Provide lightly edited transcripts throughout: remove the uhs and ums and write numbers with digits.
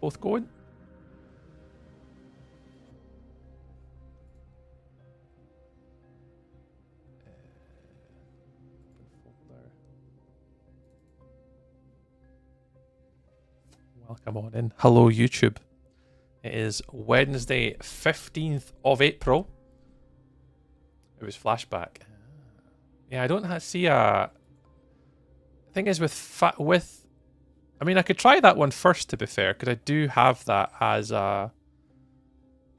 both going. Welcome on in. Hello, YouTube. It is Wednesday, 15th of April. It was flashback. Yeah, I don't see a... I think it's with... I mean, I could try that one first, to be fair, because I do have that as an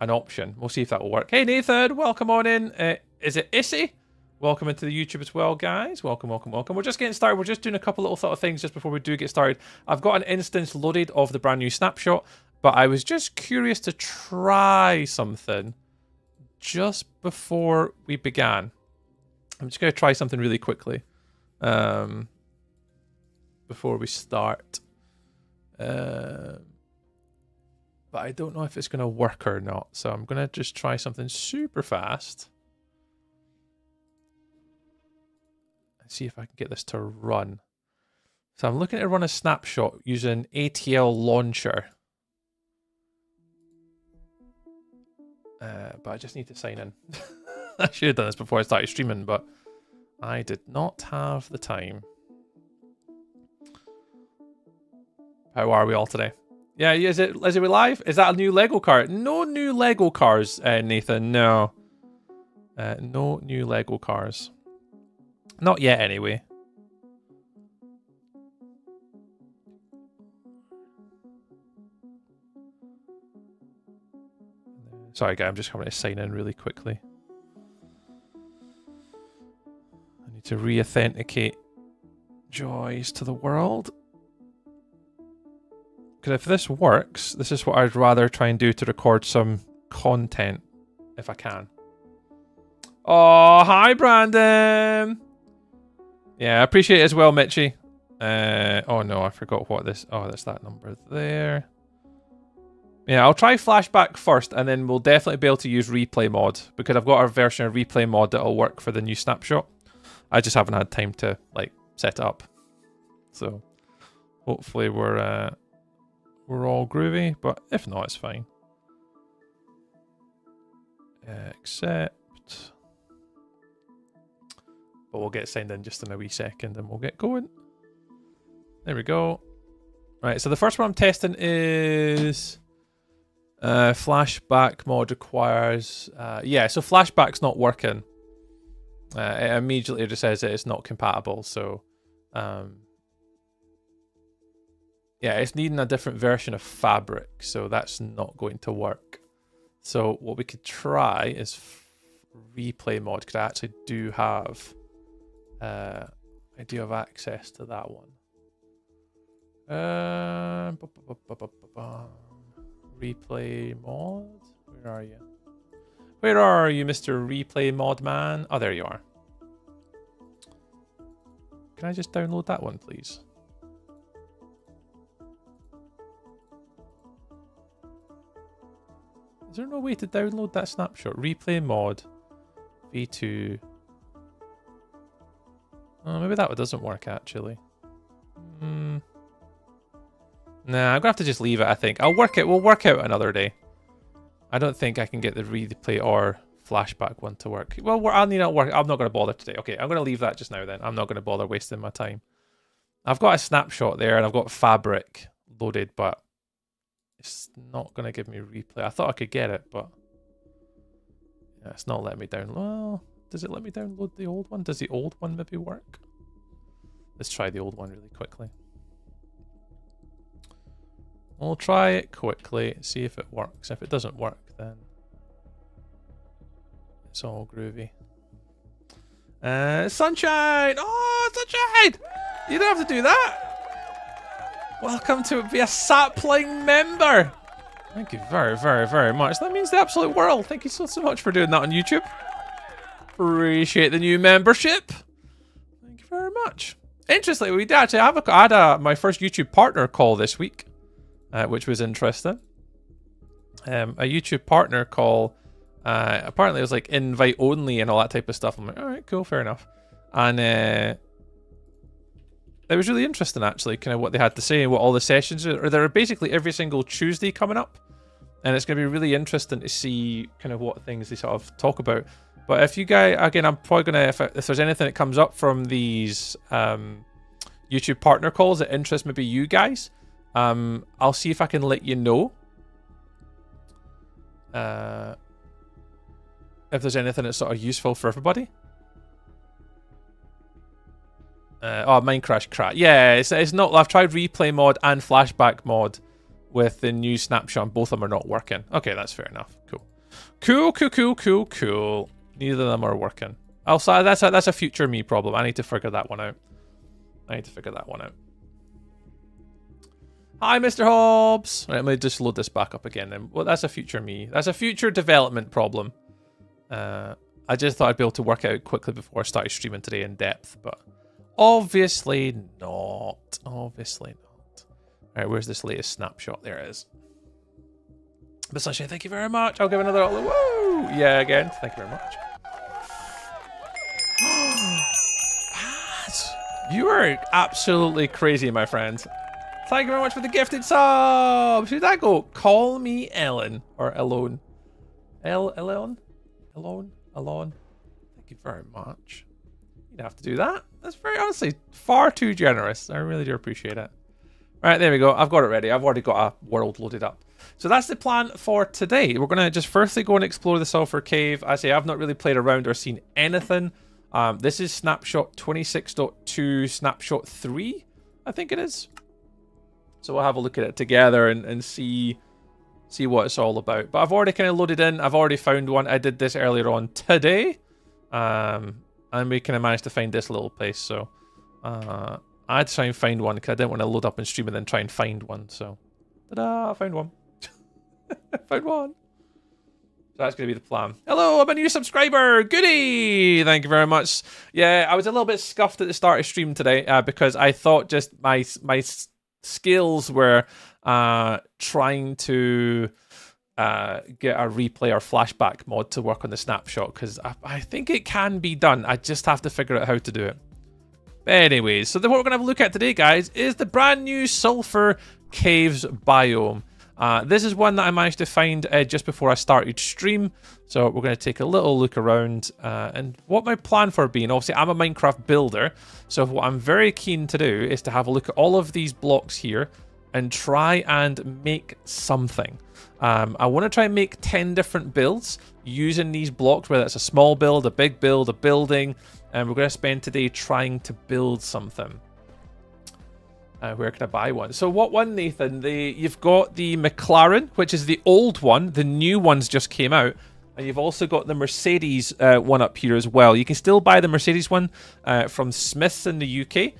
option. We'll see if that will work. Hey, Nathan, welcome on in. Is it Issy? Welcome into the YouTube as well, guys. Welcome, welcome, welcome. We're just getting started. We're just doing a couple little sort of things just before we do get started. I've got an instance loaded of the brand new Snapshot, but I was just curious to try something just before we began. I'm just going to try something really quickly before we start. But I don't know if it's going to work or not. So I'm going to just try something super fast. See if I can get this to run. So I'm looking to run a snapshot using ATL launcher. But I just need to sign in. I should have done this before I started streaming, but I did not have the time. How are we all today? Yeah, is it live? Is that a new Lego car? No new Lego cars, Nathan. No. No new Lego cars. Not yet, anyway. Sorry, guys, I'm just going to sign in really quickly. I need to re-authenticate Joys to the world. Because if this works, this is what I'd rather try and do to record some content, if I can. Oh, hi, Brandon! Yeah, I appreciate it as well, Mitchie. Oh no, I forgot what this... Oh, that's that number there. Yeah, I'll try flashback first, and then we'll definitely be able to use replay mod, because I've got a version of replay mod that'll work for the new snapshot. I just haven't had time to, like, set it up. So, hopefully we're all groovy, but if not, it's fine. Accept. But we'll get signed in just in a wee second and we'll get going. There we go. Right, so the first one I'm testing is flashback mod requires... yeah, so flashback's not working. It immediately just says that it's not compatible, so... yeah, it's needing a different version of Fabric, so that's not going to work. So what we could try is replay mod, because I actually do have... I do have access to that one. Replay mod? Where are you? Where are you, Mr. Replay Mod Man? Oh, there you are. Can I just download that one, please? Is there no way to download that snapshot? Replay mod V2. Oh, maybe that one doesn't work, actually. Nah, I'm gonna have to just leave it, I think. We'll work out another day. I don't think I can get the replay or flashback one to work. Well, I'll need it work. I'm not gonna bother today. Okay, I'm gonna leave that just now then. I'm not gonna bother wasting my time. I've got a snapshot there and I've got Fabric loaded, but it's not gonna give me replay. I thought I could get it, but yeah, it's not letting me download. Well, does it let me download the old one? Does the old one maybe work? Let's try the old one really quickly. We'll try it quickly, see if it works. If it doesn't work, then it's all groovy. Sunshine! Oh, Sunshine! You don't have to do that! Welcome to be a sapling member! Thank you very, very, very much. That means the absolute world. Thank you so much for doing that on YouTube. Appreciate the new membership. Thank you very much. Interestingly, we did actually have I had my first YouTube partner call this week, which was interesting. A YouTube partner call. Apparently, it was like invite only and all that type of stuff. I'm like, all right, cool, fair enough. And it was really interesting actually, kind of what they had to say and what all the sessions are. They're basically every single Tuesday coming up, and it's going to be really interesting to see kind of what things they sort of talk about. But if you guys, again, I'm probably gonna, if there's anything that comes up from these YouTube partner calls that interest maybe you guys, I'll see if I can let you know if there's anything that's sort of useful for everybody. Oh, Minecraft crash. Yeah, it's not. I've tried replay mod and flashback mod with the new snapshot, and both of them are not working. Okay, that's fair enough. Cool. Neither of them are working. Also, that's a future me problem. I need to figure that one out. Hi, Mr. Hobbs. Right, let me just load this back up again. Then, well, that's a future me. That's a future development problem. I just thought I'd be able to work it out quickly before I started streaming today in depth, but obviously not. Obviously not. All right, where's this latest snapshot? There it is. But Sunshine, thank you very much. I'll give another woo. Yeah, again. Thank you very much. You are absolutely crazy, my friend. Thank you very much for the gifted sub. Should that go? Call me Ellen or Alone. Alone. Thank you very much. You don't have to do that. That's very honestly far too generous. I really do appreciate it. Right, there we go. I've got it ready. I've already got a world loaded up. So that's the plan for today. We're going to just firstly go and explore the Sulfur Cave. I say I've not really played around or seen anything. This is Snapshot 26.2 Snapshot 3, I think it is. So we'll have a look at it together and see what it's all about. But I've already kind of loaded in. I've already found one. I did this earlier on today. And we kind of managed to find this little place. So I had to try and find one because I didn't want to load up and stream and then try and find one. So ta-da, I found one. I found one. So that's going to be the plan. Hello, I'm a new subscriber. Goody. Thank you very much. Yeah, I was a little bit scuffed at the start of stream today because I thought just my skills were trying to get a replay or flashback mod to work on the snapshot because I think it can be done. I just have to figure out how to do it. Anyways, so what we're going to have a look at today, guys, is the brand new Sulfur Caves biome. This is one that I managed to find just before I started stream. So we're going to take a little look around and what my plan for being. Obviously, I'm a Minecraft builder. So what I'm very keen to do is to have a look at all of these blocks here and try and make something. I want to try and make 10 different builds using these blocks, whether it's a small build, a big build, a building. And we're going to spend today trying to build something. Where can I buy one? So what one, Nathan? You've got the McLaren, which is the old one. The new ones just came out. And you've also got the Mercedes one up here as well. You can still buy the Mercedes one from Smiths in the UK.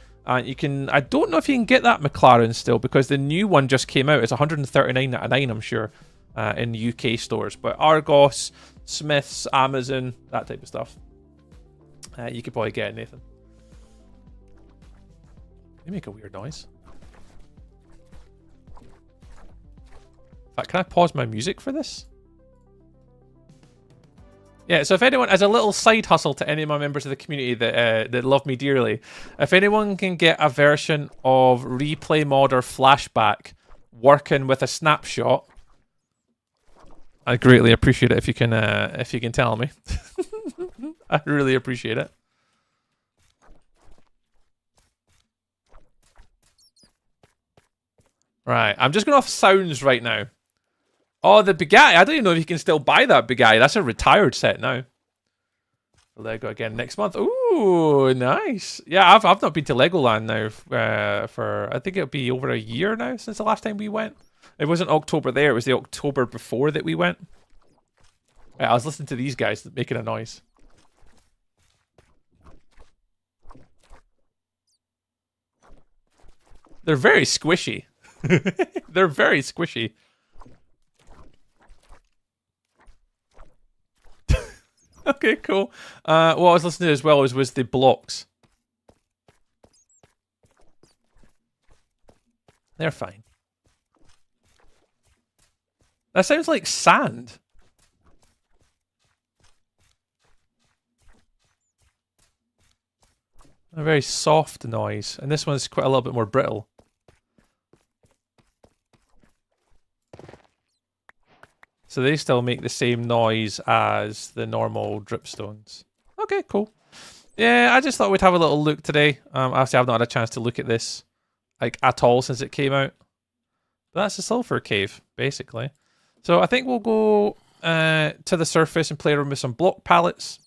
You can. I don't know if you can get that McLaren still because the new one just came out. It's 139.99, I'm sure, in UK stores. But Argos, Smiths, Amazon, that type of stuff. You could probably get it, Nathan. You make a weird noise. In fact, can I pause my music for this? Yeah, so if anyone, as a little side hustle to any of my members of the community that love me dearly, if anyone can get a version of replay mod or flashback working with a snapshot, I greatly appreciate it if you can tell me. I really appreciate it. Right, I'm just going off sounds right now. Oh, the Bugatti. I don't even know if you can still buy that Bugatti. That's a retired set now. Lego again next month. Ooh, nice. Yeah, I've not been to Legoland now for I think it'll be over a year now since the last time we went. It wasn't October there. It was the October before that we went. Right, I was listening to these guys making a noise. They're very squishy. They're very squishy. Okay, cool. What I was listening to as well was the blocks. They're fine. That sounds like sand. A very soft noise. And this one's quite a little bit more brittle. So they still make the same noise as the normal dripstones. Okay, cool. Yeah, I just thought we'd have a little look today. Obviously, I've not had a chance to look at this like at all since it came out. But that's a sulfur cave, basically. So I think we'll go to the surface and play around with some block pallets.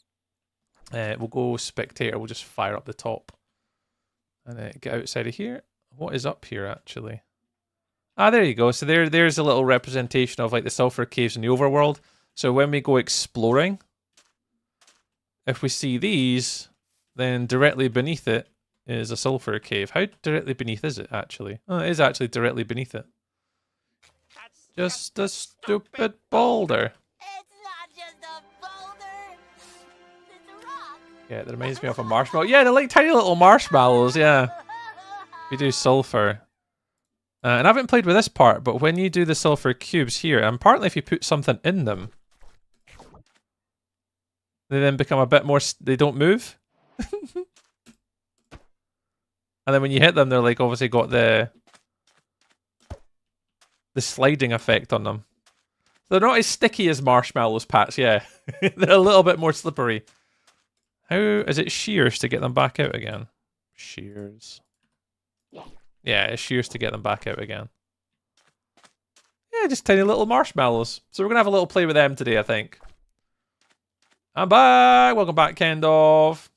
We'll go spectator. We'll just fire up the top and get outside of here. What is up here, actually? Ah, there you go. So there's a little representation of like the sulfur caves in the overworld. So when we go exploring, if we see these, then directly beneath it is a sulfur cave. How directly beneath is it, actually? Oh, it is actually directly beneath it. Just a stupid boulder. It's not just a boulder. It's a rock. Yeah, that reminds me of a marshmallow. Yeah, they're like tiny little marshmallows, yeah. We do sulfur. And I haven't played with this part, but when you do the sulfur cubes here, and partly if you put something in them, they then become a bit more, they don't move. And then when you hit them, they're like obviously got the sliding effect on them. They're not as sticky as marshmallows, Pats, yeah. They're a little bit more slippery. How is it shears to get them back out again? Shears. Yeah, it's shears to get them back out again. Yeah, just tiny little marshmallows. So we're going to have a little play with them today, I think. I'm back! Welcome back, Kendov.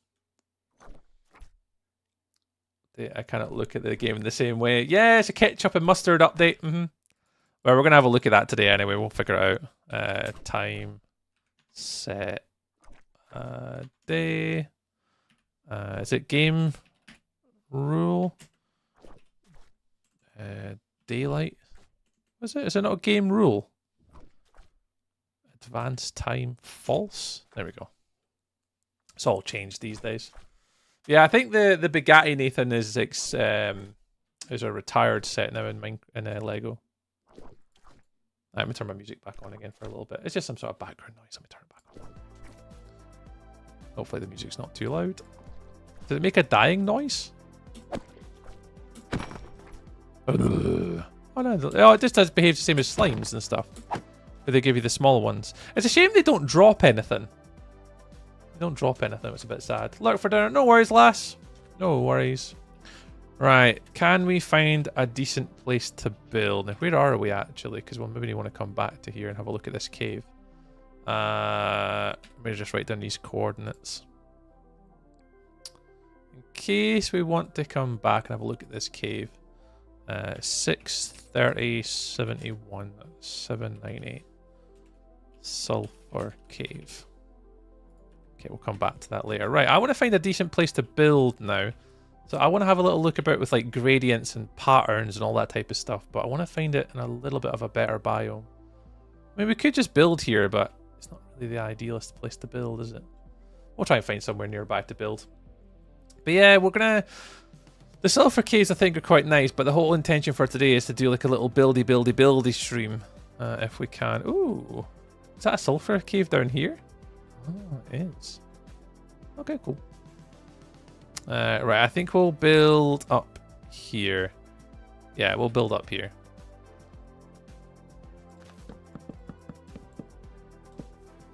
I cannot look at the game in the same way. Yeah, it's a ketchup and mustard update. Well, we're going to have a look at that today anyway. We'll figure it out. Time, set, day. Is it game rule? Daylight. Was it? Is it not a game rule? Advanced time false. There we go. It's all changed these days. Yeah, I think the Bugatti Nathan is a retired set now in Lego. Let me turn my music back on again for a little bit. It's just some sort of background noise. Let me turn it back on. Hopefully the music's not too loud. Does it make a dying noise? Oh no! Oh, it just does behave the same as slimes and stuff. But they give you the small ones. It's a shame they don't drop anything. They don't drop anything. It's a bit sad. Lurk for dinner. No worries, lass. No worries. Right. Can we find a decent place to build? Now, where are we actually? Because we'll maybe want to come back to here and have a look at this cave. Let me just write down these coordinates. In case we want to come back and have a look at this cave. 630 71 798 Sulfur Cave. Okay, we'll come back to that later. Right, I want to find a decent place to build now. So I want to have a little look about with like gradients and patterns and all that type of stuff, but I want to find it in a little bit of a better biome. I mean, we could just build here, but it's not really the idealist place to build, is it? We'll try and find somewhere nearby to build. But yeah, we're gonna... The sulfur caves I think are quite nice, but the whole intention for today is to do like a little buildy stream, if we can. Ooh, is that a sulfur cave down here? Oh, it is. Okay, cool. Right, I think we'll build up here. Yeah, we'll build up here.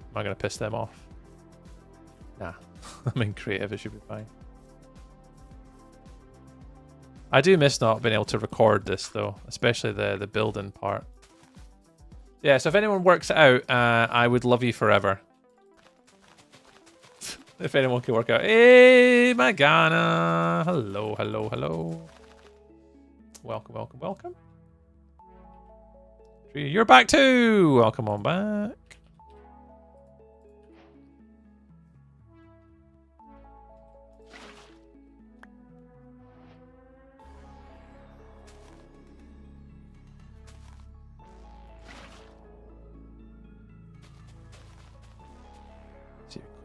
Am I gonna piss them off? Nah, I'm in creative. It should be fine. I do miss not being able to record this though, especially the building part. Yeah, so if anyone works it out, I would love you forever. If anyone can work out. Hey, Magana! Hello, hello, hello. Welcome, welcome, welcome. You're back too! Welcome on back.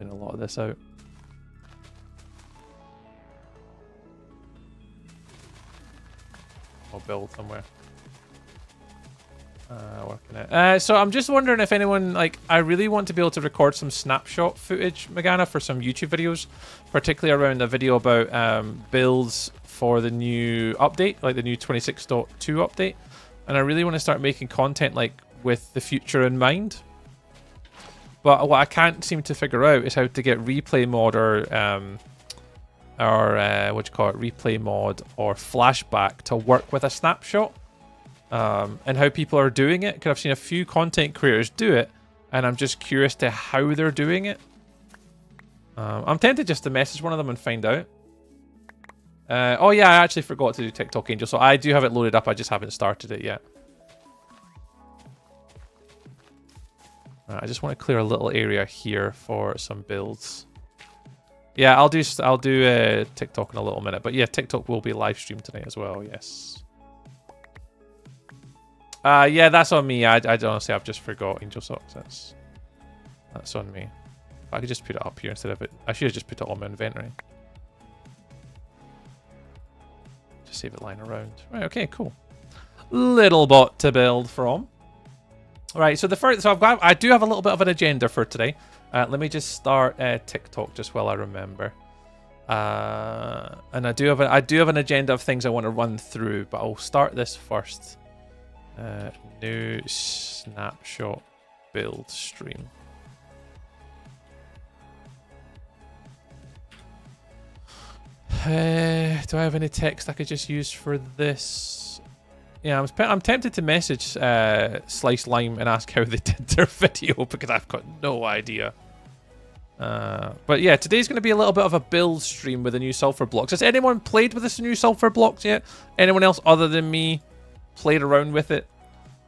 A lot of this out. I'll build somewhere. Working it. So I'm just wondering if anyone, like, I really want to be able to record some snapshot footage, Megana, for some YouTube videos, particularly around a video about builds for the new update, like the new 26.2 update. And I really want to start making content, like, with the future in mind. But what I can't seem to figure out is how to get replay mod or what do you call it, replay mod or flashback to work with a snapshot. And how people are doing it, because I've seen a few content creators do it, and I'm just curious to how they're doing it. I'm tempted just to message one of them and find out. Oh yeah, I actually forgot to do TikTok Angel, so I do have it loaded up, I just haven't started it yet. I just want to clear a little area here for some builds. Yeah, I'll do TikTok in a little minute, but yeah, TikTok will be live streamed tonight as well, yes. Yeah, that's on me. I honestly, I've just forgot Angel Socks. That's on me. I could just put it up here instead of it. I should have just put it on my inventory. Just save it lying around. Right, okay, cool. Little bot to build from. Right, so I do have a little bit of an agenda for today. Let me just start TikTok just while I remember. And I do have an agenda of things I want to run through, but I'll start this first. New snapshot build stream. Do I have any text I could just use for this? Yeah, I'm tempted to message Slice Lime and ask how they did their video because I've got no idea. But yeah, today's going to be a little bit of a build stream with the new sulfur blocks. Has anyone played with this new sulfur blocks yet? Anyone else other than me played around with it?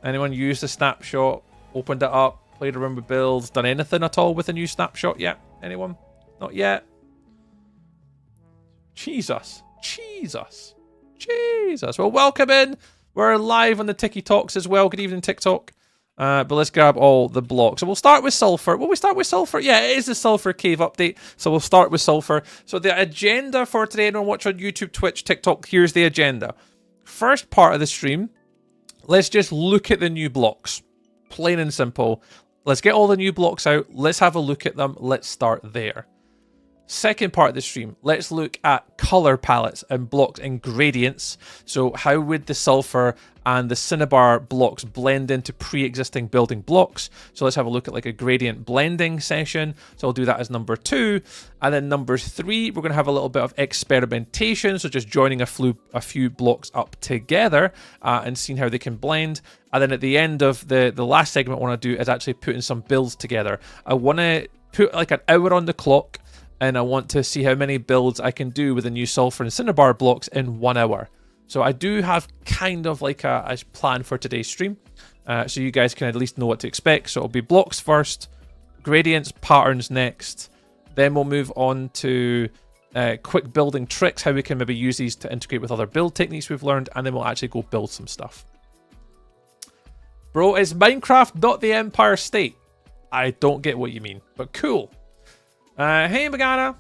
Anyone used the snapshot, opened it up, played around with builds, done anything at all with the new snapshot yet? Anyone? Not yet? Jesus. Well, welcome in. We're live on the Tiki Talks as well. Good evening, TikTok. But let's grab all the blocks. So we'll start with sulfur. Will we start with sulfur? Yeah, it is the Sulfur Cave update. So we'll start with sulfur. So the agenda for today, anyone watch on YouTube, Twitch, TikTok, here's the agenda. First part of the stream, let's just look at the new blocks. Plain and simple. Let's get all the new blocks out. Let's have a look at them. Let's start there. Second part of the stream, let's look at color palettes and blocks and gradients. So how would the sulfur and the cinnabar blocks blend into pre-existing building blocks? So let's have a look at like a gradient blending session. So I'll do that as number 2. And then number 3, we're going to have a little bit of experimentation. So just joining a few blocks up together and seeing how they can blend. And then at the end of the last segment I want to do is actually putting some builds together. I want to put like an hour on the clock, and I want to see how many builds I can do with the new sulfur and cinnabar blocks in 1 hour. So I do have kind of like a plan for today's stream, so you guys can at least know what to expect. So it'll be blocks first, gradients, patterns next, then we'll move on to quick building tricks, how we can maybe use these to integrate with other build techniques we've learned, and then we'll actually go build some stuff. Bro, is Minecraft not the Empire State? I don't get what you mean, but cool. Hey Megana.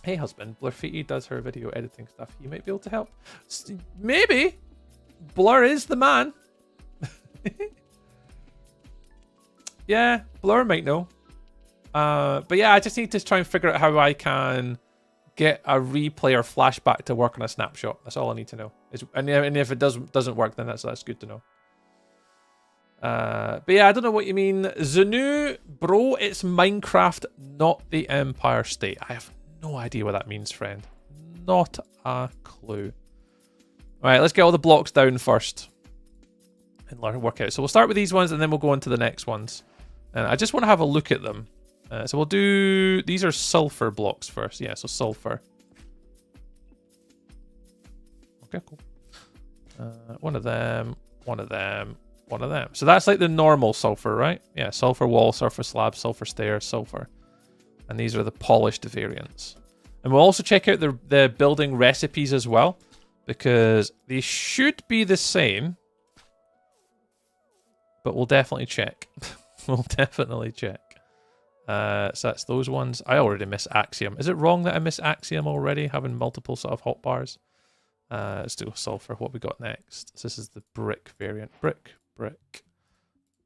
Hey husband, Blurfeety does her video editing stuff. You might be able to help. Maybe. Blur is the man. Yeah, Blur might know. But yeah, I just need to try and figure out how I can get a replay or flashback to work on a snapshot. That's all I need to know. And if it doesn't work, then that's good to know. But yeah, I don't know what you mean. Zanu, bro, it's Minecraft, not the Empire State. I have no idea what that means, friend. Not a clue. Alright, let's get all the blocks down first and learn to work out. So we'll start with these ones and then we'll go on to the next ones. And I just want to have a look at them. So we'll do... These are sulfur blocks first. Yeah, so sulfur. Okay, cool. One of them. So that's like the normal sulfur, right? Yeah, sulfur wall, sulfur slab, sulfur stairs, sulfur. And these are the polished variants. And we'll also check out the building recipes as well, because they should be the same. But we'll definitely check. We'll definitely check. So that's those ones. I already miss Axiom. Is it wrong that I miss Axiom already, having multiple sort of hotbars? Let's do sulfur. What we got next? So this is the brick variant. Brick. brick,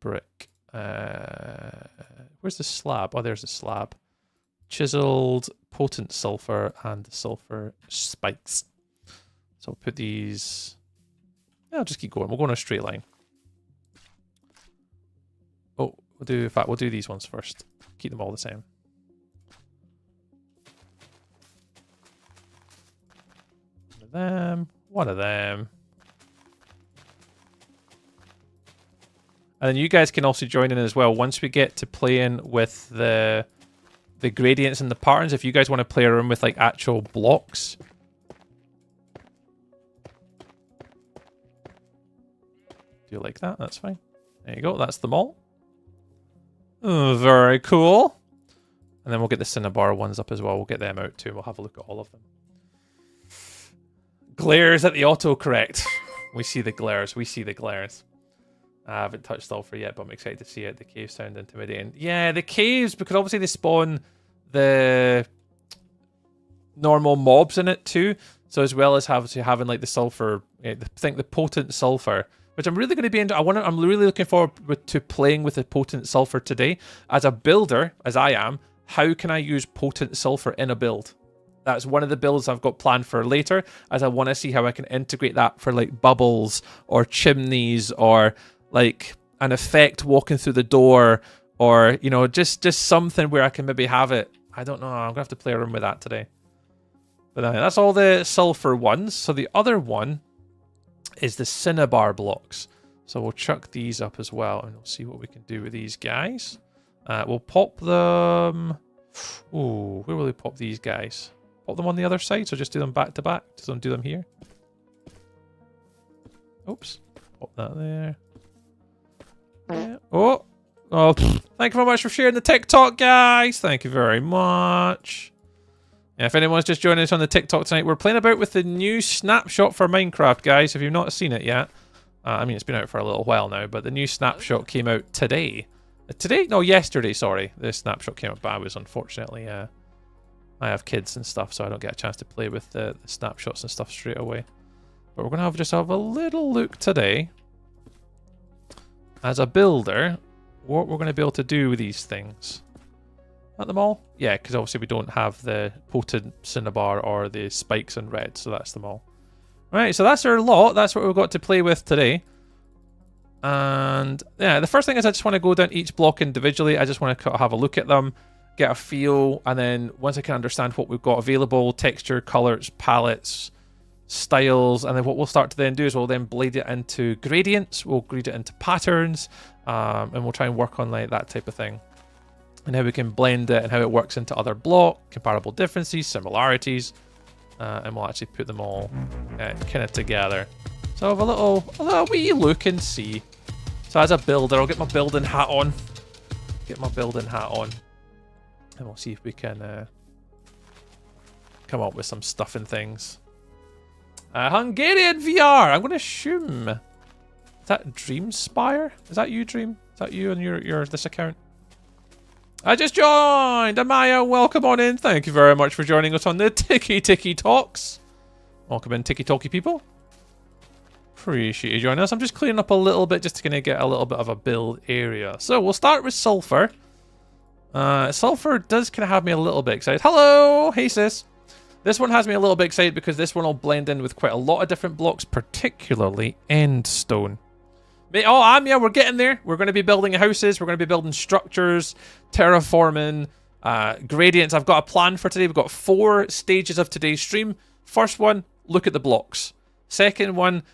brick. Where's the slab? Oh, there's the slab. Chiseled, potent sulfur, and the sulfur spikes. So I'll put these... Yeah, I'll just keep going. We'll go in a straight line. Oh, in fact, we'll do these ones first. Keep them all the same. One of them. One of them. And then you guys can also join in as well. Once we get to playing with the gradients and the patterns, if you guys want to play around with like actual blocks. Do you like that? That's fine. There you go. That's them all. Oh, very cool. And then we'll get the cinnabar ones up as well. We'll get them out too. We'll have a look at all of them. Glares at the autocorrect. We see the glares. We see the glares. I haven't touched sulfur yet, but I'm excited to see it. The caves sound intimidating. Yeah, the caves, because obviously they spawn the normal mobs in it too. So as well as having like the sulfur, I think the potent sulfur, which I'm really going to be into. I'm really looking forward to playing with the potent sulfur today. As a builder, as I am, how can I use potent sulfur in a build? That's one of the builds I've got planned for later, as I want to see how I can integrate that for like bubbles or chimneys or like an effect walking through the door, or you know, just something where I can maybe have it. I don't know. I'm gonna have to play around with that today. But that's all the sulfur ones. So the other one is the cinnabar blocks. So we'll chuck these up as well, and we'll see what we can do with these guys. We'll pop them. Ooh, where will we pop these guys? Pop them on the other side, so just do them back to back. Just don't do them here. Oops. Pop that there. Yeah. Oh, thank you very much for sharing the TikTok, guys. Thank you very much. Yeah, if anyone's just joining us on the TikTok tonight, we're playing about with the new Snapshot for Minecraft, guys. If you've not seen it yet, I mean, it's been out for a little while now, but the new Snapshot came out today. No, yesterday, sorry. The Snapshot came out, but I was unfortunately, I have kids and stuff, so I don't get a chance to play with the snapshots and stuff straight away. But we're going to just have a little look today. As a builder, what we're going to be able to do with these things. At them all? Yeah, because obviously we don't have the potent cinnabar or the spikes in red, so that's them all. Right, so that's our lot. That's what we've got to play with today. And yeah, the first thing is I just want to go down each block individually. I just want to have a look at them, get a feel, and then once I can understand what we've got available, texture, colors, palettes, styles, and then what we'll start to then do is we'll then blade it into gradients, we'll grade it into patterns, and we'll try and work on like that type of thing, and how we can blend it and how it works into other block, comparable differences, similarities, and we'll actually put them all kind of together. So have a little wee look and see. So as a builder, I'll get my building hat on, and we'll see if we can come up with some stuff and things. Hungarian VR. I'm going to assume. Is that Dreamspire? Is that you, Dream? Is that you on your this account? I just joined. Amaya, welcome on in. Thank you very much for joining us on the Tiki Talks. Welcome in, Tiki Talky people. Appreciate you joining us. I'm just cleaning up a little bit just to kind of get a little bit of a build area. So we'll start with sulfur. Sulfur does kind of have me a little bit excited. Hello, hey sis. This one has me a little bit excited because this one will blend in with quite a lot of different blocks, particularly endstone. Oh, yeah, we're getting there. We're going to be building houses. We're going to be building structures, terraforming, gradients. I've got a plan for today. We've got 4 stages of today's stream. First one, look at the blocks. Second one,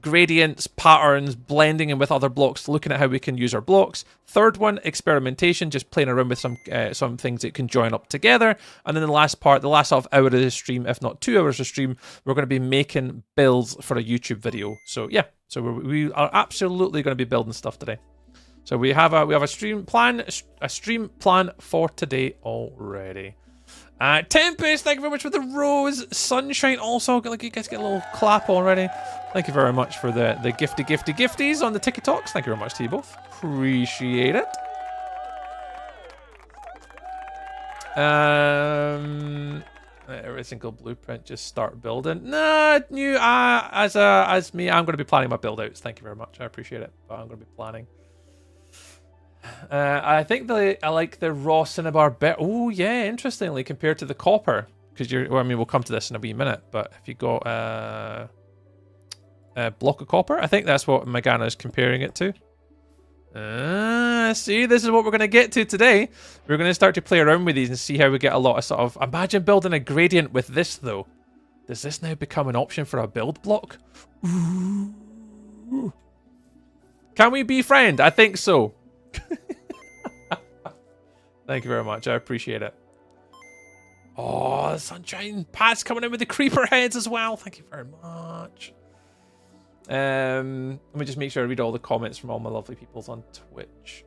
gradients, patterns, blending in with other blocks, looking at how we can use our blocks. Third one, experimentation, just playing around with some things that can join up together. And then the last part, the last sort of hour of the stream, if not 2 hours of stream, we're going to be making builds for a YouTube video. So yeah, so we are absolutely going to be building stuff today. So we have a stream plan for today already. Tempest, thank you very much for the rose. Sunshine also, like you guys get a little clap already. Thank you very much for the gifties on the TikToks. Thank you very much to you both. Appreciate it. Every single blueprint, just start building. Nah, as me, I'm going to be planning my build outs. Thank you very much. I appreciate it, but I'm going to be planning. I think I like the raw cinnabar bit. Oh yeah, interestingly compared to the copper, because you're. Well, I mean, we'll come to this in a wee minute. But if you got a block of copper, I think that's what Magana is comparing it to. See, this is what we're going to get to today. We're going to start to play around with these and see how we get a lot of sort of... Imagine building a gradient with this, though. Does this now become an option for a build block? Ooh. Can we be friend? I think so. Thank you very much. I appreciate it. Oh, the sunshine. Pat's coming in with the creeper heads as well. Thank you very much. Let me just make sure I read all the comments from all my lovely peoples on Twitch.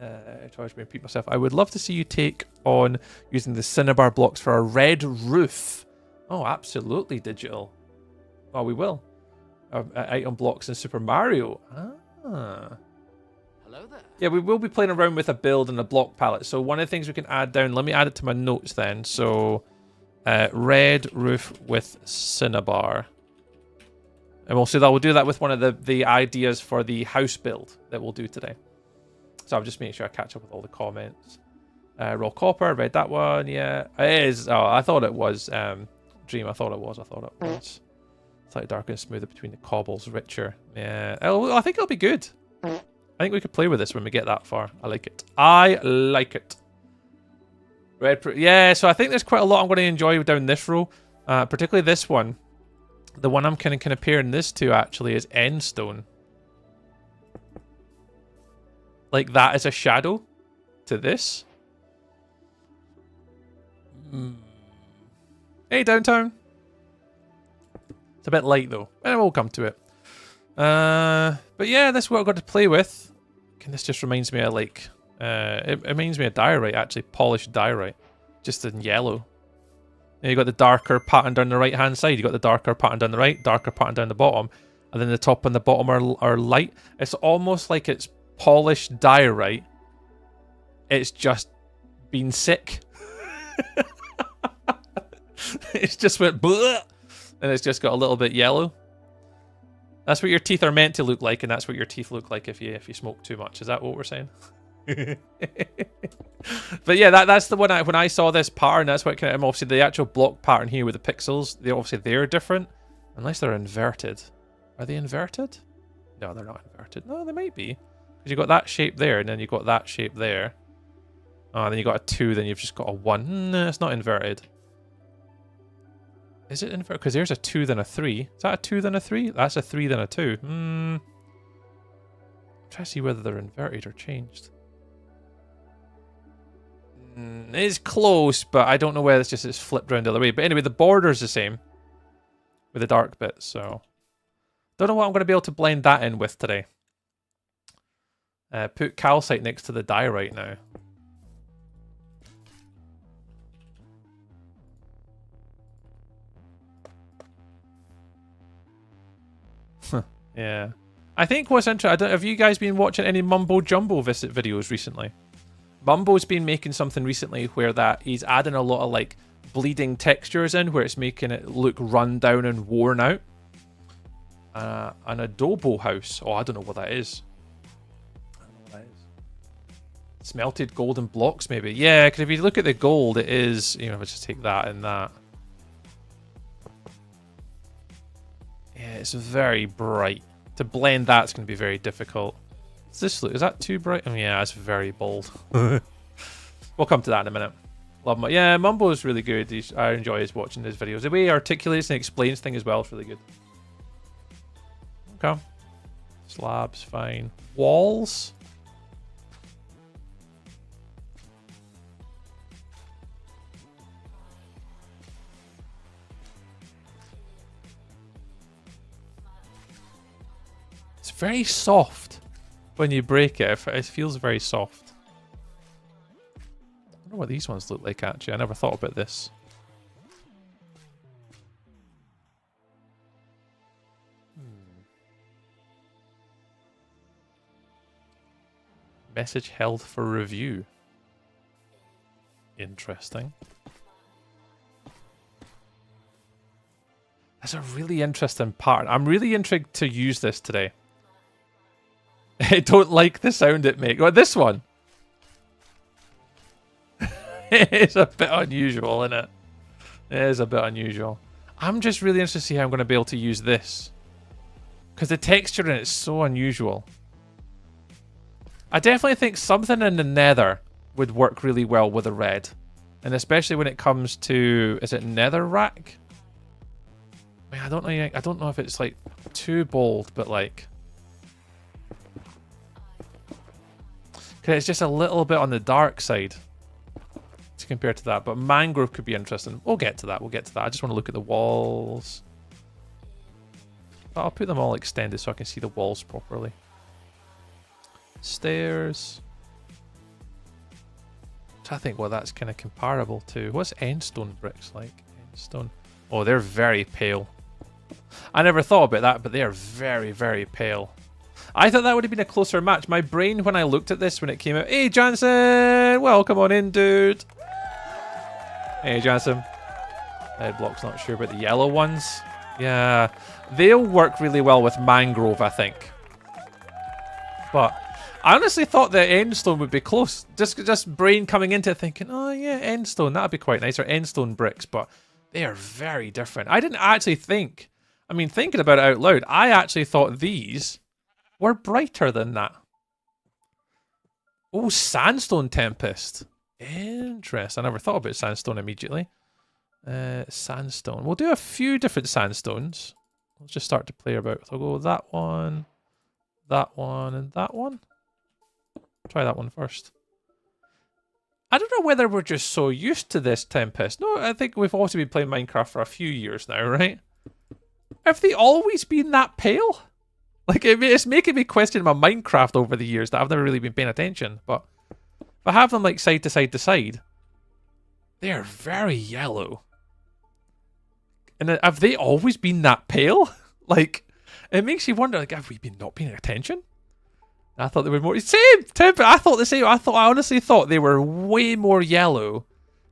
I try to repeat myself. I would love to see you take on using the cinnabar blocks for a red roof. Oh, absolutely, Digital. Oh, we will. Item blocks in Super Mario. Ah. Hello there. Yeah, we will be playing around with a build and a block palette. So one of the things we can add down, let me add it to my notes then. So red roof with cinnabar. And we'll do that with one of the ideas for the house build that we'll do today. So I'll just make sure I catch up with all the comments. Raw copper, read that one, yeah. It is, oh, I thought it was, Dream, I thought it was. Slightly darker and smoother between the cobbles, richer. Yeah, I think it'll be good. I think we could play with this when we get that far. I like it. I like it. Yeah, so I think there's quite a lot I'm going to enjoy down this row. Particularly this one. The one I'm kind of comparing this to, actually, is Endstone. Like, that is a shadow to this. Hey, Downtown. It's a bit light, though. And we'll come to it. But yeah, this is what I've got to play with. And this just reminds me of, like... it reminds me of diorite, actually. Polished diorite. Just in yellow. And you got the darker pattern down the right-hand side. You got the darker pattern down the right, darker pattern down the bottom. And then the top and the bottom are light. It's almost like it's polished diorite. It's just been sick. It's just went bleh, and it's just got a little bit yellow. That's what your teeth are meant to look like, and that's what your teeth look like if you smoke too much. Is that what we're saying? But yeah, that's the one. When I saw this pattern, that's what kind of, obviously the actual block pattern here with the pixels. They're different, unless they're inverted. Are they inverted? No, they're not inverted. No, they might be, because you got that shape there, and then you got that shape there. Oh, then you got a 2, then you've just got a 1. No, it's not inverted. Is it inverted? Because there's a 2 then a 3. Is that a 2 then a 3? That's a 3 then a 2. I'm trying to see whether they're inverted or changed. It's close, but I don't know whether it's flipped around the other way. But anyway, the border's the same with the dark bits, so don't know what I'm going to be able to blend that in with today. Put calcite next to the diorite now. Yeah. I think what's interesting, have you guys been watching any Mumbo Jumbo videos recently? Mumbo's been making something recently where he's adding a lot of like bleeding textures in, where it's making it look run down and worn out. An adobo house. Oh, I don't know what that is. I don't know what that is. Smelted golden blocks, maybe. Yeah, because if you look at the gold, it is, if I just take that and that. Yeah, it's very bright. To blend that's going to be very difficult. Is that too bright? Oh yeah, it's very bold. We'll come to that in a minute. Love him. Yeah, Mumbo's really good. I enjoy watching his videos. The way he articulates and explains things as well is really good. Okay. Slabs, fine. Walls. It's very soft when you break it. It feels very soft. I wonder what these ones look like, actually. I never thought about this. Message held for review. Interesting. was a really interesting part. I'm really intrigued to use this today. I don't like the sound it makes. Well, this one. It's a bit unusual, isn't it? It is a bit unusual. I'm just really interested to see how I'm going to be able to use this. Because the texture in it is so unusual. I definitely think something in the nether would work really well with a red. And especially when it comes to... Is it netherrack? I mean, I don't know if it's like too bold, but like... Because it's just a little bit on the dark side. Compared to that, but mangrove could be interesting. We'll get to that. I just want to look at the walls. But I'll put them all extended so I can see the walls properly. Stairs. I think what that's kind of comparable to. What's endstone bricks like? Endstone. Oh, they're very pale. I never thought about that, but they are very, very pale. I thought that would have been a closer match. My brain, when I looked at this when it came out, hey Johnson, welcome on in, dude. Hey, Jansen. Red block's not sure about the yellow ones. Yeah, they'll work really well with mangrove, I think. But I honestly thought that endstone would be close. Just brain coming into it thinking, oh yeah, endstone, that'd be quite nice, or endstone bricks. But they are very different. I didn't actually think. I mean, thinking about it out loud, I actually thought these were brighter than that. Oh, sandstone tempest. Interesting. I never thought about sandstone immediately. Sandstone. We'll do a few different sandstones. Let's just start to play about. So I'll go with that one, and that one. Try that one first. I don't know whether we're just so used to this tempest. No, I think we've also been playing Minecraft for a few years now, right? Have they always been that pale? Like, it's making me question my Minecraft over the years that I've never really been paying attention, but... If I have them like side to side to side, they are very yellow. And have they always been that pale? Like, it makes you wonder, like, have we been not paying attention? I thought they were more... Same! Temper! I thought the same. I honestly thought they were way more yellow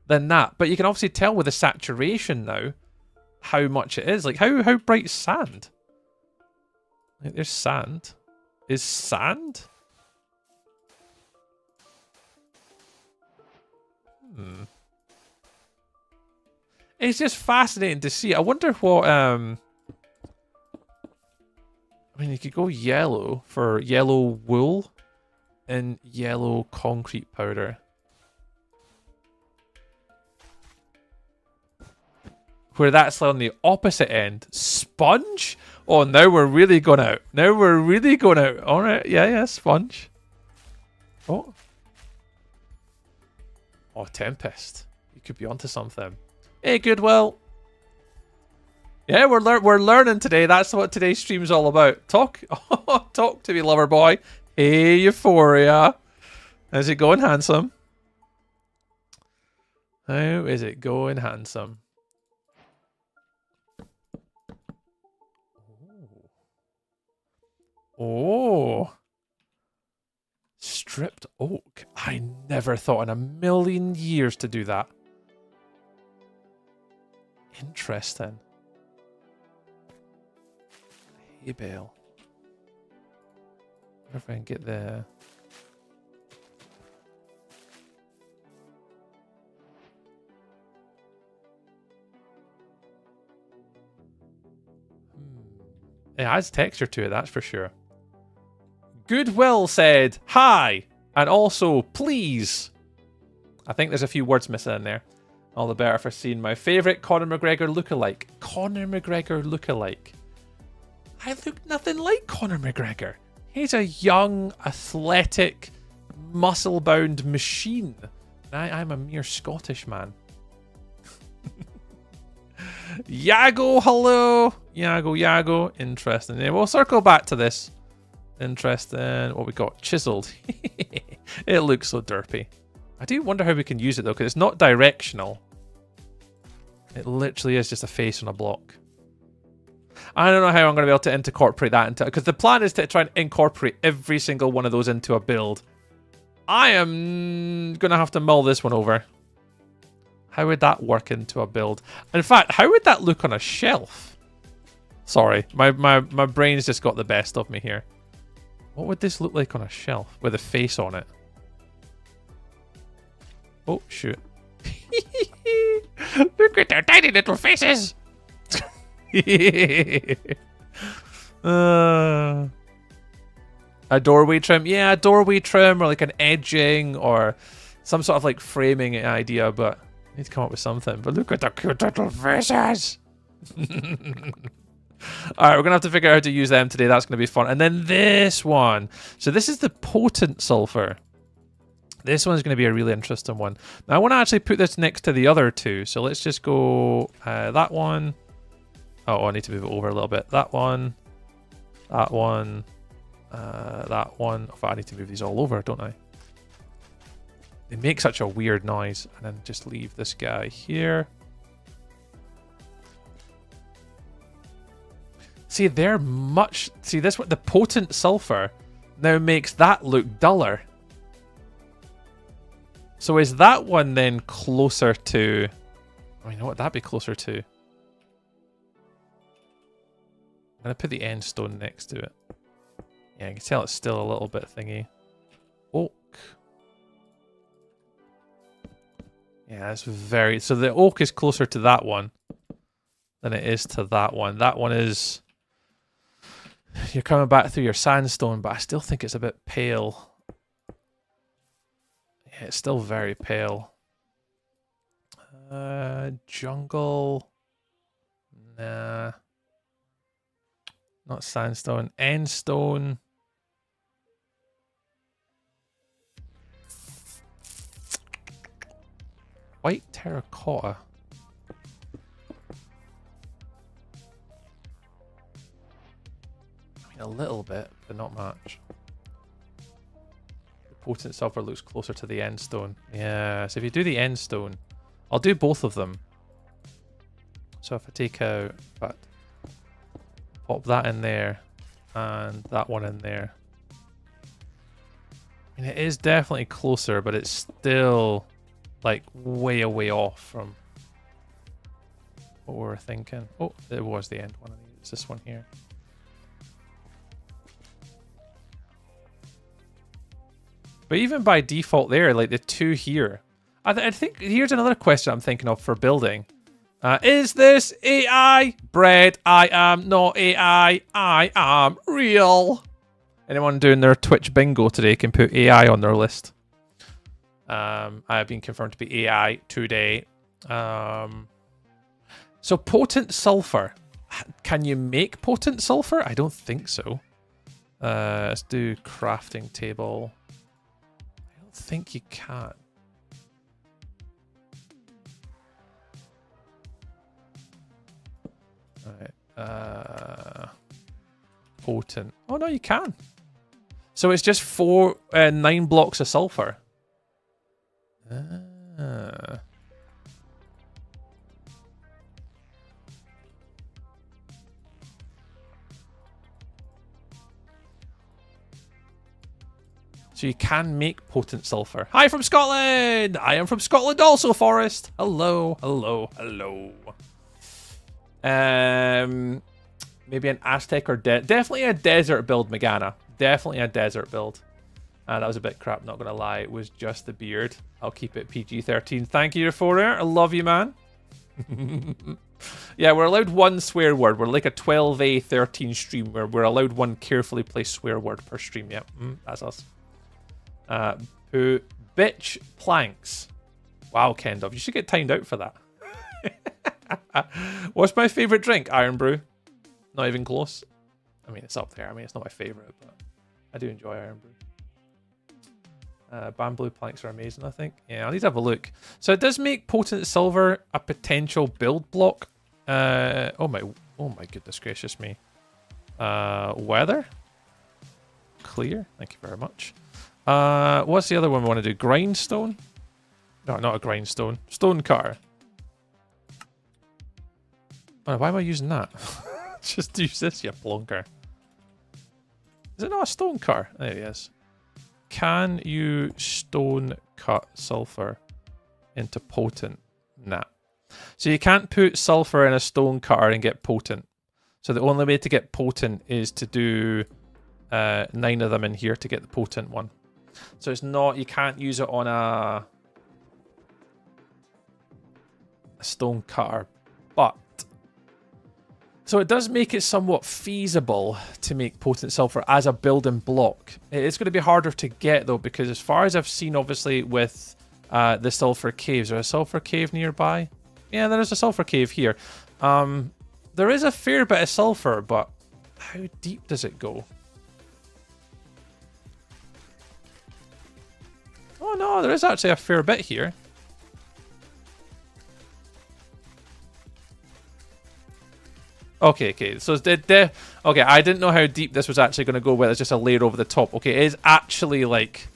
than that. But you can obviously tell with the saturation now how much it is. Like, how bright is sand? Like, there's sand. Is sand... It's just fascinating to see. I wonder what, I mean, you could go yellow for yellow wool and yellow concrete powder. Where that's on the opposite end. Sponge? Oh, now we're really going out. Now we're really going out. All right. Yeah, sponge. Oh. Oh, Tempest. You could be onto something. Hey, Goodwill. Yeah, we're learning today. That's what today's stream's all about. Talk to me, lover boy. Hey, Euphoria. How's it going, handsome? How is it going, handsome? Oh. Stripped oak. I never thought in a million years to do that. Interesting. Hay bale. I wonder if I can get the... It has texture to it, that's for sure. Goodwill said, hi, and also, please. I think there's a few words missing in there. All the better for seeing my favourite Conor McGregor lookalike. Conor McGregor lookalike. I look nothing like Conor McGregor. He's a young, athletic, muscle-bound machine. I'm a mere Scottish man. Yago, hello. Yago. Interesting. Yeah, we'll circle back to this. Interesting. What we got? Chiseled. It looks so derpy. I do wonder how we can use it though, because it's not directional. It literally is just a face on a block. I don't know how I'm going to be able to incorporate that into... Because the plan is to try and incorporate every single one of those into a build. I am going to have to mull this one over. How would that work into a build? In fact, how would that look on a shelf? Sorry, my brain's just got the best of me here. What would this look like on a shelf with a face on it? Oh, shoot. Look at their tiny little faces! A doorway trim? Yeah, a doorway trim or like an edging or some sort of like framing idea, but I need to come up with something. But look at the cute little faces! Alright, we're going to have to figure out how to use them today. That's going to be fun. And then this one. So this is the potent sulfur. This one's going to be a really interesting one. Now I want to actually put this next to the other two. So let's just go that one. Oh, I need to move it over a little bit. That one. That one. That one. Oh, I need to move these all over, don't I? They make such a weird noise. And then just leave this guy here. See, they're much... See, this one, the potent sulfur now makes that look duller. So is that one then closer to... Oh, you know what that'd be closer to? I'm going to put the end stone next to it. Yeah, you can tell it's still a little bit thingy. Oak. Yeah, it's very... So the oak is closer to that one than it is to that one. That one is... You're coming back through your sandstone, but I still think it's a bit pale. Yeah, it's still very pale. Jungle. Nah. Not sandstone. End stone. White terracotta. A little bit, but not much. The potent sulfur looks closer to the end stone. Yeah, so if you do the end stone, I'll do both of them. So if I take out, but pop that in there and that one in there. I mean, it is definitely closer, but it's still like way away off from what we were thinking. Oh, it was the end one. It's this one here. But even by default there, like the two here. I think here's another question I'm thinking of for building. Is this AI? Bread, I am not AI. I am real. Anyone doing their Twitch bingo today can put AI on their list. I have been confirmed to be AI today. So potent sulfur. Can you make potent sulfur? I don't think so. Let's do crafting table. I think you can. Alright. Potent. Oh no, you can. So it's just 9 blocks of sulfur. So you can make potent sulfur. Hi from Scotland! I am from Scotland also, Forest. Hello, hello, hello. Maybe an Aztec or definitely a desert build, Megana. Definitely a desert build. That was a bit crap, not gonna lie. It was just the beard. I'll keep it PG-13. Thank you, Fourier. I love you, man. Yeah, we're allowed one swear word. We're like a 12A13 stream where we're allowed one carefully placed swear word per stream. Yep, that's us. Poo bitch planks. Wow, Kendov, you should get timed out for that. What's my favourite drink? Iron Brew. Not even close. I mean, it's up there. I mean, it's not my favourite, but I do enjoy Iron Brew. Bamboo planks are amazing, I think. Yeah, I need to have a look. So it does make potent silver a potential build block. Oh my goodness gracious me. Weather? Clear. Thank you very much. What's the other one we want to do? Grindstone? No, not a grindstone. Stone cutter. Oh, why am I using that? Just use this, you plonker. Is it not a stone cutter? There he is. Can you stone cut sulfur into potent? Nah. So you can't put sulfur in a stone cutter and get potent. So the only way to get potent is to do 9 of them in here to get the potent one. So it's not, you can't use it on a stone cutter, but so it does make it somewhat feasible to make potent sulfur as a building block. It's going to be harder to get though, because as far as I've seen, obviously with the Sulfur Caves, there's a Sulfur Cave nearby. Yeah, there is a Sulfur Cave here. There is a fair bit of sulfur, but how deep does it go? Oh no, there is actually a fair bit here. Okay, so okay, I didn't know how deep this was actually going to go, whether it's just a layer over the top. Okay, it is actually like...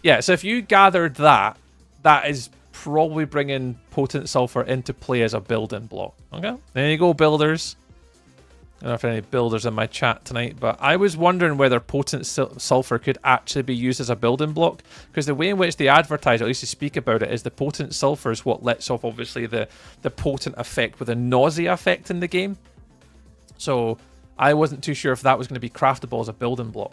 Yeah, so if you gathered that, that is probably bringing potent sulfur into play as a building block. Okay, there you go, builders. I don't know if any builders in my chat tonight, but I was wondering whether potent sulfur could actually be used as a building block, because the way in which they advertise, or at least they speak about it, is the potent sulfur is what lets off, obviously, the potent effect with a nausea effect in the game. So I wasn't too sure if that was going to be craftable as a building block.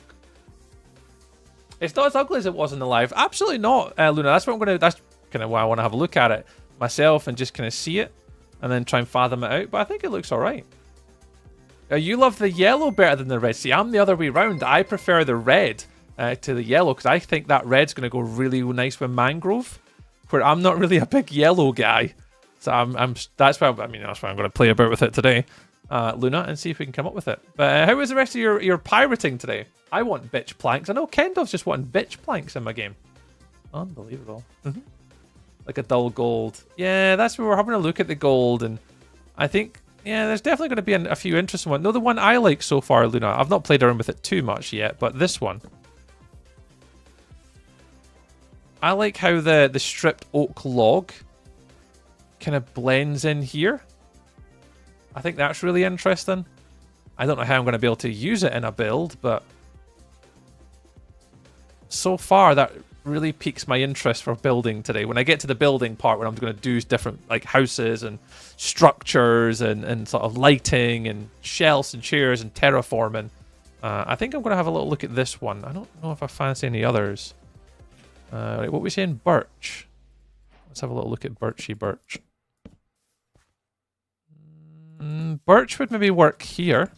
It's not as ugly as it was in the live. Absolutely not, Luna. That's what I'm going to... That's kind of why I want to have a look at it myself and just kind of see it and then try and fathom it out. But I think it looks all right. You love the yellow better than the red. See, I'm the other way around. I prefer the red to the yellow, because I think that red's going to go really nice with mangrove, where I'm not really a big yellow guy. So that's why I'm going to play about with it today, Luna, and see if we can come up with it. But how was the rest of your pirating today? I want bitch planks. I know Kendall's just wanting bitch planks in my game. Unbelievable. Like a dull gold. Yeah, that's where we're having a look at the gold, and I think... Yeah, there's definitely going to be a few interesting ones. No, the one I like so far, Luna, I've not played around with it too much yet, but this one. I like how the stripped oak log kind of blends in here. I think that's really interesting. I don't know how I'm going to be able to use it in a build, but so far that really piques my interest for building today. When I get to the building part, where I'm going to do different like houses and structures and sort of lighting and shelves and chairs and terraforming, I think I'm going to have a little look at this one. I don't know if I fancy any others. Right, what are we saying? Birch. Let's have a little look at birchy birch. Birch would maybe work here.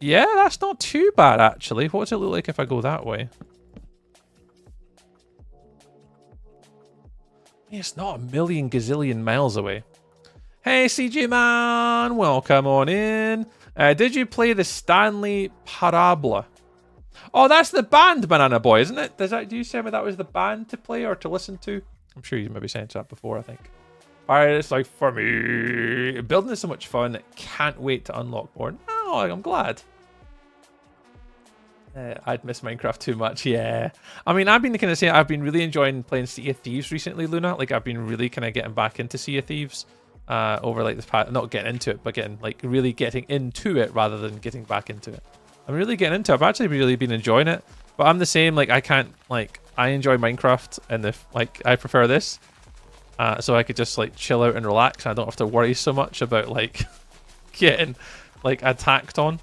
Yeah, that's not too bad, actually. What does it look like if I go that way? It's not a million gazillion miles away. Hey, CJ man, welcome on in. Did you play the Stanley Parabola? Oh, that's the band, Banana Boy, isn't it? Do you say that was the band to play or to listen to? I'm sure you maybe said that before, I think. Alright, it's like, for me, building is so much fun. Can't wait to unlock more. Oh, I'm glad. I'd miss Minecraft too much, yeah. I mean, I've been kind of saying I've been really enjoying playing Sea of Thieves recently, Luna. Like, I've been really kind of getting back into Sea of Thieves over like this past, not getting into it, but really getting into it rather than getting back into it. I'm really getting into it. I've actually really been enjoying it, but I'm the same. Like, I can't, like, I enjoy Minecraft, and I prefer this, so I could just like chill out and relax. I don't have to worry so much about like getting like attacked on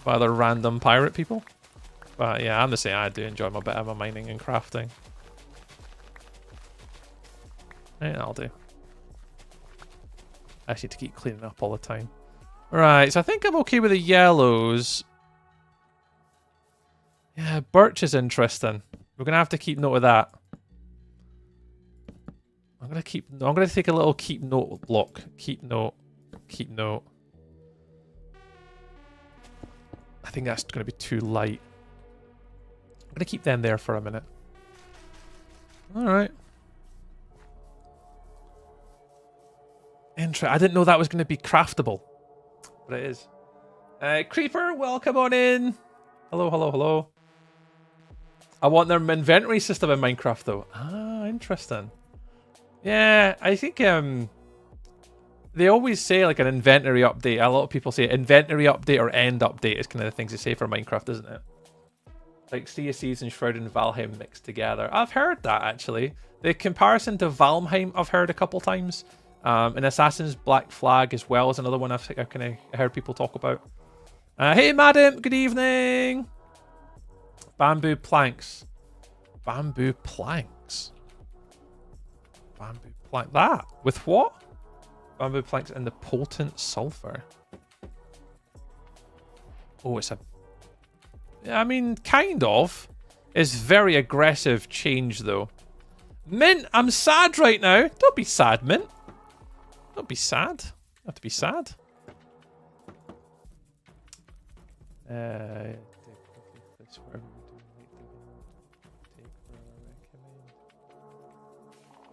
by other random pirate people. But yeah, I'm the same. I do enjoy my bit of my mining and crafting. Yeah, that'll do. I just need to keep cleaning up all the time. Right, so I think I'm okay with the yellows. Yeah, birch is interesting. We're gonna have to keep note of that. I'm gonna take a little keep note block. Keep note. Keep note. I think that's going to be too light. I'm going to keep them there for a minute. Alright. I didn't know that was going to be craftable. But it is. Creeper, welcome on in. Hello, hello, hello. I want their inventory system in Minecraft though. Ah, interesting. Yeah, I think they always say like an inventory update. A lot of people say inventory update or end update is kind of the things they say for Minecraft, isn't it? Like Sea of Thieves and Shroud and Valheim mixed together. I've heard that actually. The comparison to Valheim I've heard a couple times. An Assassin's Black Flag as well is another one I've kind of heard people talk about. Hey, madam, good evening. Bamboo planks. Bamboo planks. Bamboo plank. That with what? Bamboo planks and the potent sulfur. Oh, it's a. I mean, kind of. It's very aggressive change though. Mint, I'm sad right now. Don't be sad, Mint. Don't be sad. You have to be sad.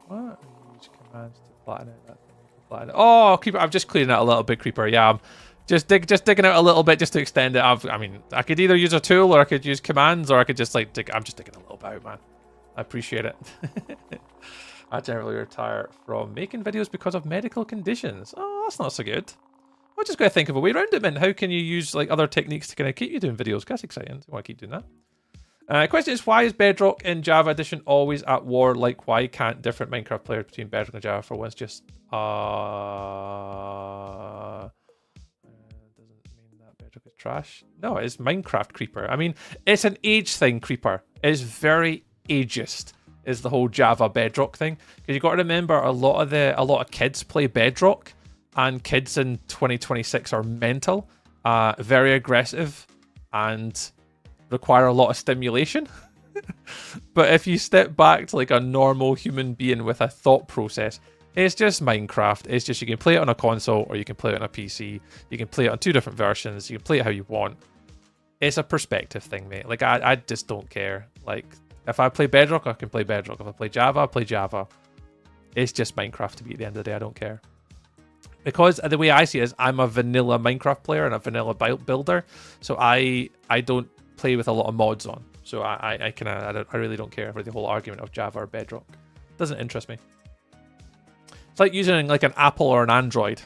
What? Use commands to flatten out that thing. Flatten it. Oh, Creeper! I'm just clearing out a little bit, Creeper. Yeah, I'm just digging out a little bit just to extend it. I mean, I could either use a tool or I could use commands, or I could just like dig. I'm just digging a little bit out, man. I appreciate it. I generally retire from making videos because of medical conditions. Oh, that's not so good. We're just going to think of a way around it, man. How can you use like other techniques to kind of keep you doing videos? That's exciting. I want to keep doing that. Question is, why is Bedrock in Java Edition always at war? Like, why can't different Minecraft players between Bedrock and Java for once just... doesn't mean that Bedrock is trash. No, it's Minecraft, Creeper. I mean, it's an age thing, Creeper. It's very ageist, is the whole Java Bedrock thing. Because you've got to remember, a lot of kids play Bedrock, and kids in 2026 are mental, very aggressive, and require a lot of stimulation. But if you step back to like a normal human being with a thought process, it's just Minecraft. It's just you can play it on a console or you can play it on a PC. You can play it on 2 different versions. You can play it how you want. It's a perspective thing, mate. Like I just don't care. Like if I play Bedrock, I can play Bedrock. If I play Java, I play Java. It's just Minecraft to me at the end of the day. I don't care. Because the way I see it is I'm a vanilla Minecraft player and a vanilla builder. So I don't play with a lot of mods on, so I really don't care for the whole argument of Java or Bedrock. Doesn't interest me. It's like using like an Apple or an Android.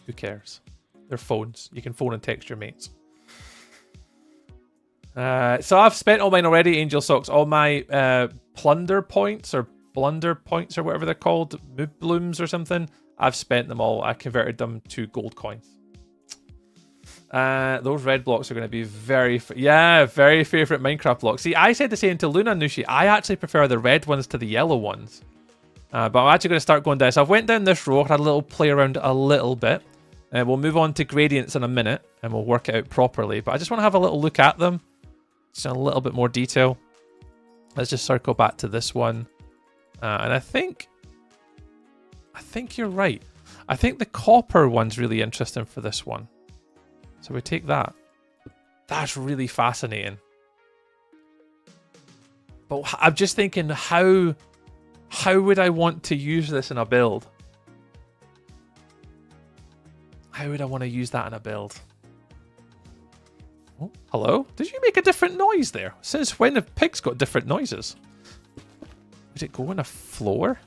Who cares? They're phones. You can phone and text your mates. So I've spent all mine already, Angel Socks. All my plunder points or blunder points or whatever they're called, moob blooms or something. I've spent them all. I converted them to gold coins. Those red blocks are going to be very favorite Minecraft blocks. See, I said the same to Luna Nushi. I actually prefer the red ones to the yellow ones. But I'm actually going to start going down. So I've went down this row, had a little play around a little bit. We'll move on to gradients in a minute, and we'll work it out properly. But I just want to have a little look at them, just in a little bit more detail. Let's just circle back to this one. And I think you're right. I think the copper one's really interesting for this one. So we take that. That's really fascinating. But I'm just thinking, how would I want to use this in a build? How would I want to use that in a build? Oh, hello? Did you make a different noise there? Since when have pigs got different noises? Would it go on a floor?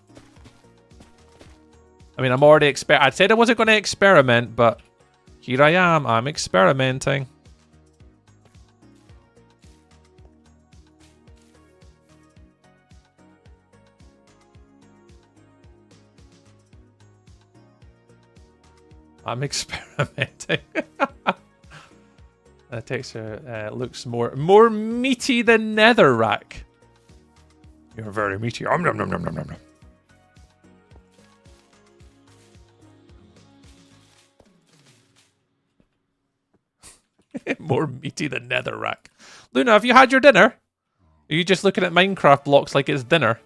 I mean, I'm already I said I wasn't going to experiment, but here I am. I'm experimenting. I'm experimenting. The texture looks more meaty than netherrack. You're very meaty. Nom, nom, nom, nom, nom, nom. More meaty than netherrack. Luna, have you had your dinner? Are you just looking at Minecraft blocks like it's dinner?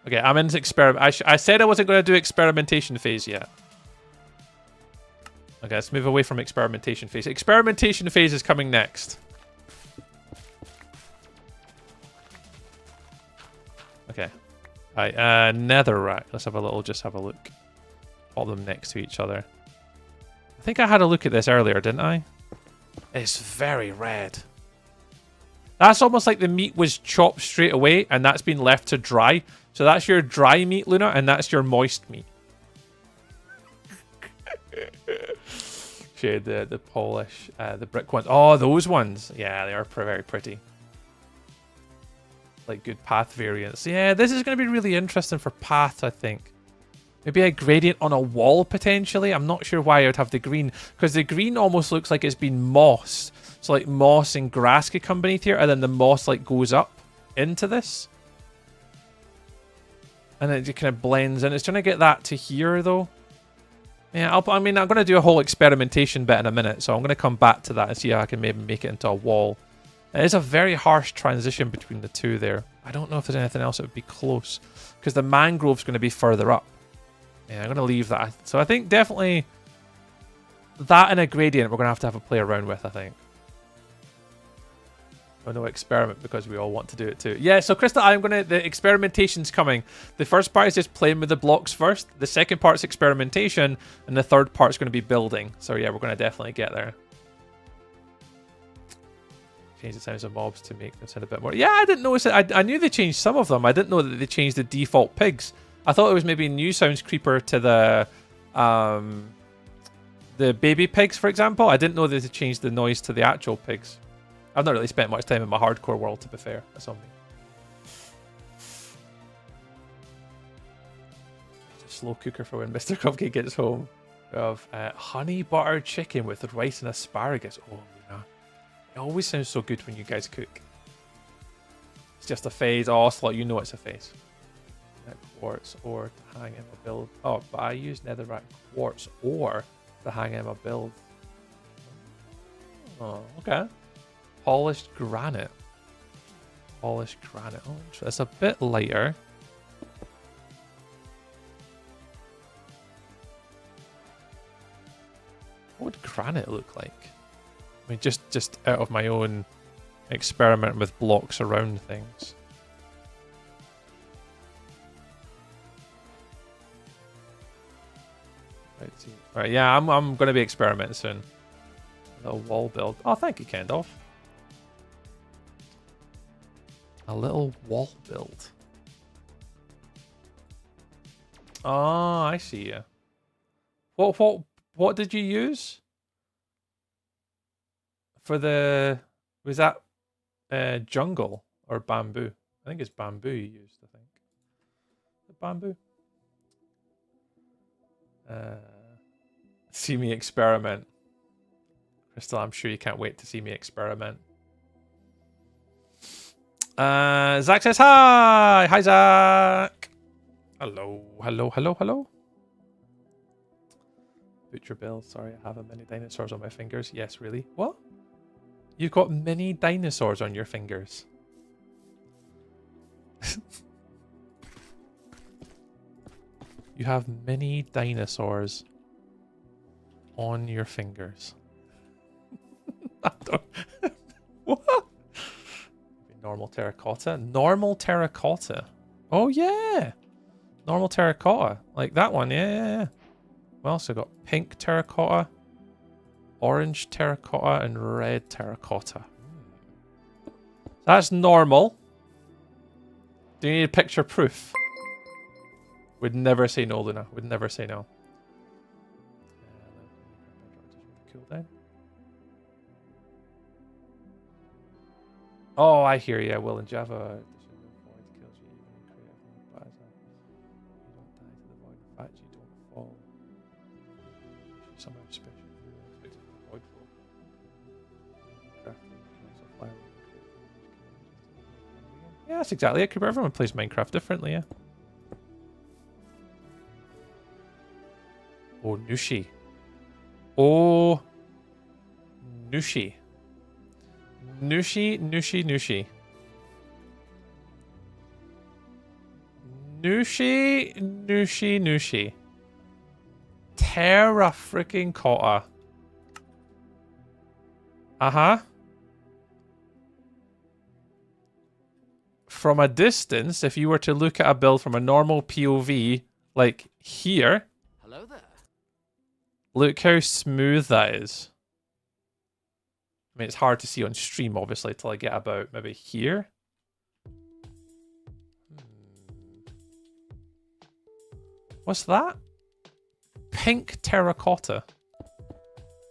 Okay, I'm in experiment. I said I wasn't going to do experimentation phase yet. Okay, let's move away from experimentation phase. Experimentation phase is coming next. Okay. Right, netherrack. Let's have a little, just have a look. All them next to each other. I think I had a look at this earlier, didn't I? It's very red. That's almost like the meat was chopped straight away and that's been left to dry. So that's your dry meat, Luna, and that's your moist meat. shade, the polish, the brick ones. Oh, those ones. Yeah, they are very pretty. Like good path variants. Yeah, this is going to be really interesting for paths, I think. Maybe a gradient on a wall, potentially. I'm not sure why I would have the green. Because the green almost looks like it's been mossed. So like moss and grass could come beneath here. And then the moss like goes up into this. And it just kind of blends in. It's trying to get that to here, though. Yeah, I mean, I'm going to do a whole experimentation bit in a minute. So I'm going to come back to that and see how I can maybe make it into a wall. It is a very harsh transition between the two there. I don't know if there's anything else that would be close. Because the mangrove's going to be further up. Yeah, I'm going to leave that. So I think definitely that and a gradient we're going to have a play around with, I think. Oh no, experiment because we all want to do it too. Yeah, so Krista, the experimentation's coming. The first part is just playing with the blocks first. The second part's experimentation. And the third part's going to be building. So yeah, we're going to definitely get there. Change the sounds of mobs to make them sound a bit more. Yeah, I didn't notice it. I knew they changed some of them. I didn't know that they changed the default pigs. I thought it was maybe new sounds creeper to the baby pigs, for example. I didn't know that they changed the noise to the actual pigs. I've not really spent much time in my hardcore world, to be fair. That's on me. Slow cooker for when Mr. Cupcake gets home. Of honey butter chicken with rice and asparagus. Oh, yeah. It always sounds so good when you guys cook. It's just a phase. Oh, Slot, you know it's a phase. Quartz ore to hang in my build. Oh, but I use netherrack quartz ore to hang in my build. Oh, okay. Polished granite. Polished granite. Oh, it's a bit lighter. What would granite look like? I mean, just out of my own experiment with blocks around things. Right, yeah, I'm going to be experimenting soon. A little wall build. Oh, thank you, Kendall. A little wall build. Oh, I see you. What did you use for the? Was that jungle or bamboo? I think it's bamboo you used. I think the bamboo. See me experiment. Crystal, I'm sure you can't wait to see me experiment. Zach says hi! Hi, Zach! Hello, hello, hello, hello. Butcher Bill, sorry, I have a mini dinosaurs on my fingers. Yes, really? What? You've got mini dinosaurs on your fingers? You have mini dinosaurs on your fingers. I don't... What? Normal terracotta? Normal terracotta. Oh, yeah. Normal terracotta. Like that one. Yeah. We also got pink terracotta, orange terracotta, and red terracotta. That's normal. Do you need picture proof? Would never say no, Luna. Would never say no. Cooldown. Oh, I hear you. Well, in Java, somehow special. Yeah, that's exactly it. Everyone plays Minecraft differently, yeah. Oh, Nushi. Oh, Nushi. Nushi, Nushi, Nushi. Nushi, Nushi, Nushi. Terra freaking cotta. Uh-huh. From a distance, if you were to look at a build from a normal POV, like here. Hello there. Look how smooth that is. I mean, it's hard to see on stream, obviously, till I get about maybe here. What's that? Pink terracotta.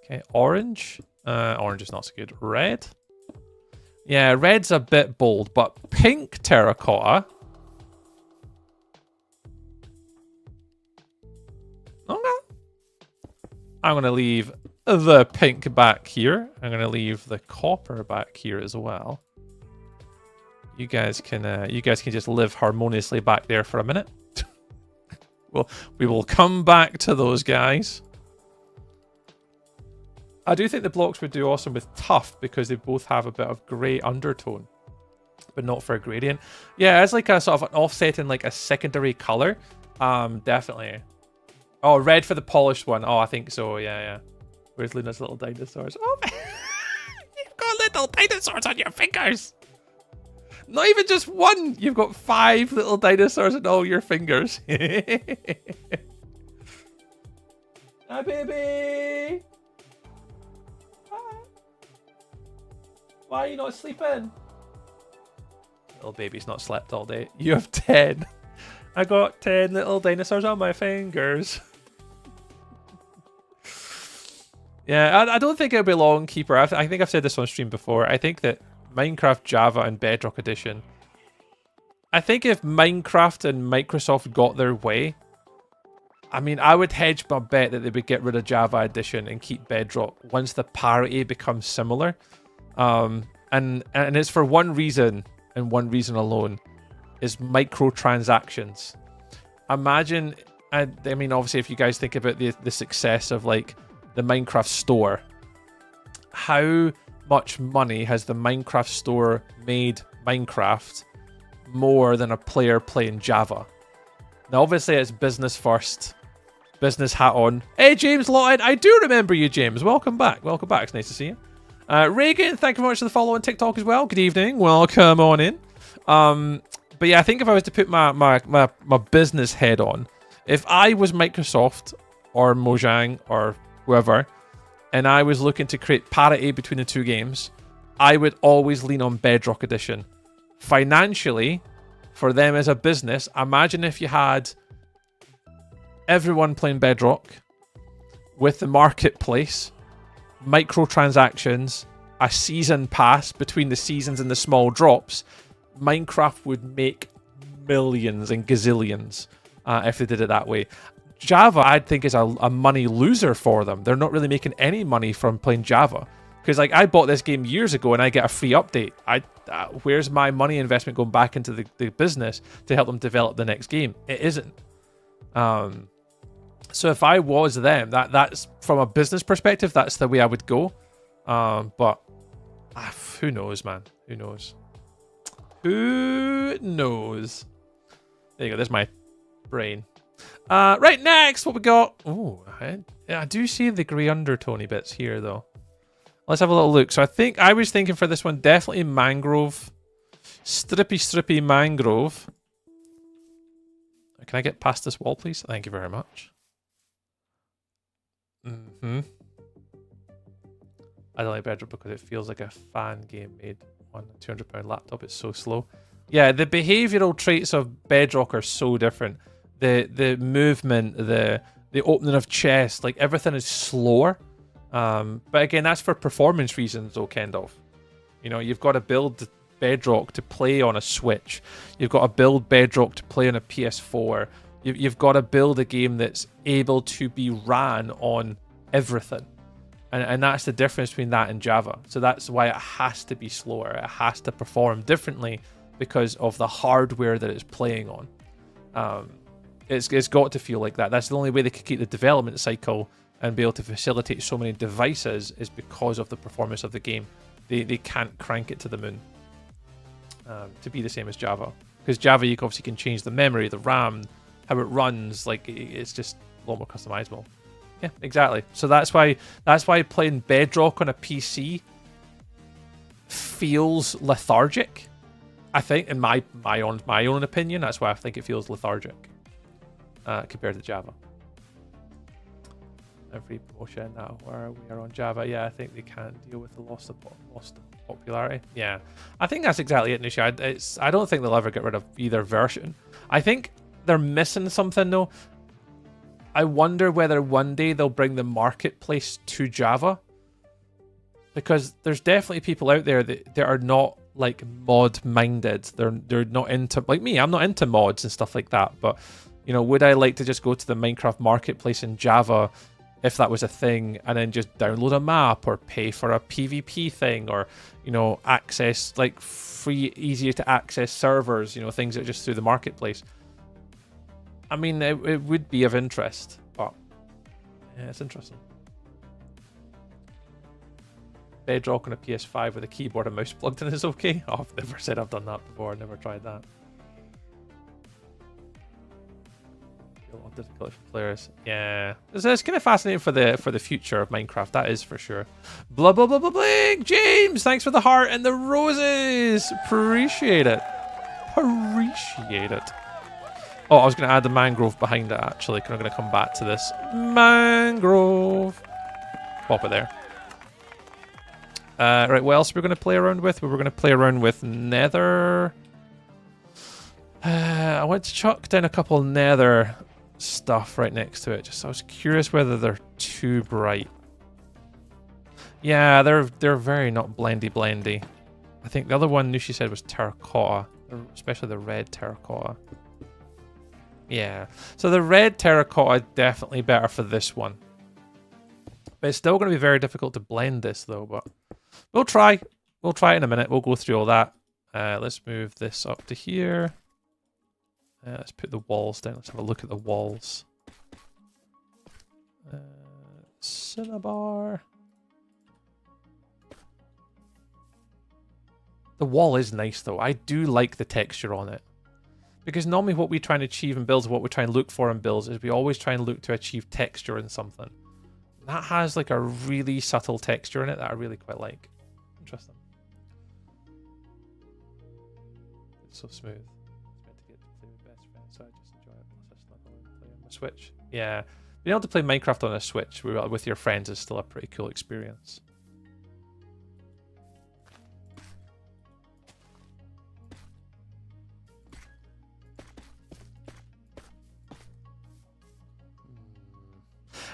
Okay, orange. Orange is not so good. Red. Yeah, red's a bit bold, but pink terracotta. Okay. I'm going to leave the pink back here. I'm going to leave the copper back here as well. You guys can just live harmoniously back there for a minute. Well, we will come back to those guys. I do think the blocks would do awesome with tough because they both have a bit of grey undertone, but not for a gradient. Yeah, as like a sort of an offset in like a secondary color. Definitely. Oh, red for the polished one. Oh, I think so. Yeah, yeah. Where's Luna's little dinosaurs? Oh, you've got little dinosaurs on your fingers. Not even just one. You've got 5 little dinosaurs on all your fingers. Hi, baby. Hi. Why are you not sleeping? Little baby's not slept all day. You have 10. I got 10 little dinosaurs on my fingers. Yeah, I don't think it'll be long, Keeper. I think I've said this on stream before. I think that Minecraft, Java, and Bedrock Edition. I think if Minecraft and Microsoft got their way, I mean, I would hedge my bet that they would get rid of Java Edition and keep Bedrock once the parity becomes similar. And it's for one reason and one reason alone, is microtransactions. Imagine, I mean, obviously, if you guys think about the success of like the Minecraft store, how much money has the Minecraft store made Minecraft more than a player playing Java? Now, obviously, it's business first, business hat on. Hey, James Lawton, I do remember you, James. Welcome back. Welcome back. It's nice to see you. Reagan, thank you very much for the follow on TikTok as well. Good evening. Welcome on in. But yeah, I think if I was to put my business head on, if I was Microsoft or Mojang or whoever, and I was looking to create parity between the two games, I would always lean on Bedrock Edition. Financially, for them as a business, imagine if you had everyone playing Bedrock with the marketplace, microtransactions, a season pass between the seasons and the small drops. Minecraft would make millions and gazillions if they did it that way. Java, I think, is a money loser for them. They're not really making any money from playing Java. Because like I bought this game years ago and I get a free update. Where's my money investment going back into the business to help them develop the next game? It isn't. So if I was them, that's from a business perspective, that's the way I would go. But who knows, man? Who knows? Who knows? There you go. There's my brain. Right, next, what we got? Oh, I do see the grey undertone bits here, though. Let's have a little look. So I was thinking for this one, definitely mangrove. Strippy mangrove. Can I get past this wall, please? Thank you very much. I don't like Bedrock because it feels like a fan game made on a £200 laptop. It's so slow. Yeah, the behavioural traits of Bedrock are so different. The movement, the opening of chests, like everything is slower. But again, that's for performance reasons, though, kind of. You know, you've got to build Bedrock to play on a Switch. You've got to build Bedrock to play on a PS4. You've got to build a game that's able to be ran on everything. And that's the difference between that and Java. So that's why it has to be slower. It has to perform differently because of the hardware that it's playing on. It's got to feel like that. That's the only way they could keep the development cycle and be able to facilitate so many devices is because of the performance of the game. They can't crank it to the moon to be the same as Java. Because Java, you obviously can change the memory, the RAM, how it runs. Like, it's just a lot more customizable. Yeah, exactly. So that's why playing Bedrock on a PC feels lethargic. I think, in my own opinion, that's why I think it feels lethargic compared to Java. Every promotion now where we are on Java, yeah, I think they can't deal with the lost popularity. Yeah, I think that's exactly it, Nisha. I don't think they'll ever get rid of either version. I think they're missing something though. I wonder whether one day they'll bring the marketplace to Java. Because there's definitely people out there that are not like mod minded. They're not into, like me, I'm not into mods and stuff like that. But, you know, would I like to just go to the Minecraft marketplace in Java if that was a thing, and then just download a map or pay for a PvP thing, or, you know, access like free, easier to access servers, you know, things that are just through the marketplace. I mean, it would be of interest, but yeah, it's interesting. Bedrock on a PS5 with a keyboard and mouse plugged in is okay. Oh, I've never said I've done that before. I've never tried that. A lot of difficulty for players. Yeah, it's kind of fascinating for the future of Minecraft. That is for sure. Blah blah blah blah blah. James, thanks for the heart and the roses. Appreciate it. Appreciate it. Oh, I was going to add the mangrove behind it actually. I'm going to come back to this mangrove. Pop it there. Right, what else we're going to play around with? We're going to play around with nether. I want to chuck down a couple nether stuff right next to it. Just I was curious whether they're too bright. Yeah, they're very not blendy. I think the other one Nushi said was terracotta, especially the red terracotta. Yeah, so the red terracotta definitely better for this one. But it's still going to be very difficult to blend this though, but we'll try. We'll try it in a minute. We'll go through all that. Let's move this up to here. Let's put the walls down. Let's have a look at the walls. Cinnabar. The wall is nice though. I do like the texture on it. Because normally what we try and achieve in builds, what we try and look for in builds, is we always try and look to achieve texture in something. That has like a really subtle texture in it that I really quite like. Interesting. It's so smooth. It's meant to get to play with best friends, so I just enjoy it. Plus, I just love play on the Switch. Yeah, being able to play Minecraft on a Switch with your friends is still a pretty cool experience.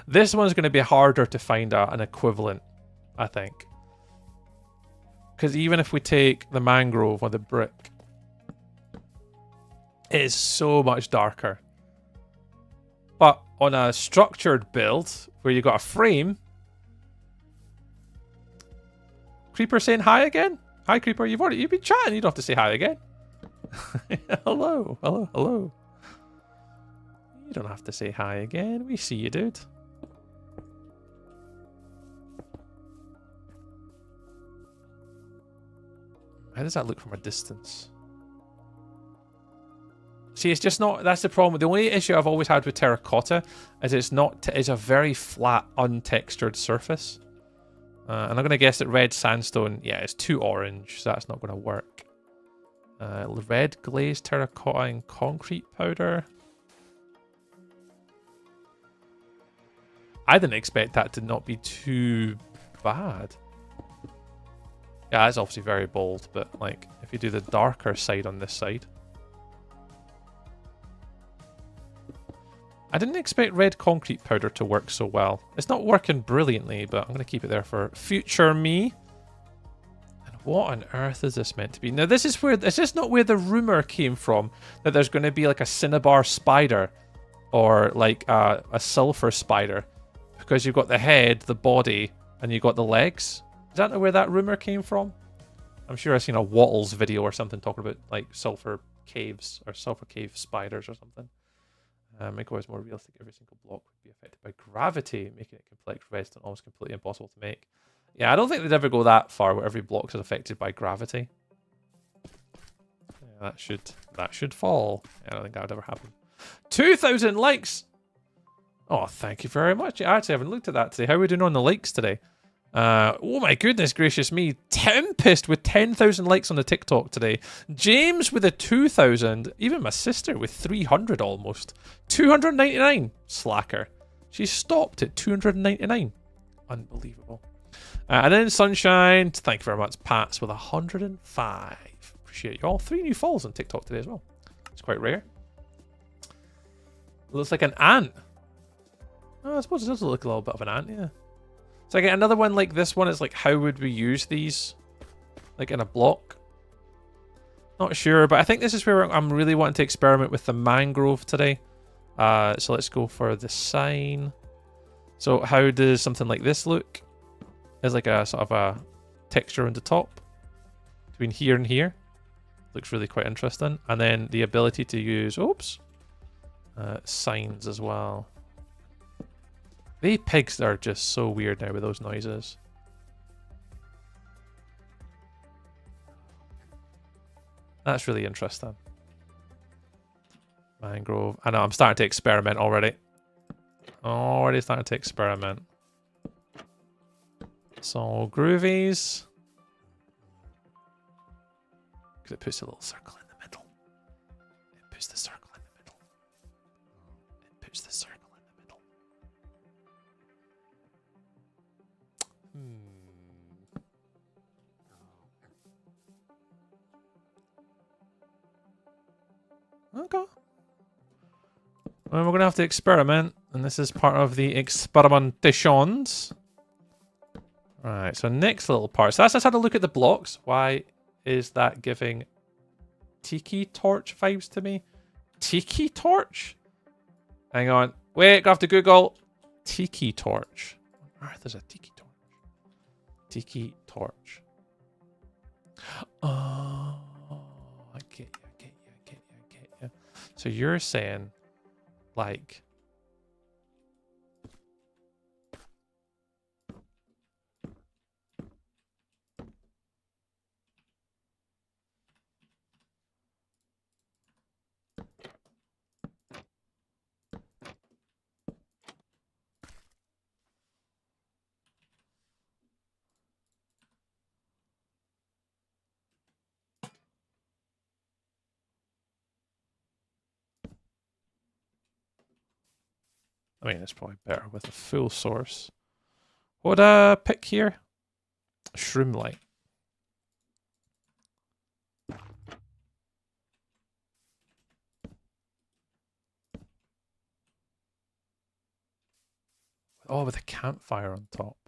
This one's going to be harder to find an equivalent, I think. Because even if we take the mangrove or the brick, it is so much darker. But on a structured build, where you got a frame... Creeper saying hi again? Hi, Creeper. You've been chatting. You don't have to say hi again. Hello. Hello. You don't have to say hi again. We see you, dude. How does that look from a distance? See, it's just not... That's the problem. The only issue I've always had with terracotta is it's not... It's a very flat, untextured surface. And I'm going to guess that red sandstone... Yeah, it's too orange, so that's not going to work. Red glazed terracotta and concrete powder. I didn't expect that to not be too bad. Yeah, that's obviously very bold, but like, if you do the darker side on this side. I didn't expect red concrete powder to work so well. It's not working brilliantly, but I'm going to keep it there for future me. And what on earth is this meant to be? Now, this is not where the rumor came from that there's going to be like a cinnabar spider or like a sulfur spider, because you've got the head, the body, and you've got the legs. Is that where that rumor came from? I'm sure I've seen a Wattles video or something talking about like sulfur caves or sulfur cave spiders or something. Make it more realistic. Every single block would be affected by gravity, making it complex, redstone almost completely impossible to make. Yeah, I don't think they'd ever go that far where every block is affected by gravity. Yeah, that should fall. I don't think that would ever happen. 2,000 likes. Oh, thank you very much. I actually haven't looked at that today. How are we doing on the likes today? Oh my goodness gracious me. Tempest with 10,000 likes on the TikTok today. James with a 2,000. Even my sister with 300 almost. 299. Slacker. She stopped at 299. Unbelievable. And then Sunshine. Thank you very much. Pats with 105. Appreciate you all. 3 new follows on TikTok today as well. It's quite rare. Looks like an ant. Oh, I suppose it does look a little bit of an ant, yeah. So I get another one like this one. It's like, how would we use these? Like in a block? Not sure, but I think this is where I'm really wanting to experiment with the mangrove today. So let's go for the sign. So how does something like this look? There's like a sort of a texture on the top between here and here. Looks really quite interesting. And then the ability to use, signs as well. The pigs are just so weird now with those noises. That's really interesting. Mangrove. I know, I'm starting to experiment already. Already starting to experiment. So, groovies. Because it puts a little circle in the middle. It puts the circle in the middle. It puts the circle in the middle. Okay. Well, we're going to have to experiment, and this is part of the experimentations. Right, so next little part. So that's just had a look at the blocks. Why is that giving tiki torch vibes to me? Tiki torch? Hang on. Wait, I have to Google tiki torch. What on earth is a tiki torch? Tiki torch. Oh, I get you. So you're saying, like, I mean, it's probably better with a full source. What would I pick here? Shroom light. Oh, with a campfire on top.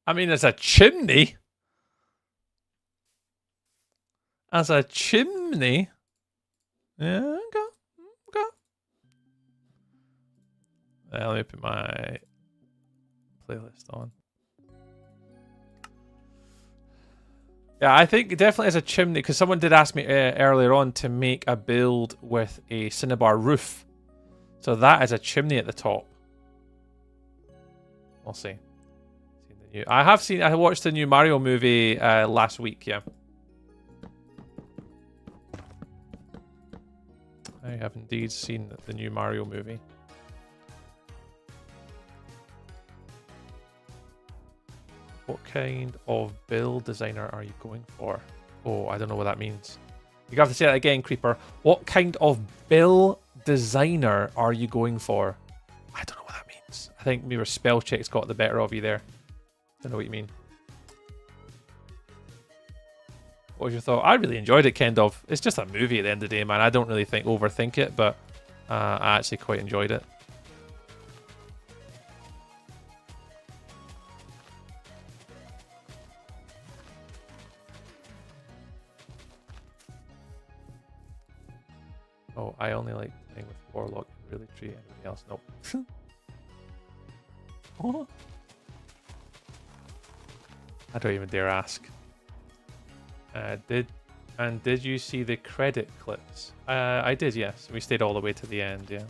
I mean, as a chimney. As a chimney. Yeah, okay. Let me put my playlist on. Yeah, I think definitely as a chimney, because someone did ask me earlier on to make a build with a cinnabar roof. So that is a chimney at the top. We'll see. I watched the new Mario movie last week, yeah. I have indeed seen the new Mario movie. What kind of build designer are you going for? Oh, I don't know what that means. You have to say that again, Creeper. What kind of build designer are you going for? I don't know what that means. I think maybe spell check's got the better of you there. Don't know what you mean. What was your thought? I really enjoyed it, Kendov. It's just a movie at the end of the day, man. I don't really overthink it, but I actually quite enjoyed it. Oh, I only like playing with Warlock and really treat anybody else. Nope. Oh. I don't even dare ask. Did you see the credit clips? I did, yes. We stayed all the way to the end, yeah.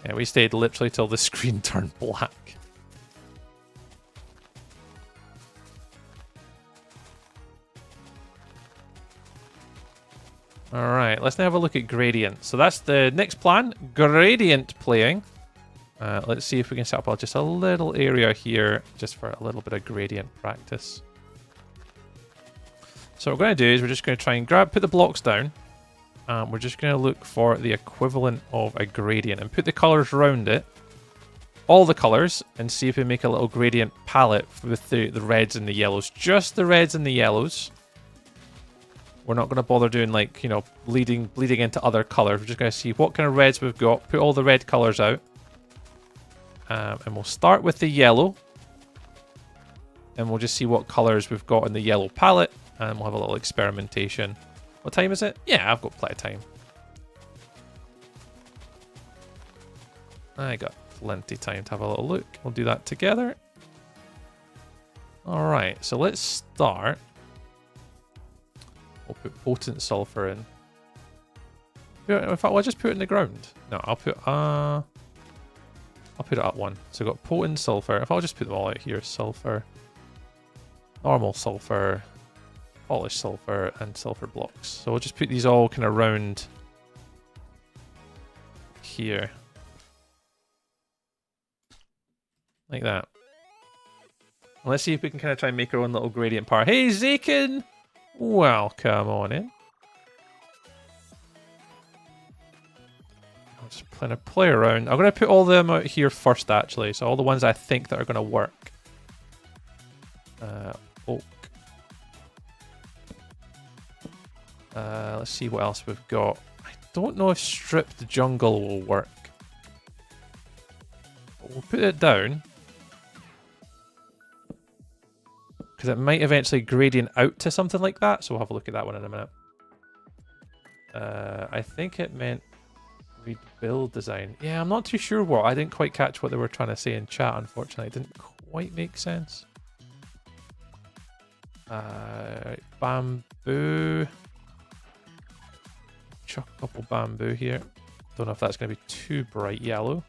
Yeah, we stayed literally till the screen turned black. Alright, let's now have a look at gradient. So that's the next plan. Gradient playing. Let's see if we can set up just a little area here, just for a little bit of gradient practice. So what we're going to do is we're just going to try and put the blocks down. We're just going to look for the equivalent of a gradient and put the colors around it. All the colors, and see if we make a little gradient palette with the reds and the yellows. Just the reds and the yellows. We're not going to bother doing, like, you know, bleeding into other colors. We're just going to see what kind of reds we've got. Put all the red colors out. And we'll start with the yellow. And we'll just see what colors we've got in the yellow palette. And we'll have a little experimentation. What time is it? Yeah, I've got plenty of time. I got plenty of time to have a little look. We'll do that together. Alright, so let's start. We'll put potent sulfur in. In fact, I'll just put it in the ground. No, I'll put it up one. So we've got potent sulfur. If I'll just put them all out here. Sulfur. Normal sulfur. Polished sulfur. And sulfur blocks. So we'll just put these all kind of round here. Like that. And let's see if we can kind of try and make our own little gradient power. Hey, Zakin! Welcome on in. I'll just kind of play around. I'm going to put all of them out here first, actually. So all the ones I think that are going to work. Oak. Let's see what else we've got. I don't know if stripped jungle will work. But we'll put it down. Because it might eventually gradient out to something like that. So we'll have a look at that one in a minute. I think it meant read build design. Yeah, I'm not too sure what. I didn't quite catch what they were trying to say in chat, unfortunately. It didn't quite make sense. Bamboo. Chuck a couple bamboo here. Don't know if that's going to be too bright yellow.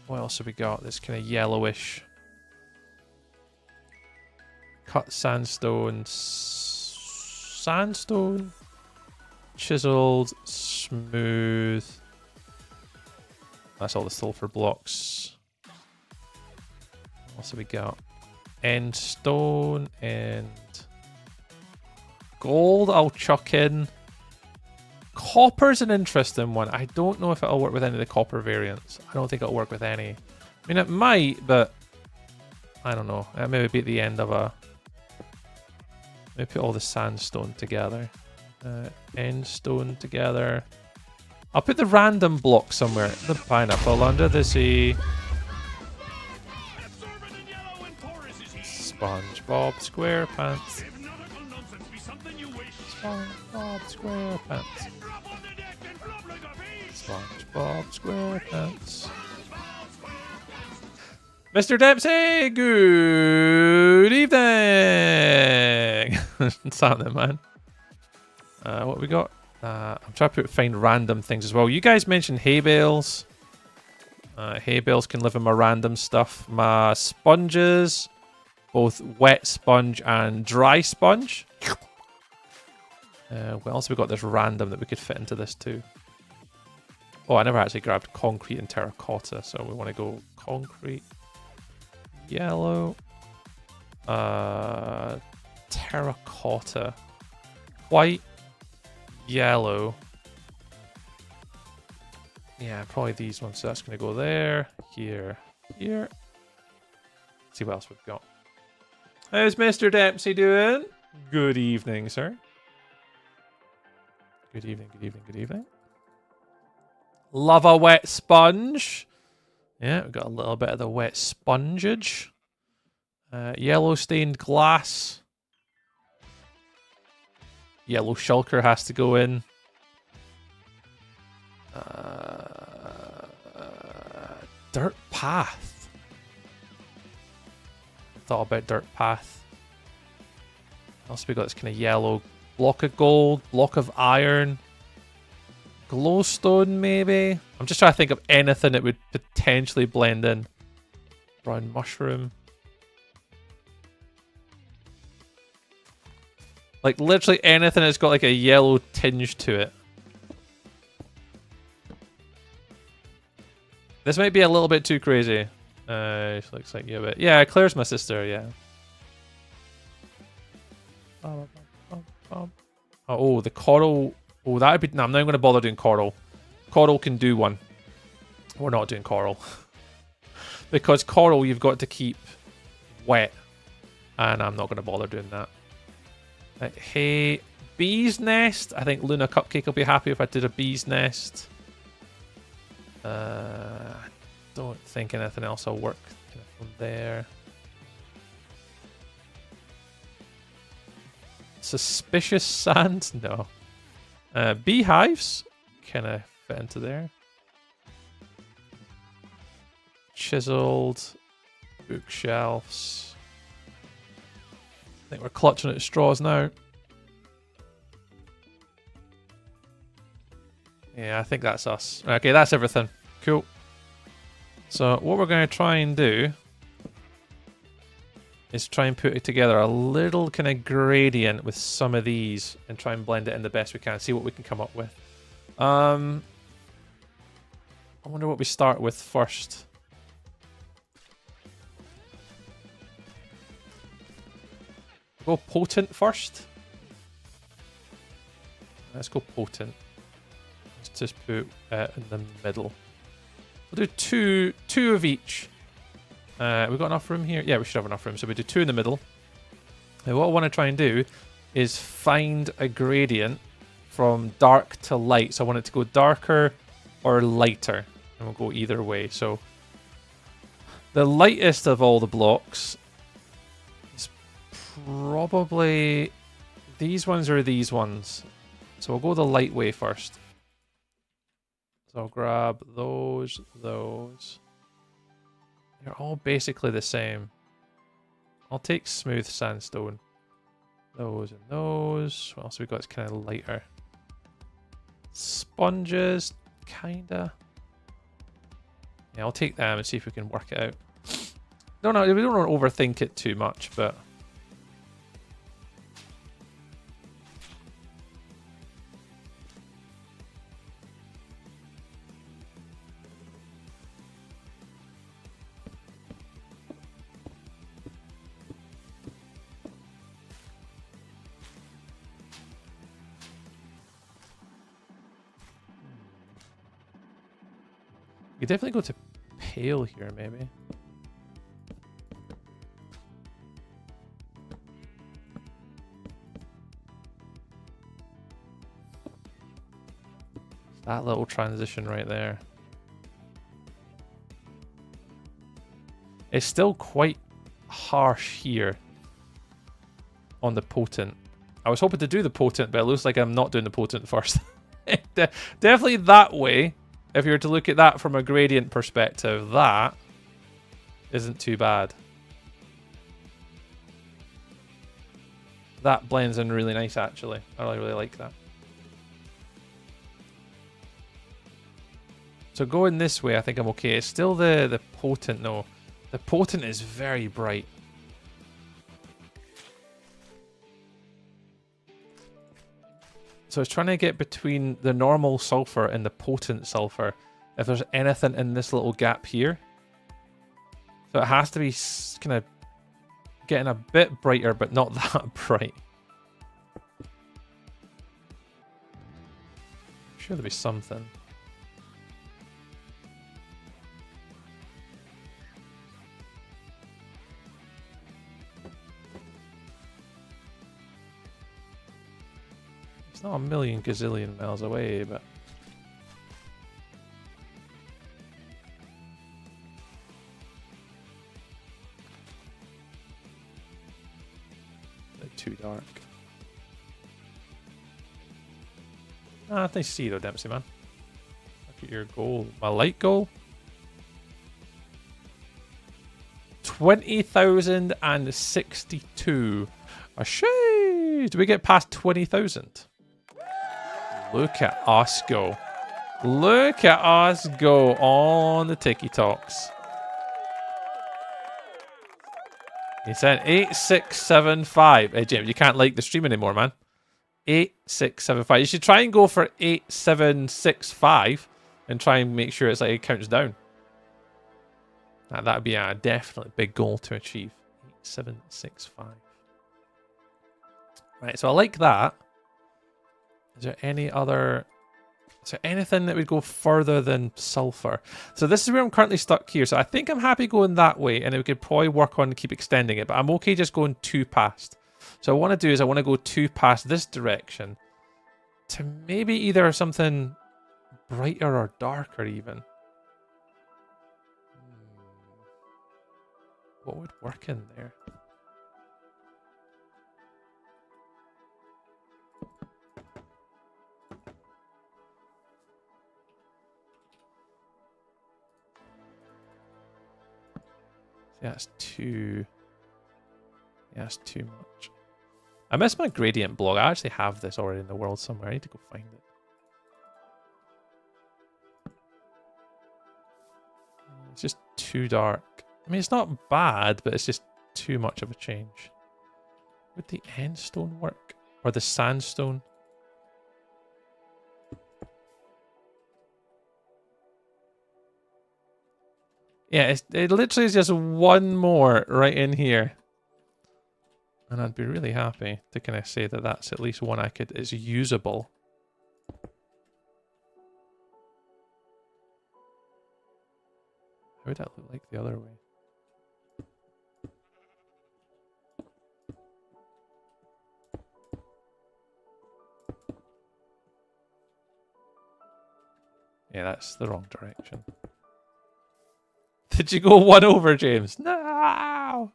What else have we got? This kind of yellowish. Cut sandstone. Sandstone. Chiseled. Smooth. That's all the sulfur blocks. What else have we got? End stone and gold I'll chuck in. Copper's an interesting one. I don't know if it'll work with any of the copper variants. I don't think it'll work with any. I mean, it might, but I don't know. It may be at the end of a... Maybe put all the sandstone together. End stone together. I'll put the random block somewhere. The pineapple under the sea. SpongeBob SquarePants. SpongeBob SquarePants. SpongeBob SquarePants. Mr. Dempsey, good evening. What's happening, man? What we got? I'm trying to find random things as well. You guys mentioned hay bales. Hay bales can live in my random stuff. My sponges, both wet sponge and dry sponge. What else have we got that's random that we could fit into this too? Oh, I never actually grabbed concrete and terracotta, so we want to go concrete, yellow, terracotta, white, yellow. Yeah, probably these ones. So that's going to go there, here, here. Let's see what else we've got. How's Mr. Dempsey doing? Good evening, sir. Good evening, good evening, good evening. Love a wet sponge. Yeah, we've got a little bit of the wet spongage. Yellow stained glass. Yellow shulker has to go in. Dirt path. Thought about dirt path. Also, we got this kind of yellow block of gold, block of iron, glowstone maybe. I'm just trying to think of anything that would potentially blend in. Brown mushroom. Like literally anything that's got like a yellow tinge to it. This might be a little bit too crazy. She looks like you a bit. Yeah, Claire's my sister, yeah. Oh, the coral. Oh, that would be... No, I'm not going to bother doing coral. Coral can do one. We're not doing coral. Because coral you've got to keep wet. And I'm not going to bother doing that. Hey, bee's nest. I think Luna Cupcake will be happy if I did a bee's nest. Don't think anything else will work from there. Suspicious sand? No. Beehives? Kind of fit into there. Chiseled. Bookshelves. I think we're clutching at straws now. Yeah, I think that's us. Okay, that's everything. Cool. So what we're going to try and do is try and put it together a little kind of gradient with some of these and try and blend it in the best we can. See what we can come up with. I wonder what we start with first. Go potent first. Let's go potent. Let's just put it in the middle. We'll do two of each. We got enough room here? Yeah, we should have enough room. So we do 2 in the middle. And what I want to try and do is find a gradient from dark to light. So I want it to go darker or lighter. And we'll go either way. So the lightest of all the blocks is probably these ones or these ones. So we'll go the light way first. So I'll grab those. They're all basically the same. I'll take smooth sandstone. Those and those. What else have we got? It's kind of lighter. Sponges, kinda. Yeah, I'll take them and see if we can work it out. We don't want to overthink it too much, but... You definitely go to pale here, maybe. That little transition right there. It's still quite harsh here on the potent. I was hoping to do the potent, but it looks like I'm not doing the potent first. Definitely that way. If you were to look at that from a gradient perspective, that isn't too bad. That blends in really nice, actually. I really like that. So going this way, I think I'm okay. It's still the potent, though. The potent is very bright. So it's trying to get between the normal sulfur and the potent sulfur. If there's anything in this little gap here. So it has to be kind of getting a bit brighter, but not that bright. I'm sure there'll be something. It's not a million gazillion miles away, but... too dark. Ah, nice to see you though, Dempsey, man. Look at your goal. My light goal? 20,062. A shade. Do we get past 20,000? Look at us go. Look at us go on the TikToks. He said 8675. Hey, James, you can't like the stream anymore, man. 8675. You should try and go for 8765 and try and make sure it's like it counts down. That would be a definitely big goal to achieve. 8765. Right, so I like that. Is there any other... Is there anything that would go further than sulfur? So this is where I'm currently stuck here. So I think I'm happy going that way, and we could probably work on keep extending it. But I'm okay just going 2 past. So what I want to do is I want to go 2 past this direction to maybe either something brighter or darker even. What would work in there? Yeah, that's too... Yeah, that's too much. I miss my gradient blog. I actually have this already in the world somewhere. I need to go find it. It's just too dark. I mean, it's not bad, but it's just too much of a change. Would the end stone work? Or the sandstone? Yeah, it literally is just one more right in here. And I'd be really happy to kind of say that that's at least one is usable. How would that look like the other way? Yeah, that's the wrong direction. Did you go 1 over, James? No!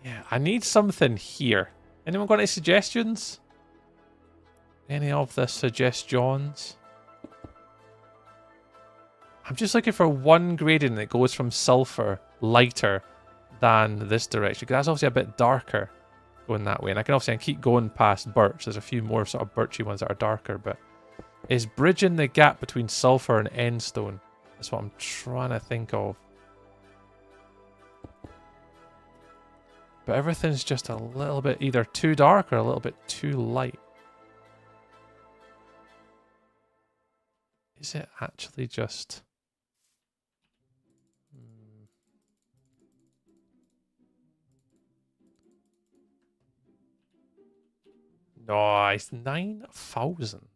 Yeah, I need something here. Anyone got any suggestions? Any of the suggestions? I'm just looking for one gradient that goes from sulfur lighter than this direction. Because that's obviously a bit darker going that way. And I can keep going past birch. There's a few more sort of birchy ones that are darker. But is bridging the gap between sulfur and endstone? That's what I'm trying to think of. But everything's just a little bit either too dark or a little bit too light. Is it actually just... Nice, 9,000.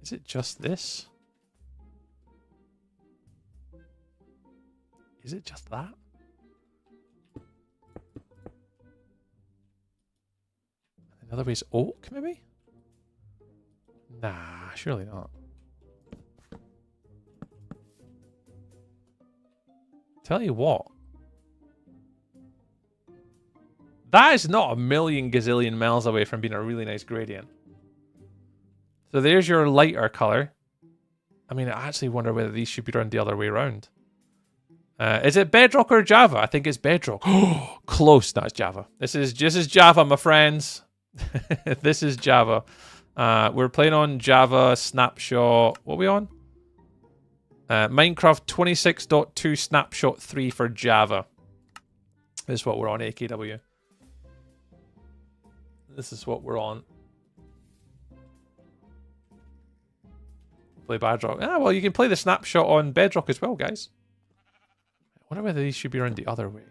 Is it just this? Is it just that? Another way is oak, maybe? Nah, surely not. Tell you what. That is not a million gazillion miles away from being a really nice gradient. So there's your lighter color. I mean, I actually wonder whether these should be run the other way around. Is it Bedrock or Java? I think it's Bedrock. Oh, close. No, it's Java. This is Java, my friends. This is Java. We're playing on Java Snapshot. What are we on? Minecraft 26.2 Snapshot 3 for Java. This is what we're on, AKW. This is what we're on. Play Bedrock. Ah, well, you can play the Snapshot on Bedrock as well, guys. I wonder whether these should be around the other way.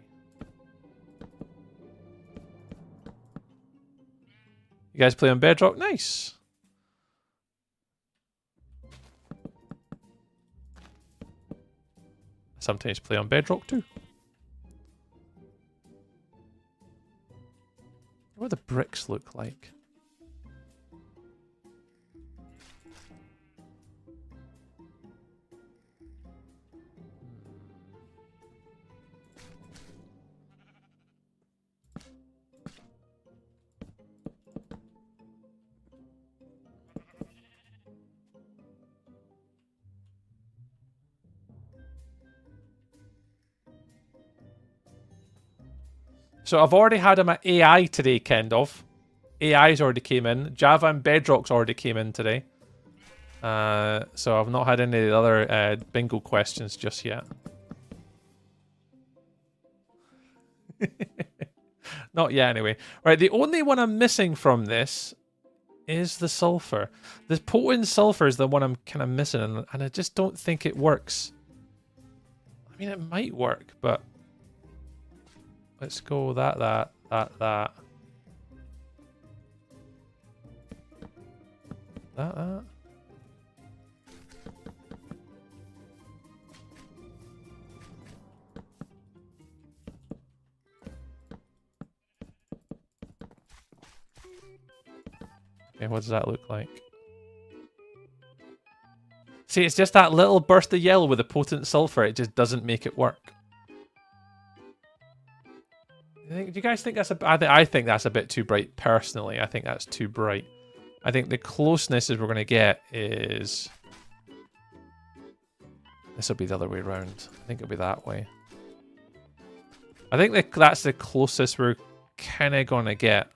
You guys play on Bedrock? Nice. I sometimes play on Bedrock too. What do the bricks look like? So I've already had my AI today, kind of. AI's already came in. Java and Bedrock's already came in today. So I've not had any of the other bingo questions just yet. Not yet, anyway. Right, the only one I'm missing from this is the sulfur. The potent sulfur is the one I'm kind of missing, and I just don't think it works. I mean, it might work, but let's go that. That. Okay, what does that look like? See, it's just that little burst of yellow with the potent sulfur. It just doesn't make it work. Do you guys think that's I think that's a bit too bright, personally. I think that's too bright. I think the closeness we're going to get is... This will be the other way around. I think it'll be that way. I think that's the closest we're kind of going to get.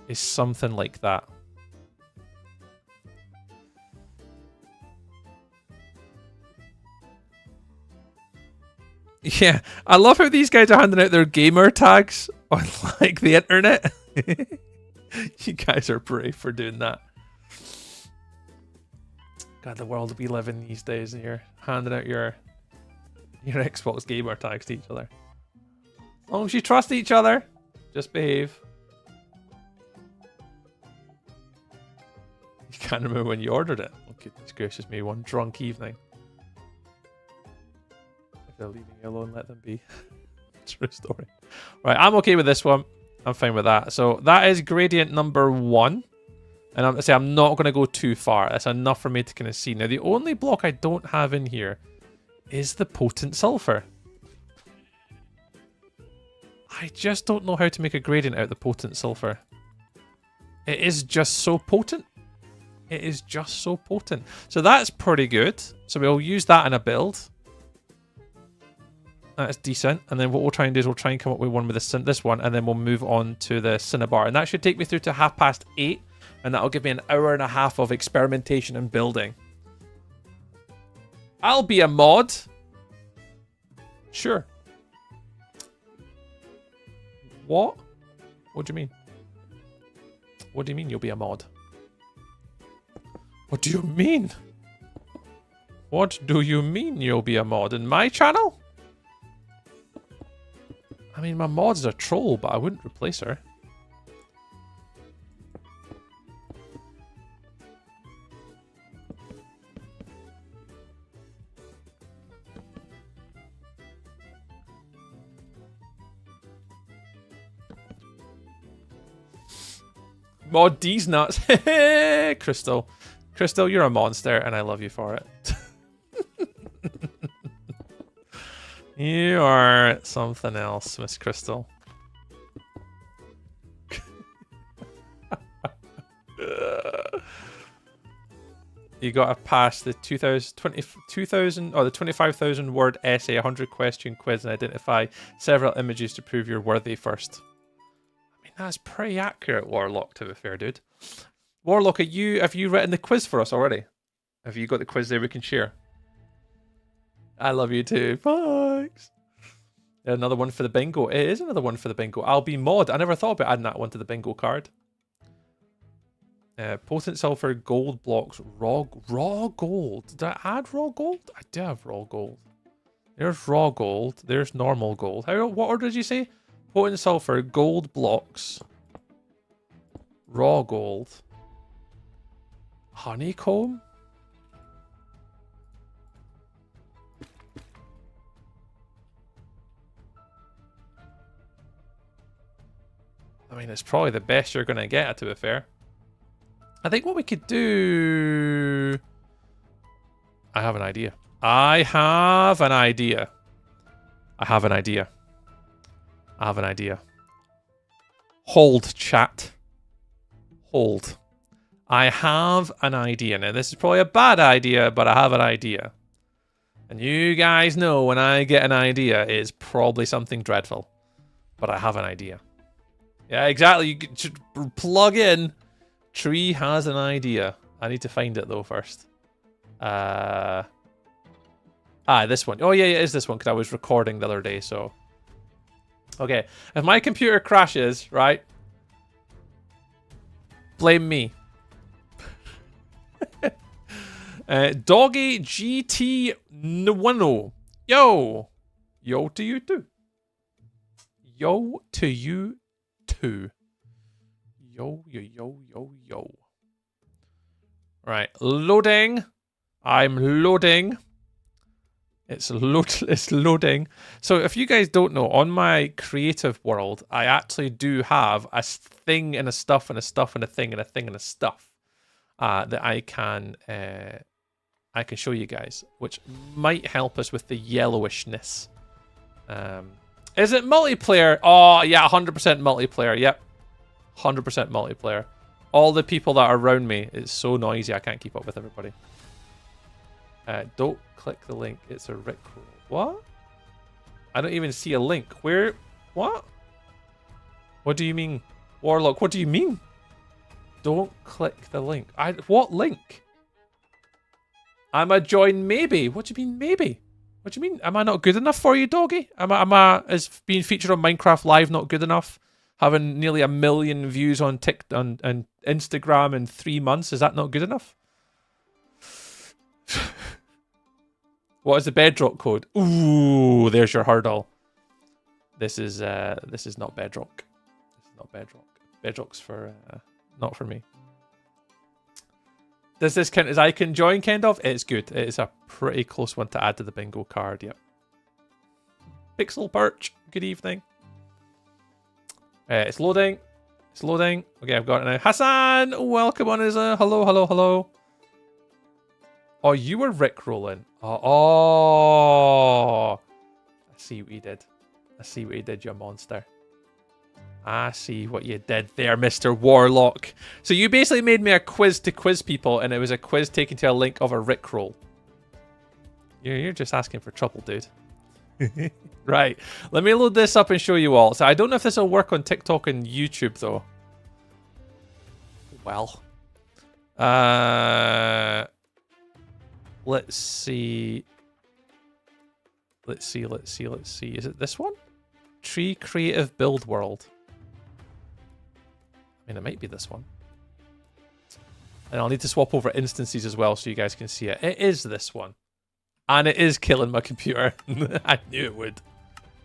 Is something like that. Yeah, I love how these guys are handing out their gamer tags on like the internet. You guys are brave for doing that. God, the world we live in these days, and you're handing out your Xbox gamer tags to each other. As long as you trust each other, just behave. You can't remember when you ordered it. Oh, goodness gracious me, one drunk evening. If they're leaving you alone, let them be. True story. Right, I'm okay with this one. I'm fine with that. So that is gradient number 1. And I'm not going to go too far. That's enough for me to kind of see. Now, the only block I don't have in here is the potent sulfur. I just don't know how to make a gradient out of the potent sulfur. It is just so potent. It is just so potent. So that's pretty good. So we'll use that in a build. That's decent. And then what we'll try and do is we'll try and come up with one with this one, and then we'll move on to the cinnabar. And that should take me through to 8:30, and that'll give me an hour and a half of experimentation and building. I'll be a mod. Sure. What? What do you mean? What do you mean you'll be a mod? What do you mean? What do you mean you'll be a mod in my channel? I mean, my mod's a troll, but I wouldn't replace her. Mod D's nuts. Crystal. Crystal, you're a monster, and I love you for it. You are something else, Miss Crystal. You got to pass the 2000 or the 25,000 word essay, 100 question quiz, and identify several images to prove you're worthy first. I mean, that's pretty accurate, Warlock, to be fair, dude. Warlock, have you written the quiz for us already? Have you got the quiz there we can share? I love you too. Thanks. Another one for the bingo. It is another one for the bingo. I'll be mod. I never thought about adding that one to the bingo card. Potent sulfur gold blocks. Raw gold. Did I add raw gold? I do have raw gold. There's raw gold. There's normal gold. What order did you say? Potent sulfur gold blocks. Raw gold. Honeycomb? I mean, it's probably the best you're going to get, to be fair. I think what we could do... I have an idea. I have an idea. Hold, chat. Hold. I have an idea. Now, this is probably a bad idea, but I have an idea. And you guys know when I get an idea, it's probably something dreadful. But I have an idea. Yeah, exactly. You should plug in. Tree has an idea. I need to find it, though, first. This one. Oh, yeah, it is this one, because I was recording the other day, so... Okay, if my computer crashes, right? Blame me. Doggy GT Nwano. Yo. Yo to you too. Yo to you too. Yo, yo, yo, yo, yo. Right, loading. I'm loading. It's loading. So if you guys don't know, on my creative world, I actually do have a thing and a stuff and a stuff and a thing and a thing and a stuff that I can show you guys, which might help us with the yellowishness. Is it multiplayer? Oh yeah, 100% multiplayer. Yep, 100% multiplayer. All the people that are around me, it's so noisy I can't keep up with everybody. Don't click the link. It's a rickroll. What? I don't even see a link. Where? What? What do you mean? Warlock, what do you mean? Don't click the link. What link? I'm a join maybe. What do you mean maybe? What do you mean? Am I not good enough for you, doggy? Is being featured on Minecraft Live not good enough? Having nearly 1 million views on TikTok and Instagram in 3 months, is that not good enough? What is the bedrock code? Ooh, there's your hurdle. This is not bedrock. This is not bedrock. Bedrock's for not for me. Does this count as I can join, kind of? It's good. It is a pretty close one to add to the bingo card, yep. Pixel Perch, good evening. It's loading. It's loading. Okay, I've got it now. Hassan, welcome on as a hello, hello, hello. Oh, you were rickrolling. Oh, I see what you did. I see what you did, you monster. I see what you did there, Mr. Warlock. So you basically made me a quiz to quiz people, and it was a quiz taken to a link of a rickroll. You're just asking for trouble, dude. Right, let me load this up and show you all. So I don't know if this will work on TikTok and YouTube, though. Well. Let's see. Let's see. Is it this one? Tree Creative Build World. I mean, it might be this one. And I'll need to swap over instances as well so you guys can see it. It is this one. And it is killing my computer. I knew it would.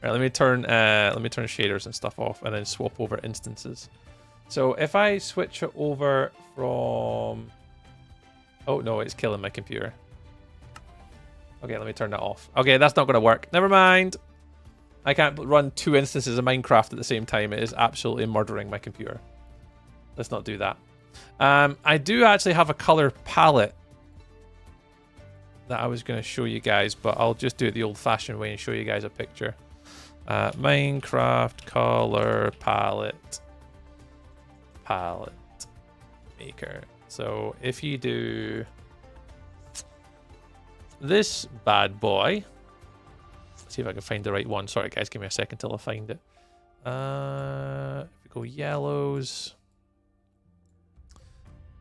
All right, let me turn shaders and stuff off and then swap over instances. So if I switch it over from... Oh no, it's killing my computer. Okay, let me turn that off. Okay, that's not going to work. Never mind. I can't run 2 instances of Minecraft at the same time. It is absolutely murdering my computer. Let's not do that. I do actually have a color palette that I was going to show you guys, but I'll just do it the old-fashioned way and show you guys a picture. Minecraft color palette maker. So if you do this bad boy, let's see if I can find the right one. Sorry guys, give me a second till I find it. If we go yellows,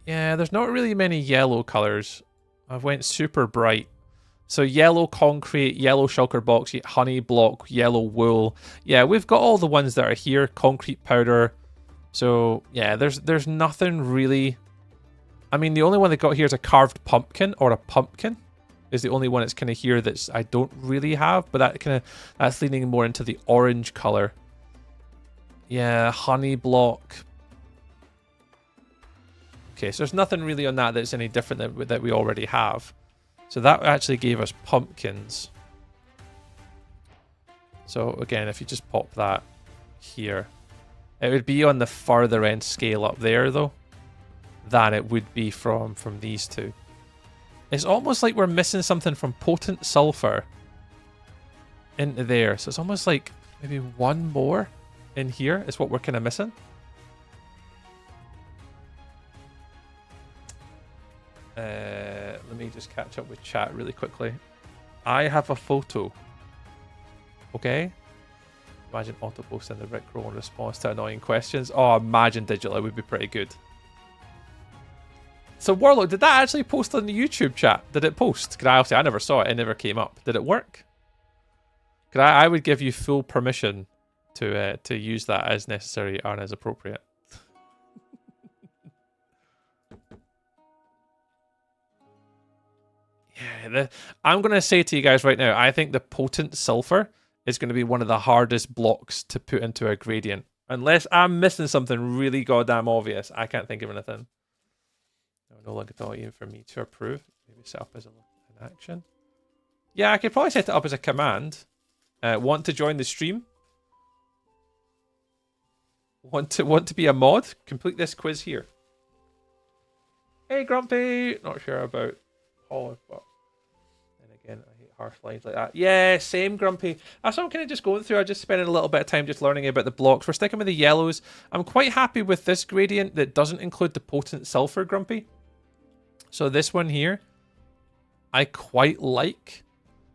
yeah, there's not really many yellow colors. I've went super bright. So yellow concrete, yellow shulker box, honey block, yellow wool. Yeah, we've got all the ones that are here. Concrete powder. So yeah, there's nothing really. I mean, the only one they got here is a carved pumpkin, or a pumpkin is the only one that's kind of here that's I don't really have, but that's leaning more into the orange color. Yeah, honey block. Okay, so there's nothing really on that that's any different that we already have. So that actually gave us pumpkins. So again, if you just pop that here, it would be on the further end scale up there though, than it would be from these two. It's almost like we're missing something from potent sulfur into there. So it's almost like maybe one more in here is what we're kind of missing. Let me just catch up with chat really quickly. I have a photo. Okay? Imagine auto posting the Rickroll in response to annoying questions. Oh, imagine digital. It would be pretty good. So, Warlock, did that actually post on the YouTube chat? Did it post? Because I never saw it. It never came up. Did it work? Because I would give you full permission to use that as necessary and as appropriate. Yeah, I'm going to say to you guys right now, I think the potent sulfur is going to be one of the hardest blocks to put into a gradient. Unless I'm missing something really goddamn obvious. I can't think of anything. No longer thought even for me to approve. Maybe set up as an action. Yeah, I could probably set it up as a command. Want to join the stream? Want to be a mod? Complete this quiz here. Hey, Grumpy! Not sure about Paul, but then again, I hate harsh lines like that. Yeah, same, Grumpy. That's what I'm kind of just going through. I'm just spending a little bit of time just learning about the blocks. We're sticking with the yellows. I'm quite happy with this gradient that doesn't include the potent sulfur, Grumpy. So this one here, I quite like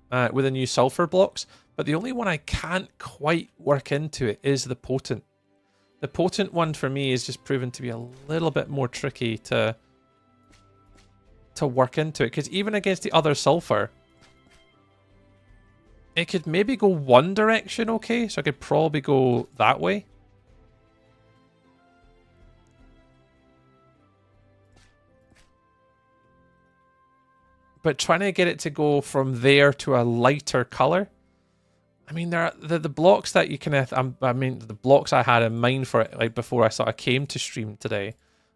with the new sulfur blocks, but the only one I can't quite work into it is the potent. The potent one for me is just proven to be a little bit more tricky to work into it, because even against the other sulfur, it could maybe go one direction, okay? So I could probably go that way. But trying to get it to go from there to a lighter color. I mean, there are the blocks that you can. I mean, the blocks I had in mind for it, like before I sort of came to stream today,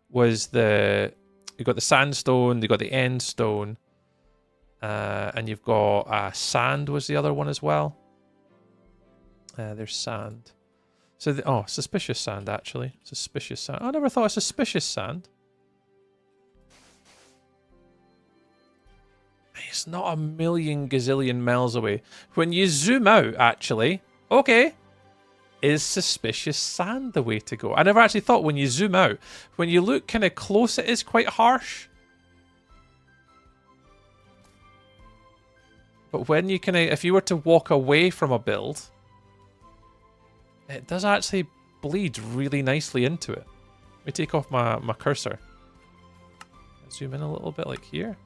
was you got the sandstone, you got the end stone, and you've got sand was the other one as well. There's sand. So suspicious sand actually. Suspicious sand. I never thought of suspicious sand. It's not a million gazillion miles away. When you zoom out, actually, okay, is suspicious sand the way to go? I never actually thought when you zoom out. When you look kind of close, it is quite harsh. But when you kind of, if you were to walk away from a build, it does actually bleed really nicely into it. Let me take off my cursor. Zoom in a little bit like here.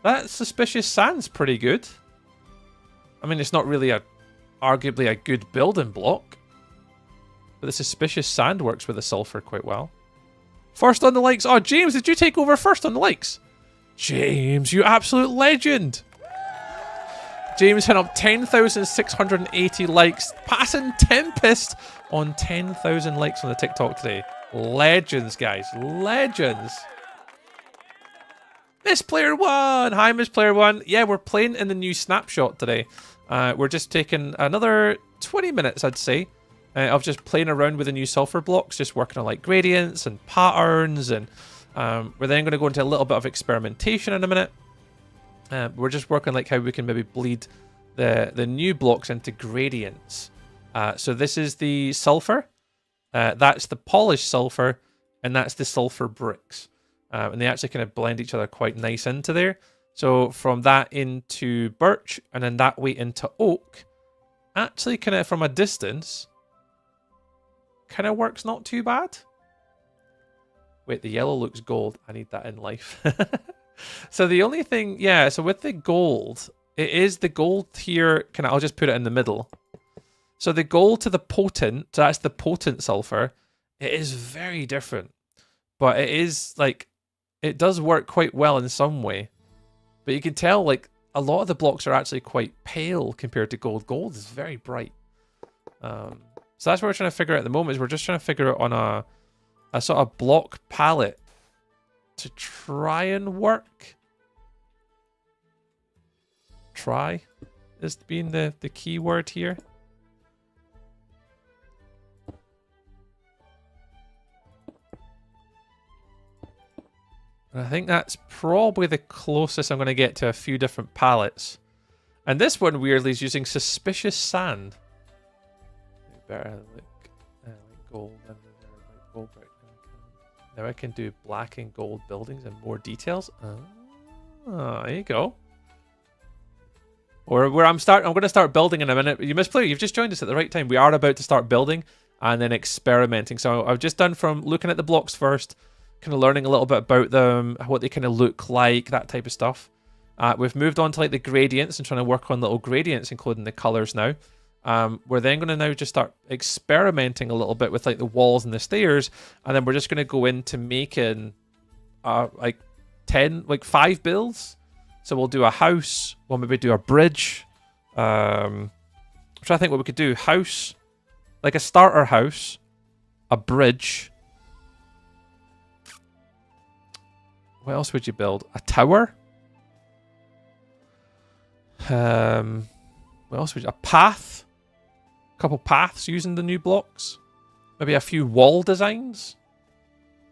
That suspicious sand's pretty good. I mean, it's not really arguably a good building block, but the suspicious sand works with the sulfur quite well. First on the likes. Oh, James, did you take over first on the likes? James, you absolute legend. James hit up 10,680 likes, passing Tempest on 10,000 likes on the TikTok today. Legends, guys. Legends. Miss Player One! Hi, Miss Player One. Yeah, we're playing in the new Snapshot today. We're just taking another 20 minutes, I'd say, of just playing around with the new sulfur blocks, just working on like gradients and patterns, and we're then going to go into a little bit of experimentation in a minute. We're just working like how we can maybe bleed the new blocks into gradients. So this is the sulfur, that's the polished sulfur, and that's the sulfur bricks. And they actually kind of blend each other quite nice into there. So from that into birch, and then that way into oak, actually kind of from a distance, kind of works not too bad. Wait, the yellow looks gold. I need that in life. So the only thing, yeah, so with the gold, it is the gold here, I'll just put it in the middle. So the gold to the potent, so that's the potent sulfur, it is very different. But it is like, it does work quite well in some way. But you can tell like a lot of the blocks are actually quite pale compared to gold. Gold is very bright. So that's what we're trying to figure out at the moment, is we're just trying to figure out on a sort of block palette to try and work. Try is being the key word here. And I think that's probably the closest I'm going to get to a few different palettes. And this one, weirdly, is using suspicious sand. Better look like gold. Gold brick. Now I can do black and gold buildings and more details. Oh, there you go. Or where I'm going to start building in a minute. You must play. You've just joined us at the right time. We are about to start building and then experimenting. So I've just done from looking at the blocks first, kind of learning a little bit about them, what they kind of look like, that type of stuff. We've moved on to like the gradients and trying to work on little gradients, including the colors now. We're then going to now just start experimenting a little bit with like the walls and the stairs, and then we're just going to go into making like 5 builds. So we'll do a house, we'll maybe do a bridge. I'm trying to think what we could do. House, like a starter house, a bridge. What else would you build? A tower? What else would you... A path? A couple paths using the new blocks? Maybe a few wall designs?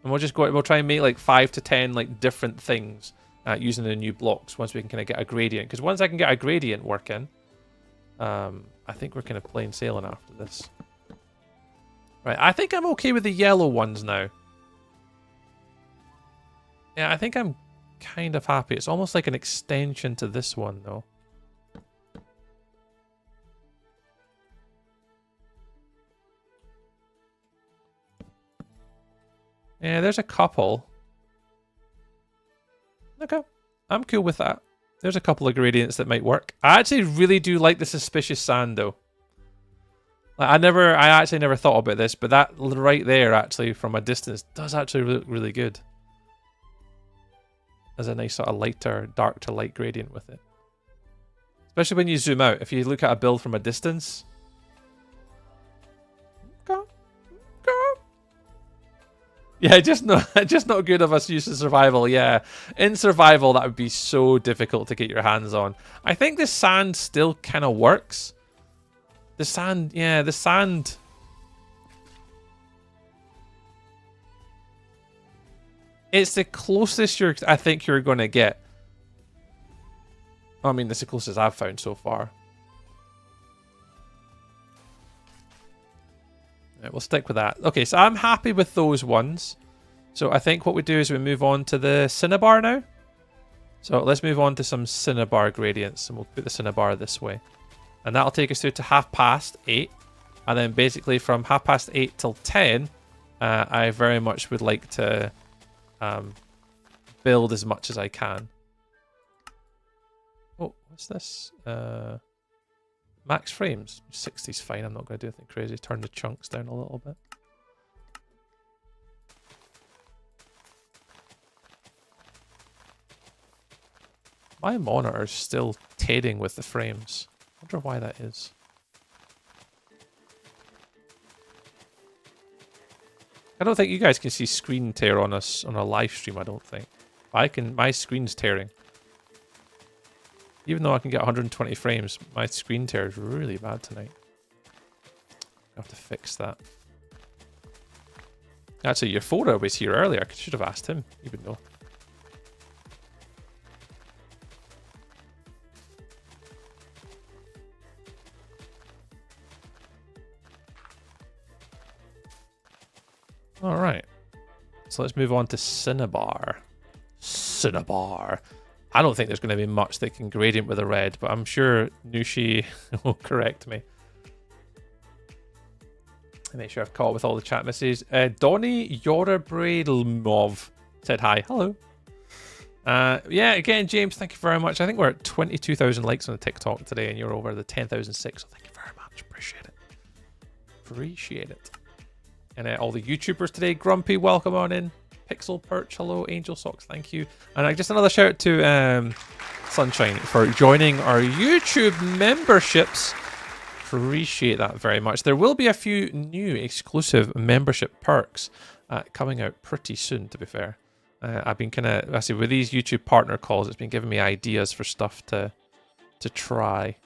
And we'll just go... We'll try and make like 5 to 10 like different things using the new blocks once we can kind of get a gradient. Because once I can get a gradient working, I think we're kind of plain sailing after this. Right, I think I'm okay with the yellow ones now. Yeah, I think I'm kind of happy. It's almost like an extension to this one, though. Yeah, there's a couple. Okay, I'm cool with that. There's a couple of gradients that might work. I actually really do like the suspicious sand, though. Like, I actually never thought about this, but that right there, actually, from a distance, does actually look really good. There's a nice sort of lighter, dark to light gradient with it. Especially when you zoom out. If you look at a build from a distance. Go. Yeah, just not good of us use in survival. Yeah, in survival, that would be so difficult to get your hands on. I think the sand still kind of works. The sand, yeah, the sand... It's the closest I think you're going to get. I mean, it's the closest I've found so far. Right, we'll stick with that. Okay, so I'm happy with those ones. So I think what we do is we move on to the cinnabar now. So let's move on to some cinnabar gradients, and we'll put the cinnabar this way. And that'll take us through to 8:30. And then basically from 8:30 till 10, I very much would like to... build as much as I can. Oh, what's this? Max frames. 60's fine. I'm not going to do anything crazy. Turn the chunks down a little bit. My monitor's still tearing with the frames. I wonder why that is. I don't think you guys can see screen tear on us on a live stream, I don't think. I can. My screen's tearing. Even though I can get 120 frames, my screen tear is really bad tonight. I have to fix that. Actually, your photo was here earlier. I should have asked him. He would know. Alright. So let's move on to cinnabar. Cinnabar. I don't think there's going to be much that can gradient with a red, but I'm sure Nushi will correct me. And make sure I've caught up with all the chat messages. Donny Yorabradlmov said hi. Hello. Yeah, again, James, thank you very much. I think we're at 22,000 likes on the TikTok today, and you're over the 10,006, so thank you very much. Appreciate it. Appreciate it. And all the YouTubers today, Grumpy, welcome on in. Pixel Perch, hello. Angel Socks, thank you. And just another shout out to Sunshine for joining our YouTube memberships. Appreciate that very much. There will be a few new exclusive membership perks coming out pretty soon, to be fair. I've been kind of, actually, with these YouTube partner calls, it's been giving me ideas for stuff to try.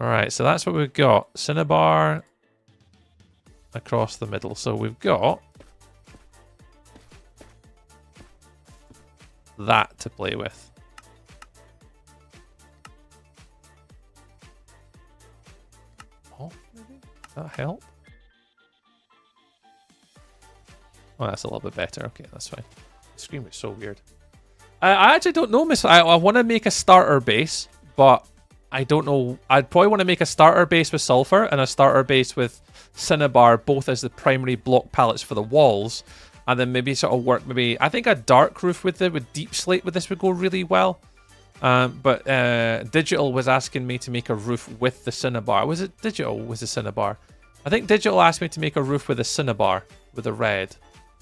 All right, so that's what we've got. Cinnabar across the middle. So we've got that to play with. Oh, maybe? Does that help? Oh, that's a little bit better. Okay, that's fine. The screen was so weird. I actually don't know, Miss. I want to make a starter base, but I don't know. I'd probably want to make a starter base with sulfur and a starter base with cinnabar, both as the primary block palettes for the walls, and then maybe sort of work. Maybe I think a dark roof with deep slate with this would go really well. But Digital was asking me to make a roof with the cinnabar. Was it Digital was the cinnabar? I think Digital asked me to make a roof with a cinnabar, with a red.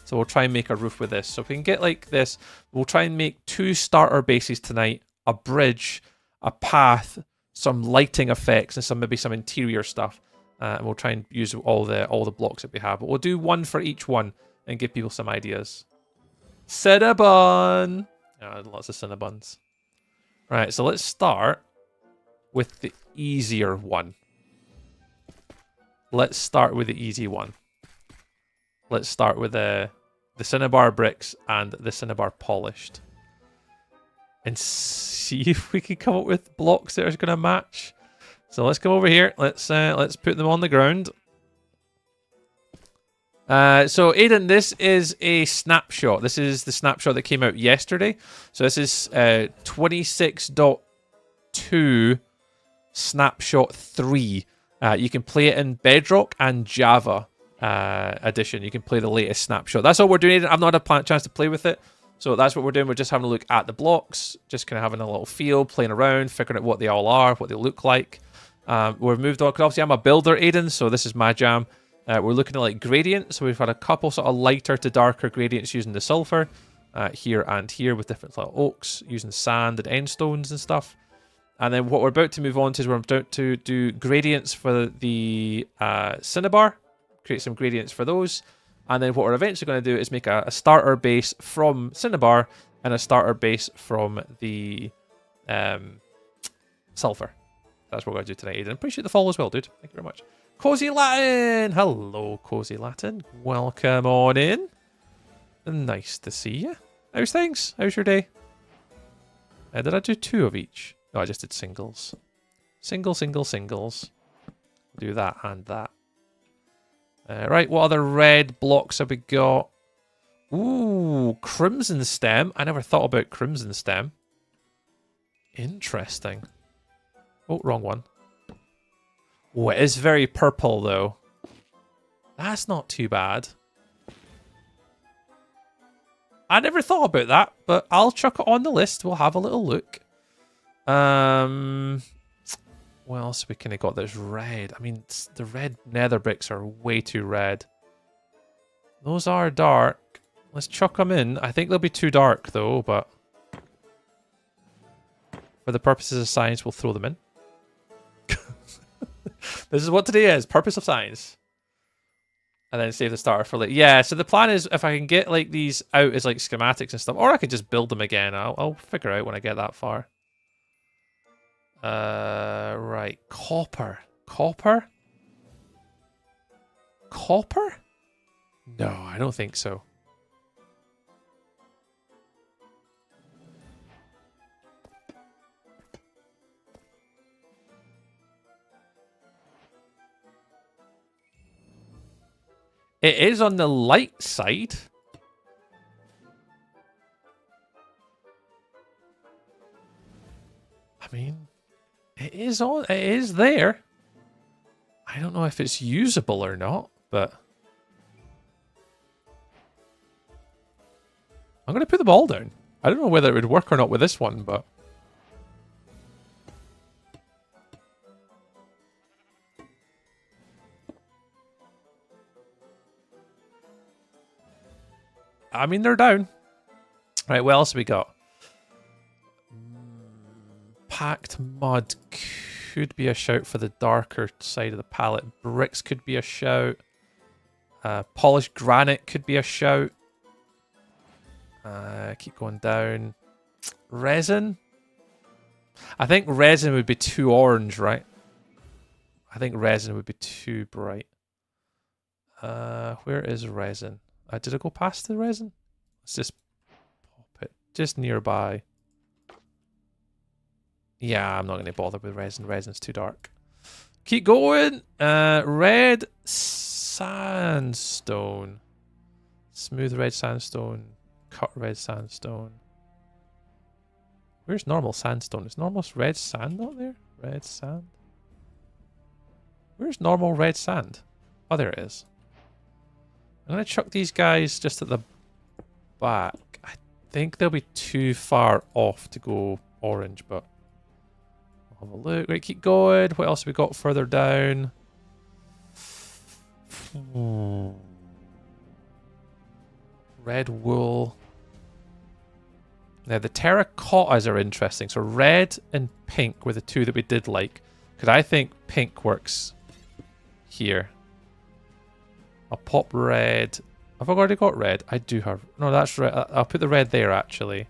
So we'll try and make a roof with this. So if we can get like this, we'll try and make 2 starter bases tonight, a bridge, a path, some lighting effects, and maybe some interior stuff. And we'll try and use all the blocks that we have. But we'll do one for each one and give people some ideas. Cinnabon! Oh, lots of Cinnabons. Right, so let's start with the easier one. Let's start with the easy one. Let's start with the cinnabar bricks and the cinnabar polished. And see if we can come up with blocks that are going to match. So let's come over here. Let's put them on the ground. So Aiden, this is a snapshot. This is the snapshot that came out yesterday. So this is 26.2 snapshot 3. You can play it in Bedrock and Java edition. You can play the latest snapshot. That's all we're doing. I've not had a chance to play with it. So that's what we're doing. We're just having a look at the blocks, just kind of having a little feel, playing around, figuring out what they all are, what they look like. We've moved on, because obviously I'm a builder, Aiden, so this is my jam. We're looking at like gradients, so we've had a couple sort of lighter to darker gradients using the sulfur here and here with different little oaks, using sand and end stones and stuff. And then what we're about to move on to is we're about to do gradients for the cinnabar, create some gradients for those. And then what we're eventually going to do is make a starter base from cinnabar and a starter base from the sulfur. That's what we're going to do tonight, Aiden. Appreciate the follow as well, dude. Thank you very much. Cozy Latin! Hello, Cozy Latin. Welcome on in. Nice to see you. How's things? How's your day? Did I do 2 of each? No, I just did singles. Singles. Do that and that. Right, what other red blocks have we got? Ooh, Crimson Stem. I never thought about Crimson Stem. Interesting. Oh, wrong one. Oh, it is very purple, though. That's not too bad. I never thought about that, but I'll chuck it on the list. We'll have a little look. What else have we kind of got that's red? I mean, the red nether bricks are way too red. Those are dark. Let's chuck them in. I think they'll be too dark, though, but for the purposes of science, we'll throw them in. This is what today is. Purpose of science. And then save the starter for later. Yeah, so the plan is if I can get like these out as like schematics and stuff, or I could just build them again. I'll figure out when I get that far. Right. Copper. Copper? Copper? No, I don't think so. It is on the light side. I mean, it is there. I don't know if it's usable or not, but I'm going to put them all down. I don't know whether it would work or not with this one, but I mean, they're down. Right, what else have we got? Packed mud could be a shout for the darker side of the palette. Bricks could be a shout. Polished granite could be a shout. Keep going down. Resin? I think resin would be too orange, right? I think resin would be too bright. Where is resin? Did I go past the resin? Let's just pop it just nearby. Yeah, I'm not going to bother with resin. Resin's too dark. Keep going. Red sandstone. Smooth red sandstone. Cut red sandstone. Where's normal sandstone? Is normal red sand not there? Red sand. Where's normal red sand? Oh, there it is. I'm going to chuck these guys just at the back. I think they'll be too far off to go orange, but I'll have a look. Right, keep going. What else have we got further down? Red wool. Now, the terracottas are interesting. So red and pink were the two that we did like. Because I think pink works here. I'll pop red. Have I already got red? I do have... No, that's red. I'll put the red there, actually.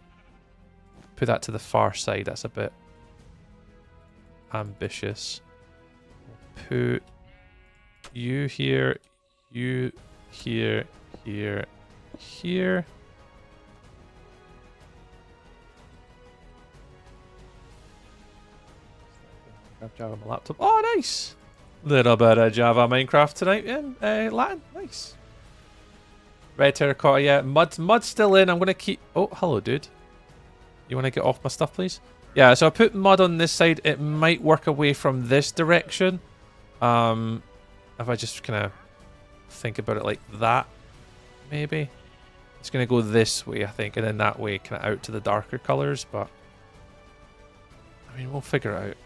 Put that to the far side. That's a bit ambitious. Put you here, you here, here, here. Java on my laptop. Oh, nice! Little bit of Java Minecraft tonight in Latin. Nice. Red terracotta, yeah. Mud's still in. I'm going to keep... Oh, hello, dude. You want to get off my stuff, please? Yeah, so I put mud on this side. It might work away from this direction. If I just kind of think about it like that, maybe. It's going to go this way, I think, and then that way kind of out to the darker colours, but... I mean, we'll figure it out.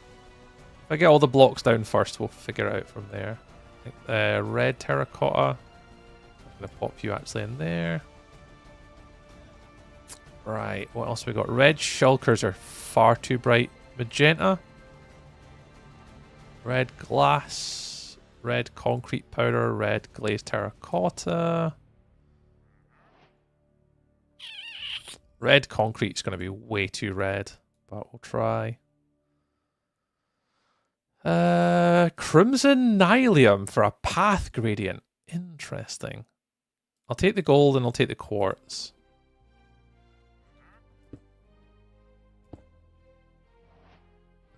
If I get all the blocks down first, we'll figure it out from there. I think, red terracotta. I'm going to pop you actually in there. Right, what else have we got? Red shulkers are far too bright. Magenta. Red glass. Red concrete powder. Red glazed terracotta. Red concrete's going to be way too red, but we'll try. Crimson nylium for a path gradient. Interesting. I'll take the gold and I'll take the quartz.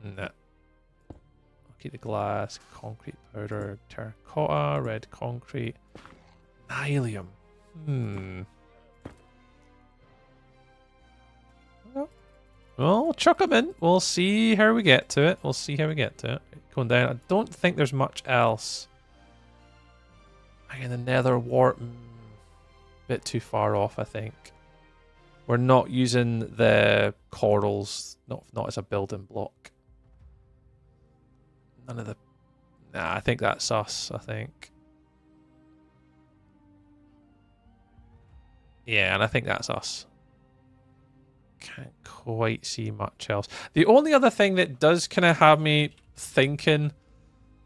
No. I'll keep the glass, concrete powder, terracotta, red concrete, nylium. Well, we'll chuck them in. We'll see how we get to it. We'll see how we get to it. Going down. I don't think there's much else. Again, the nether wart. Bit too far off, I think. We're not using the corals. Not as a building block. None of the... Nah, I think that's us, I think. Yeah, and I think that's us. Can't quite see much else. The only other thing that does kind of have me thinking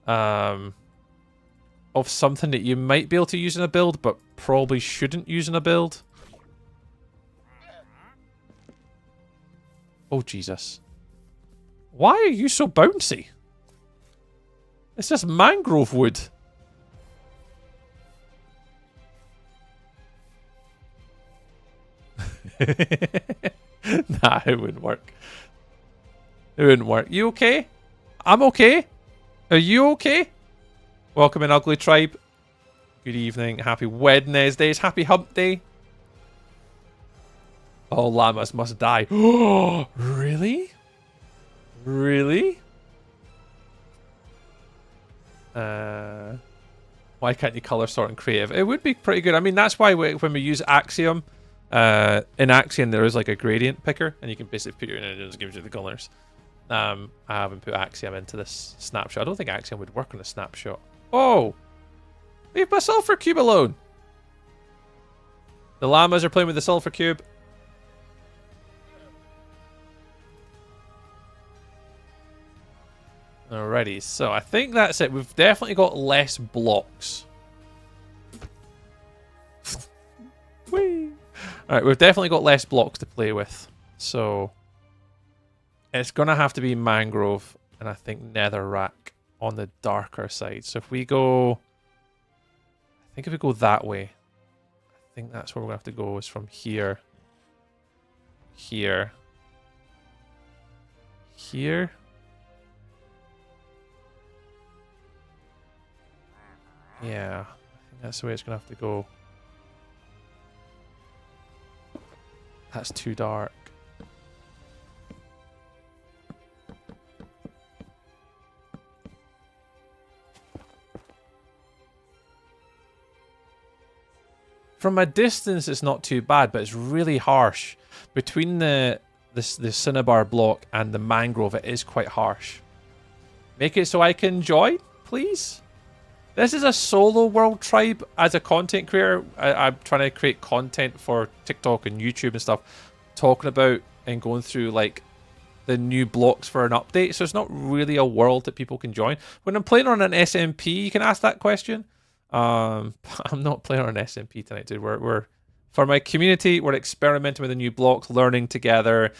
of something that you might be able to use in a build, but probably shouldn't use in a build. Oh, Jesus. Why are you so bouncy? It's just mangrove wood. Nah, it wouldn't work. It wouldn't work. You okay? I'm okay. Are you okay? Welcome in, Ugly Tribe. Good evening. Happy Wednesdays. Happy Hump Day. Oh, llamas must die. Oh, really? Really? Why can't you color sort in creative? It would be pretty good. I mean, that's why when we use Axiom, in Axiom there is like a gradient picker, and you can basically put your in and it just gives you the colors. I haven't put Axiom into this snapshot. I don't think Axiom would work on a snapshot. Oh! Leave my sulfur cube alone! The llamas are playing with the sulfur cube. Alrighty, so I think that's it. We've definitely got less blocks. Whee! Alright, we've definitely got less blocks to play with. So it's going to have to be mangrove and I think netherrack on the darker side. So if we go... I think if we go that way, I think that's where we're going to have to go, is from here. Here. Here. Yeah, I think that's the way it's going to have to go. That's too dark. From a distance, it's not too bad, but it's really harsh. Between the the cinnabar block and the mangrove, it is quite harsh. Make it so I can join, please. This is a solo world tribe. As a content creator, I'm trying to create content for TikTok and YouTube and stuff, talking about and going through like the new blocks for an update. So it's not really a world that people can join. When I'm playing on an SMP, you can ask that question. I'm not playing on an SMP tonight, dude. We're for my community, we're experimenting with the new blocks, learning together,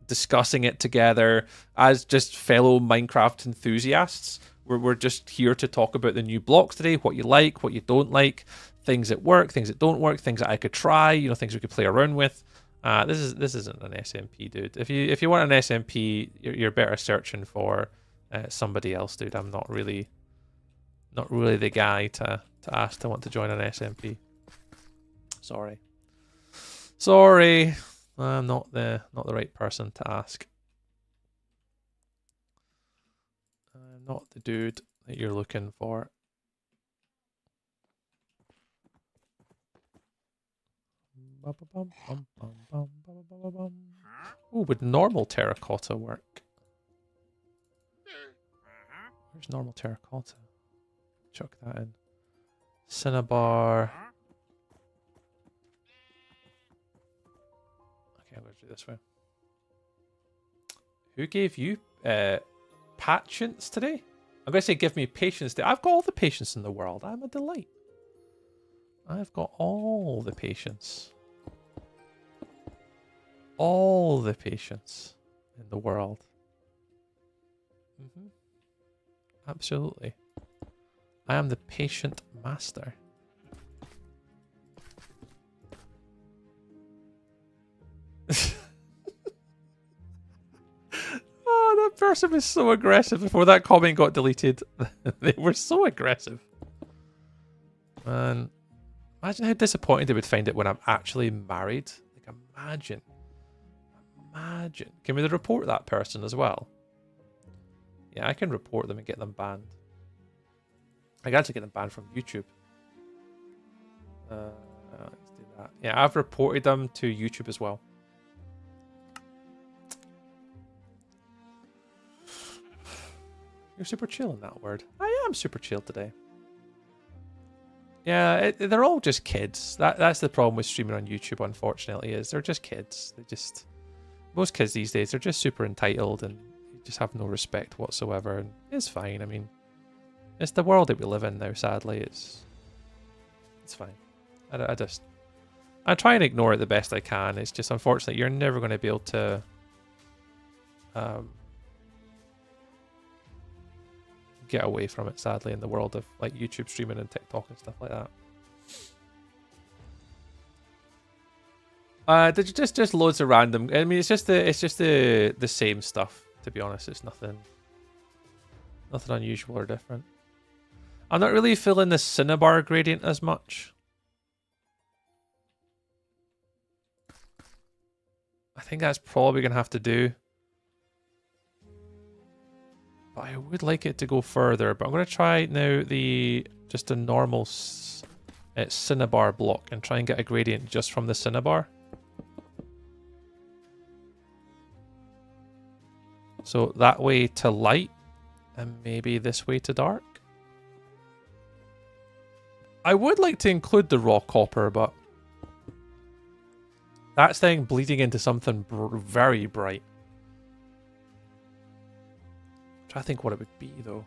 discussing it together as just fellow Minecraft enthusiasts. We're just here to talk about the new blocks today, what you like, what you don't like, things that work, things that don't work, things that I could try, you know, things we could play around with. This isn't an SMP, dude. If you want an SMP, you're better searching for somebody else, dude. I'm not really the guy to ask to want to join an SMP. Sorry, I'm not the right person to ask. I'm not the dude that you're looking for. Oh, would normal terracotta work? Where's normal terracotta? Chuck that in. Cinnabar. Okay, I'm going to do it this way. Who gave you patience today? I'm going to say give me patience today. I've got all the patience in the world. I'm a delight. I've got all the patience. All the patience in the world. Absolutely. I am the patient master. Oh, that person was so aggressive before that comment got deleted. They were so aggressive. Man, imagine how disappointed they would find it when I'm actually married. Like, imagine. Can we report that person as well? Yeah, I can report them and get them banned. I can actually get them banned from YouTube. Let's do that. Yeah, I've reported them to YouTube as well. You're super chill in that word. I am super chill today. Yeah, they're all just kids. That's the problem with streaming on YouTube, unfortunately, is they're just kids. Most kids these days are just super entitled and just have no respect whatsoever, and it's fine. I mean, it's the world that we live in now, sadly. It's fine. I try and ignore it the best I can. It's just unfortunate you're never going to be able to get away from it, sadly, in the world of like YouTube streaming and TikTok and stuff like that. Just loads of random. I mean, it's just the same stuff. To be honest, it's nothing unusual or different. I'm not really feeling the cinnabar gradient as much. I think that's probably gonna have to do. But I would like it to go further. But I'm gonna try now just a normal cinnabar block and try and get a gradient just from the cinnabar. So that way to light, and maybe this way to dark. I would like to include the raw copper, but that's then bleeding into something very bright. I'm trying to think what it would be, though.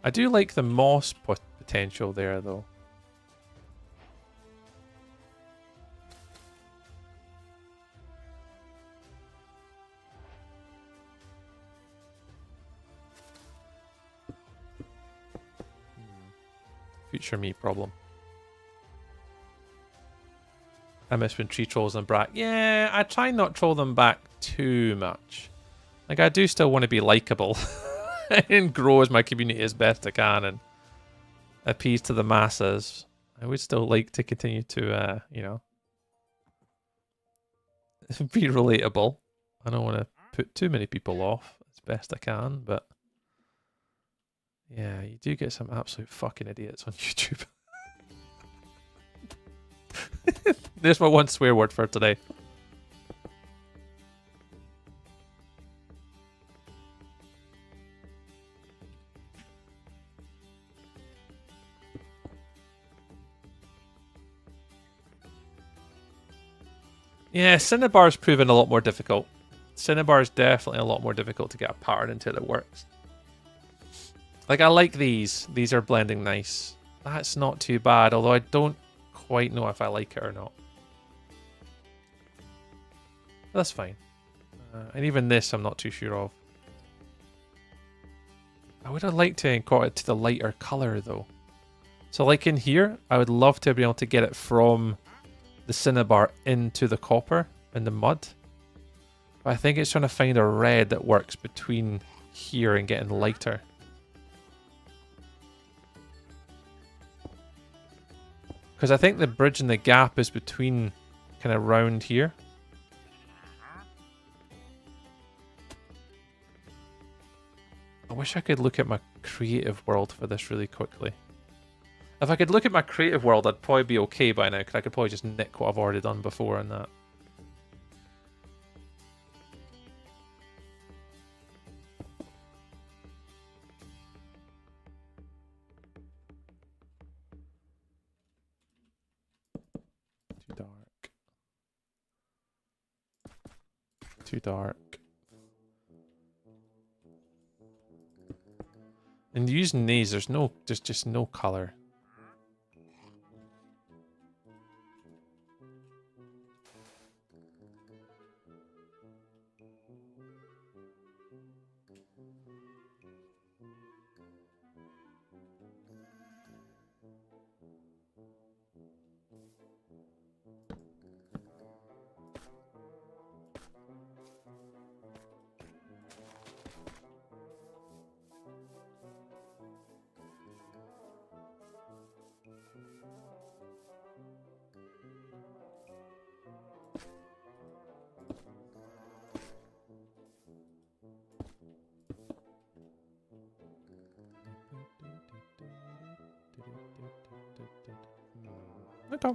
I do like the moss potential there, though. Future me problem. I miss when tree trolls them back. Yeah, I try not troll them back too much. Like, I do still want to be likable and grow as my community as best I can and appease to the masses. I would still like to continue to, you know, be relatable. I don't want to put too many people off as best I can, but yeah, you do get some absolute fucking idiots on YouTube. There's my one swear word for today. Yeah, Cinnabar's proven a lot more difficult. Cinnabar's definitely a lot more difficult to get a pattern into that works. Like, I like these. These are blending nice. That's not too bad, although I don't quite know if I like it or not. That's fine. And even this I'm not too sure of. I would have liked to incorporate it to the lighter colour, though. So, like in here, I would love to be able to get it from the cinnabar into the copper and the mud. But I think it's trying to find a red that works between here and getting lighter. Because I think the bridge and the gap is between kind of round here. I wish I could look at my creative world for this really quickly. If I could look at my creative world, I'd probably be okay by now, because I could probably just nick what I've already done before and that. Too dark. Too dark. And using these, there's just no color. Okay.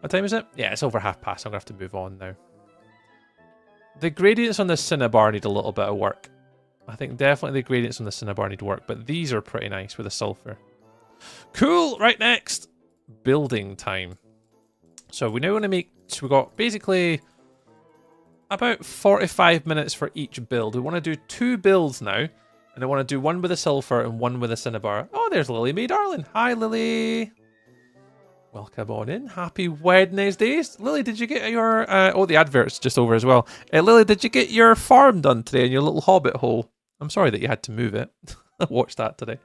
What time is it? Yeah, it's over past. I'm going to have to move on now. The gradients on the cinnabar need a little bit of work. I think definitely the gradients on the cinnabar need work, but these are pretty nice with the sulfur. Cool! Right, next. Building time. So we now want to make... So we've got basically about 45 minutes for each build. We want to do 2 builds now. And I want to do one with the sulfur and one with the cinnabar. Oh, there's Lily Mae Darling. Hi, Lily. Welcome on in. Happy Wednesday. Lily, did you get your... oh, the advert's just over as well. Lily, did you get your farm done today in your little hobbit hole? I'm sorry that you had to move it. I watched that today.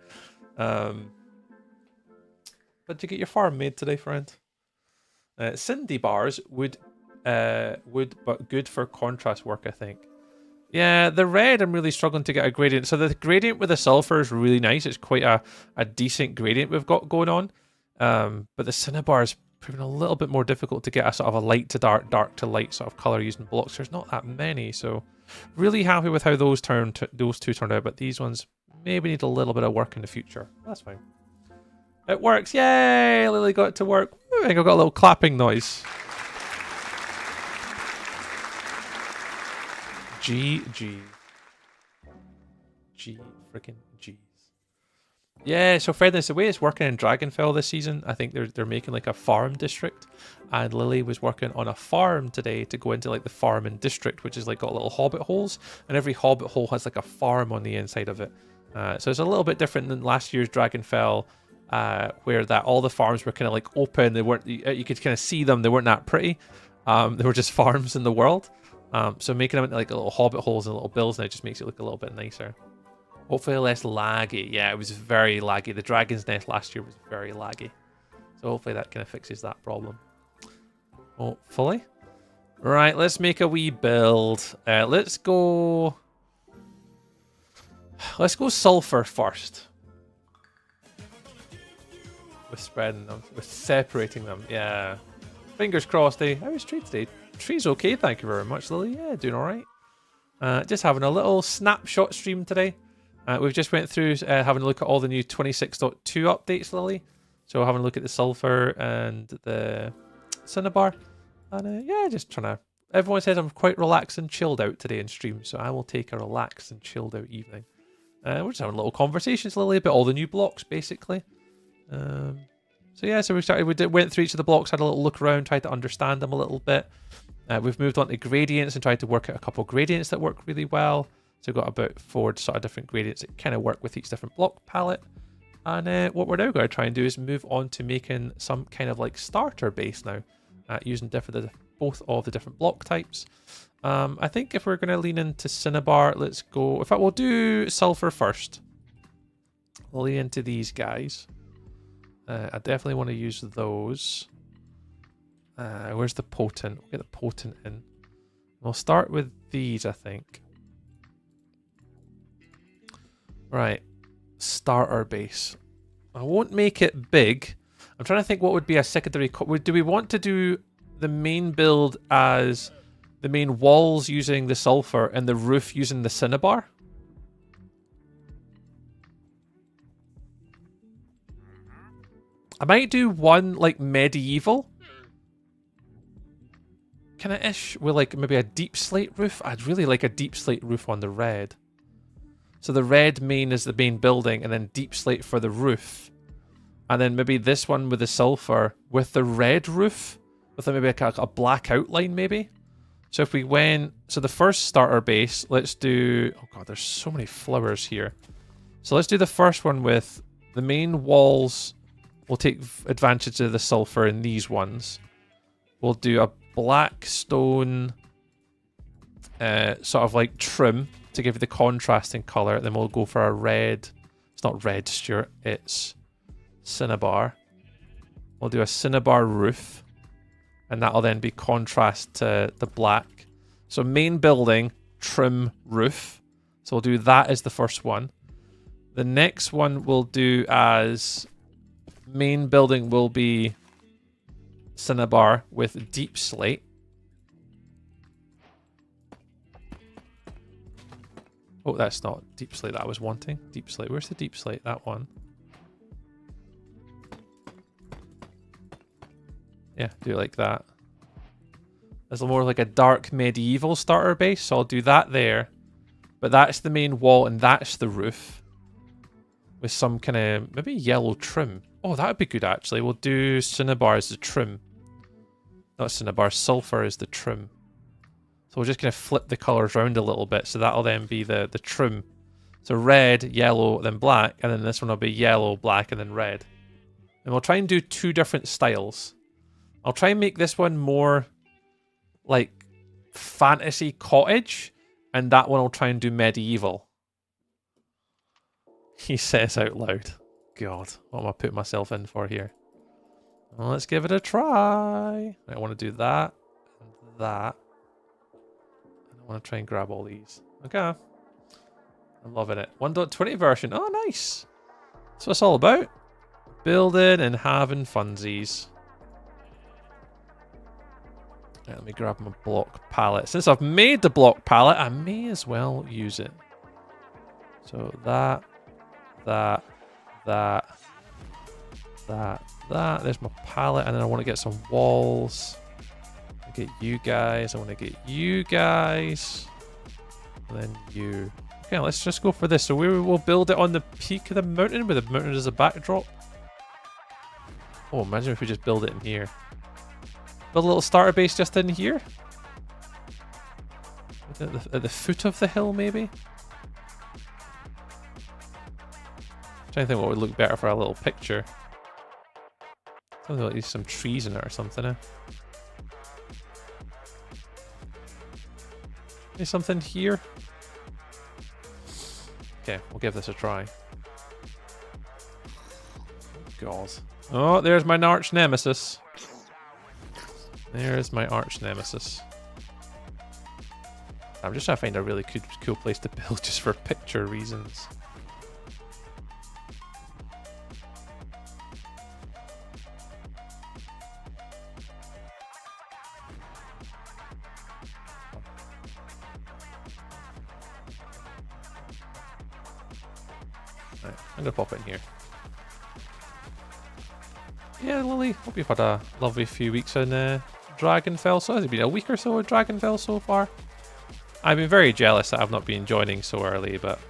Did you get your farm made today, friend? Cindy bars would but good for contrast work, I think. Yeah, the red I'm really struggling to get a gradient. So the gradient with the sulfur is really nice. It's quite a decent gradient we've got going on. But the cinnabar is proving a little bit more difficult to get a sort of a light to dark, dark to light sort of color using blocks. There's not that many, so really happy with how those two turned out. But these ones maybe need a little bit of work in the future. That's fine. It works! Yay! Lily got it to work. I think I've got a little clapping noise. G freaking G's. Yeah, so Fredness, the way it's working in Dragonfell this season, I think they're making like a farm district, and Lily was working on a farm today to go into like the farming district, which is like got little hobbit holes, and every hobbit hole has like a farm on the inside of it. So it's a little bit different than last year's Dragonfell, where that all the farms were kind of like open. They weren't, you could kind of see them. They weren't that pretty. They were just farms in the world. So making them into like little hobbit holes and little bills now just makes it look a little bit nicer. Hopefully less laggy. Yeah, it was very laggy. The Dragon's Nest last year was very laggy. So hopefully that kind of fixes that problem. Hopefully. Right, let's make a wee build. Let's go sulfur first. With spreading them, with separating them. Yeah. Fingers crossed, eh? How is tree today? Tree's okay, thank you very much, Lily. Yeah, doing alright. Just having a little snapshot stream today. We've just went through having a look at all the new 26.2 updates, Lily. So having a look at the sulfur and the cinnabar. And yeah, just trying to... Everyone says I'm quite relaxed and chilled out today in stream, so I will take a relaxed and chilled out evening. We're just having little conversations, Lily, about all the new blocks, basically. So yeah, so went through each of the blocks, had a little look around, tried to understand them a little bit. We've moved on to gradients and tried to work out a couple of gradients that work really well. So we've got about 4 sort of different gradients that kind of work with each different block palette. And what we're now going to try and do is move on to making some kind of like starter base now, using both of the different block types. I think if we're going to lean into cinnabar, let's go. In fact, we'll do sulfur first. We'll lean into these guys. I definitely want to use those. Where's the potent? We'll get the potent in. We'll start with these, I think. Right. Starter base. I won't make it big. I'm trying to think what would be a secondary... Do we want to do the main build as the main walls using the sulfur and the roof using the cinnabar? I might do one like medieval kind of ish with like maybe a deep slate roof. I'd really like a deep slate roof on the red. So the red main is the main building and then deep slate for the roof. And then maybe this one with the sulfur with the red roof with maybe a black outline maybe. So if we went, so the first starter base, let's do, oh god, there's so many flowers here. So let's do the first one with the main walls. We'll take advantage of the sulfur in these ones. We'll do a black stone sort of like trim to give you the contrasting colour. Then we'll go for a red. It's not red, Stuart. It's cinnabar. We'll do a cinnabar roof. And that'll then be contrast to the black. So main building, trim roof. So we'll do that as the first one. The next one we'll do as... Main building will be cinnabar with deep slate. Oh, that's not deep slate that I was wanting. Deep slate. Where's the deep slate? That one. Yeah, do it like that. There's more like a dark medieval starter base, so I'll do that there. But that's the main wall and that's the roof. With some kind of, maybe yellow trim. Oh, that would be good actually. We'll do cinnabar as the trim. Not cinnabar, sulfur is the trim. So we're just going to flip the colours around a little bit. So that'll then be the trim. So red, yellow, then black. And then this one will be yellow, black, and then red. And we'll try and do 2 different styles. I'll try and make this one more like fantasy cottage. And that one I'll try and do medieval. He says out loud. God, what am I putting myself in for here? Well, let's give it a try. I want to do that and that. And I want to try and grab all these. Okay. I'm loving it. 1.20 version. Oh, nice. That's what it's all about. Building and having funsies. Right, let me grab my block palette. Since I've made the block palette, I may as well use it. So that. There's my palette, and then I want to get some walls. I get you guys. I want to get you guys. And then you. Okay, let's just go for this. So we will build it on the peak of the mountain with the mountain as a backdrop. Oh, imagine if we just build it in here. Build a little starter base just in here. At the foot of the hill, maybe. Trying to think what would look better for a little picture. Something like some trees in it or something. Maybe something here. Okay, we'll give this a try. God. Oh, there's my arch nemesis. There's my arch nemesis. I'm just trying to find a really cool place to build just for picture reasons. Right, I'm gonna pop it in here. Yeah, Lily, hope you've had a lovely few weeks in Dragonfell. So has it been a week or so of Dragonfell so far? I've been very jealous that I've not been joining so early, but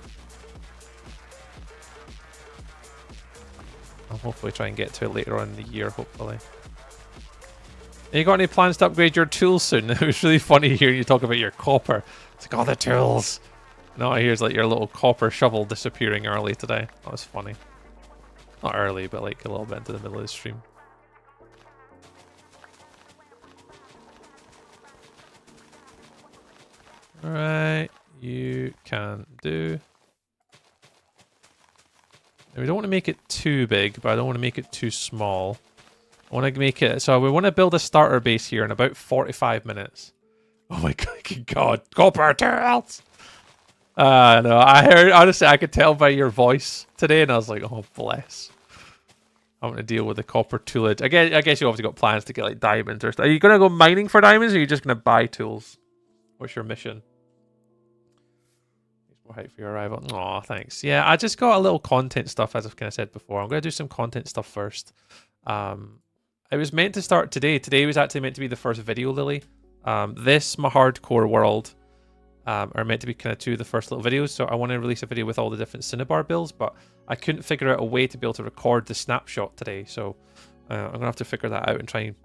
I'll hopefully try and get to it later on in the year, hopefully. You got any plans to upgrade your tools soon? It was really funny hearing you talk about your copper. It's like, all the tools. No, here's like your little copper shovel disappearing early today. That was funny. Not early, but like a little bit into the middle of the stream. Alright, you can do. Now, we don't want to make it too big, but I don't want to make it too small. I want to make it, so we want to build a starter base here in about 45 minutes. Oh my god, copper tools! No, I heard, honestly, I could tell by your voice today, and I was like, oh bless. I'm going to deal with the copper toolage. Again, I guess you obviously got plans to get like diamonds or stuff. Are you going to go mining for diamonds, or are you just going to buy tools? What's your mission? More height for your arrival. Aw, thanks. Yeah, I just got a little content stuff, as I've kind of said before. I'm going to do some content stuff first. It was meant to start today. Today was actually meant to be the first video, Lily. This, my hardcore world, are meant to be kind of two of the first little videos. So I want to release a video with all the different cinnabar builds, but I couldn't figure out a way to be able to record the snapshot today. So I'm going to have to figure that out and try and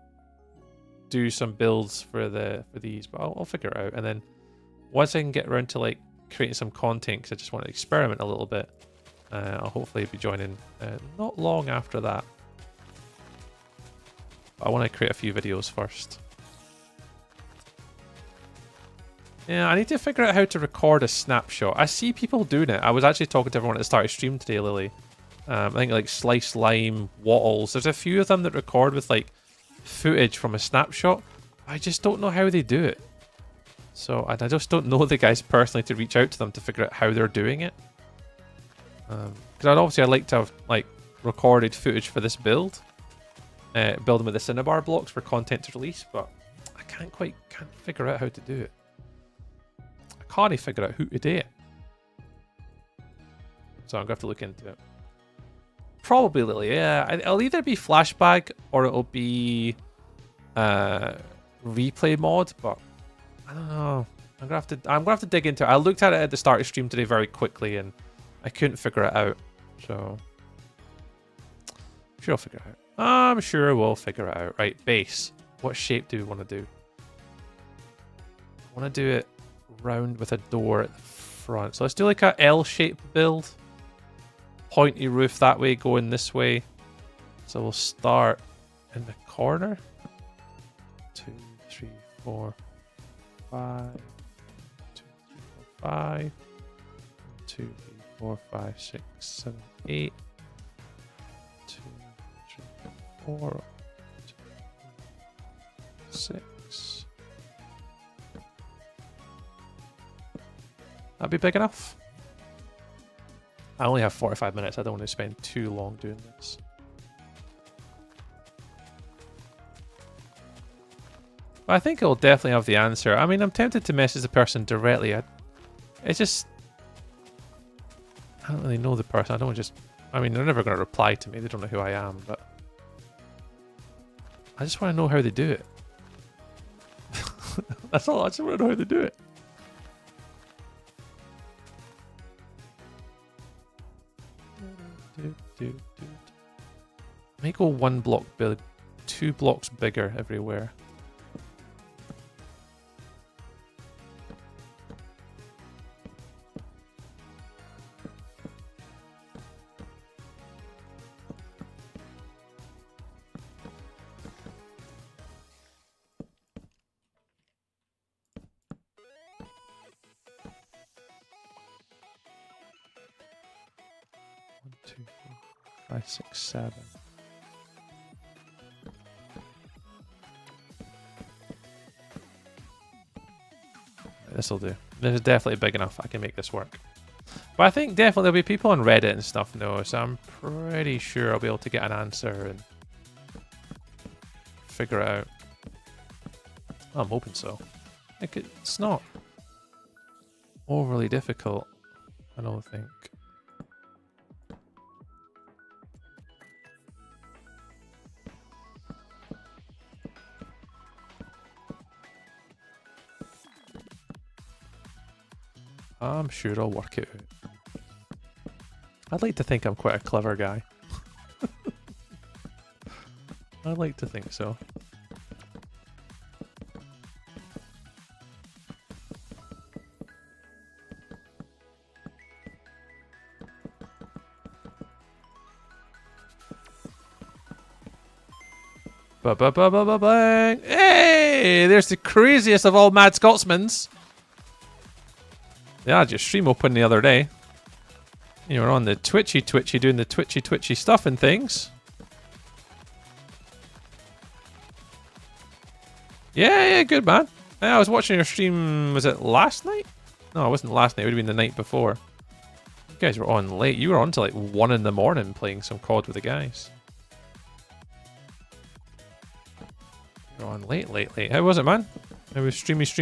do some builds for these. But I'll figure it out. And then once I can get around to like creating some content, because I just want to experiment a little bit, I'll hopefully be joining not long after that. But I want to create a few videos first. Yeah, I need to figure out how to record a snapshot. I see people doing it. I was actually talking to everyone at the start of stream today, Lily. I think like Slice Lime, Wattles. There's a few of them that record with like footage from a snapshot. I just don't know how they do it. So I just don't know the guys personally to reach out to them to figure out how they're doing it. Because I'd like to have like recorded footage for this build. Building with the cinnabar blocks for content to release, but I can't figure out how to do it. I can't figure out who to do it. So I'm going to have to look into it. Probably Lily, yeah. It'll either be flashback or it'll be replay mod, but I don't know. I'm gonna have to dig into it. I looked at it at the start of stream today very quickly and I couldn't figure it out. So I'm sure I'll figure it out. I'm sure we'll figure it out. Right, base. What shape do we want to do? I want to do it round with a door at the front. So let's do like a L-shaped build. Pointy roof that way, going this way. So we'll start in the corner. 2, 3, 4, 5. 2, 3, 4, 5. 2, 3, 4, 5, 6, 7, 8. 2, 3, 4, 2, 6. That'd be big enough. I only have 45 minutes. I don't want to spend too long doing this. But I think it'll definitely have the answer. I mean, I'm tempted to message the person directly. It's just... I don't really know the person. I don't just... I mean, they're never going to reply to me. They don't know who I am, but... I just want to know how they do it. That's all. I just want to know how they do it. I may go 1 block big, 2 blocks bigger everywhere. One, 2, 3, 4, 5, 6, 7. This'll do. This is definitely big enough. I can make this work. But I think definitely there'll be people on Reddit and stuff now, so I'm pretty sure I'll be able to get an answer and figure it out. I'm hoping so. Like it's not overly difficult, I don't think. I'm sure I'll work it out. I'd like to think I'm quite a clever guy. I'd like to think so. Ba-ba-ba-ba-ba-bang! Hey! There's the craziest of all mad Scotsmans. Yeah, I just stream open the other day. You were on the twitchy doing the twitchy stuff and things. Yeah, good man. I was watching your stream, was it last night? No, it wasn't last night, it would have been the night before. You guys were on late. You were on till like 1 in the morning playing some COD with the guys. You were on late. How was it, man? It was streams.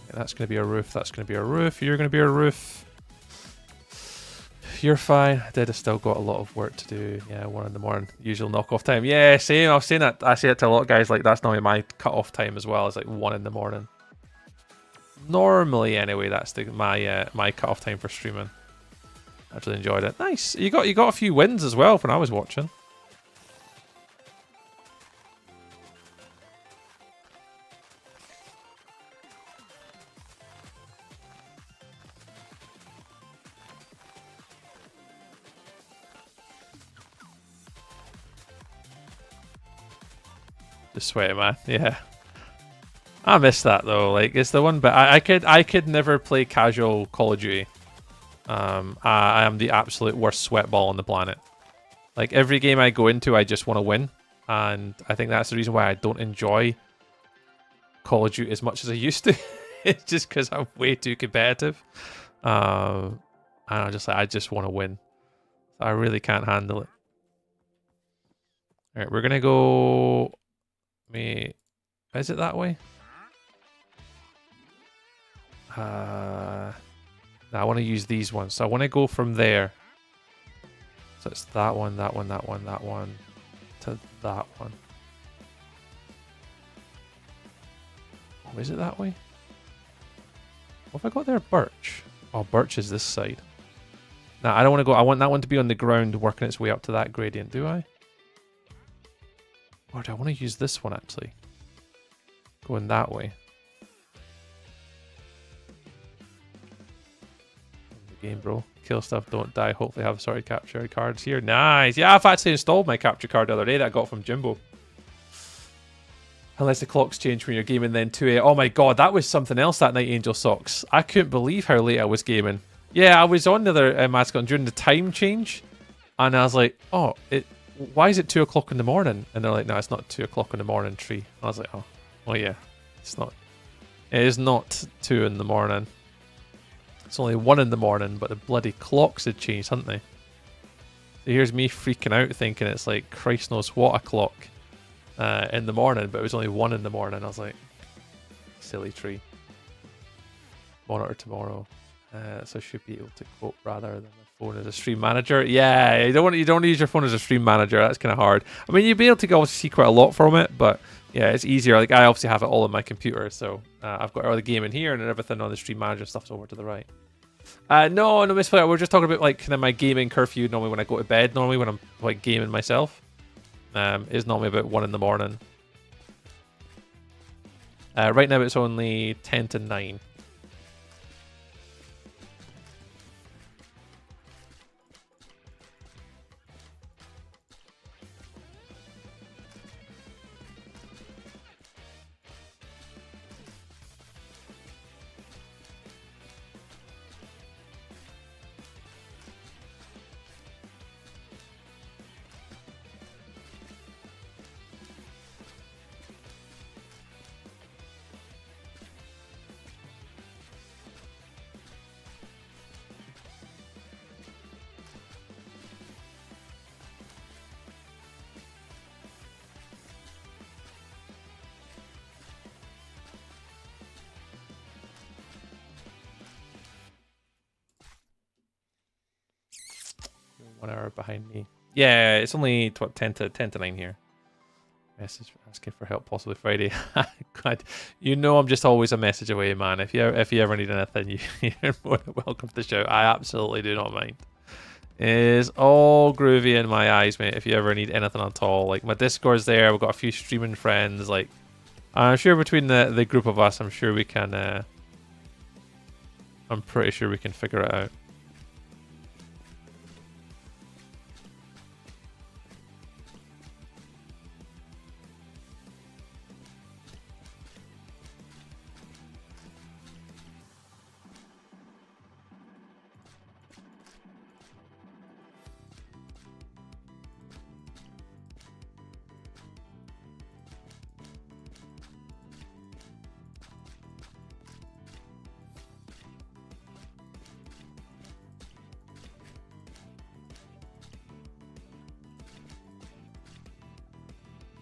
Yeah, that's going to be a roof. That's going to be a roof. You're going to be a roof. You're fine. I did. I still got a lot of work to do. Yeah, 1 in the morning. Usual knock-off time. Yeah, same. I was saying that. I say it to a lot of guys. Like, that's normally my cut-off time as well. It's like 1 in the morning. Normally, anyway, that's my cut-off time for streaming. I actually enjoyed it. Nice. You got a few wins as well when I was watching. Just sweating, man. Yeah. I miss that though. Like, it's the one, but I could never play casual Call of Duty. I am the absolute worst sweat ball on the planet. Like, every game I go into, I just want to win, and I think that's the reason why I don't enjoy Call of Duty as much as I used to. It's just because I'm way too competitive, and I just want to win. I really can't handle it. All right, we're gonna go. Is it that way? I want to use these ones. So I want to go from there. So it's that one to that one. Oh, is it that way? What have I got there? Birch. Oh, birch is this side. Now, I don't want to go. I want that one to be on the ground working its way up to that gradient, do I? Or do I want to use this one, actually? Going that way. Game, bro. Kill stuff, don't die. Hopefully have sorted capture cards here. Nice. Yeah, I've actually installed my capture card the other day that I got from Jimbo. Unless the clocks change when you're gaming then 2 a.m. Oh my god, that was something else that night, Angel Socks. I couldn't believe how late I was gaming. Yeah, I was on the other mascot during the time change. And I was like, oh, why is it 2 o'clock in the morning? And they're like, no, it's not 2 o'clock in the morning, Tree. I was like, oh, well, yeah. It's not. It is not 2 in the morning. It's only 1 in the morning, but the bloody clocks had changed, hadn't they? So here's me freaking out thinking it's like Christ knows what o'clock in the morning, but it was only 1 in the morning. I was like, silly Tree. Monitor tomorrow. So I should be able to quote rather than the phone as a stream manager. Yeah, you don't want to use your phone as a stream manager. That's kind of hard. I mean, you'd be able to obviously see quite a lot from it, but yeah, it's easier. Like, I obviously have it all on my computer, so I've got all the game in here and everything on the stream manager stuff's over to the right. No, Miss Player, we're just talking about like kind of my gaming curfew normally when I go to bed, normally when I'm like gaming myself. Is normally about 1 in the morning. Right now it's only 10 to 9. Behind me. Yeah, it's only 10 to 9 here. Message asking for help, possibly Friday. God, you know I'm just always a message away, man. If you ever need anything, you're more than welcome to shout. I absolutely do not mind. It is all groovy in my eyes, mate. If you ever need anything at all, like my Discord's there. We've got a few streaming friends. Like I'm sure between the group of us, I'm sure we can. I'm pretty sure we can figure it out.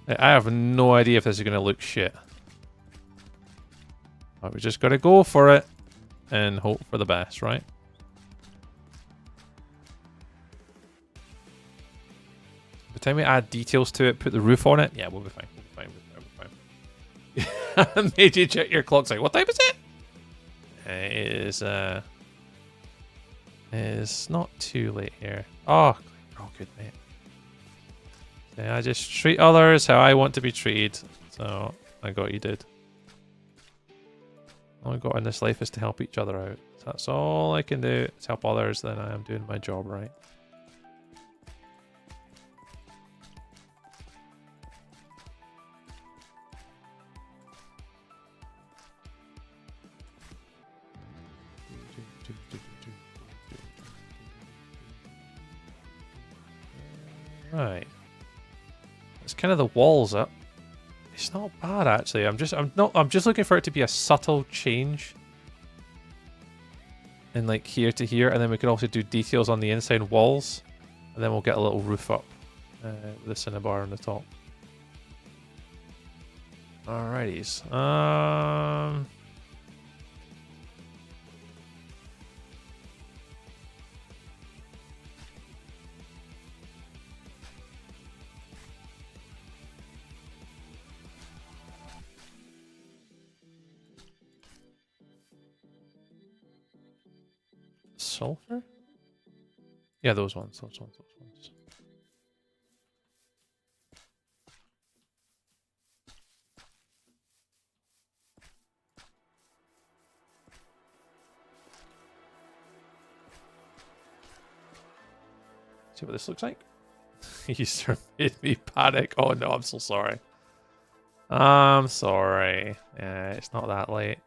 I have no idea if this is going to look shit. But we just got to go for it and hope for the best, right? By the time we add details to it, put the roof on it, yeah, we'll be fine. We'll be fine. Made you check your clock. Like, what time is it? It is not too late here. Oh, good, mate. Yeah, I just treat others how I want to be treated. So I got you, dude. All I got in this life is to help each other out. So that's all I can do is help others, then I am doing my job right. Right. It's kind of the walls up. It's not bad actually. I'm just looking for it to be a subtle change. In like here to here, and then we can also do details on the inside walls. And then we'll get a little roof up with the cinnabar on the top. Alrighties. Sulfur? Yeah, those ones. See what this looks like? You sure made me panic. Oh no, I'm so sorry. I'm sorry. Yeah, it's not that late.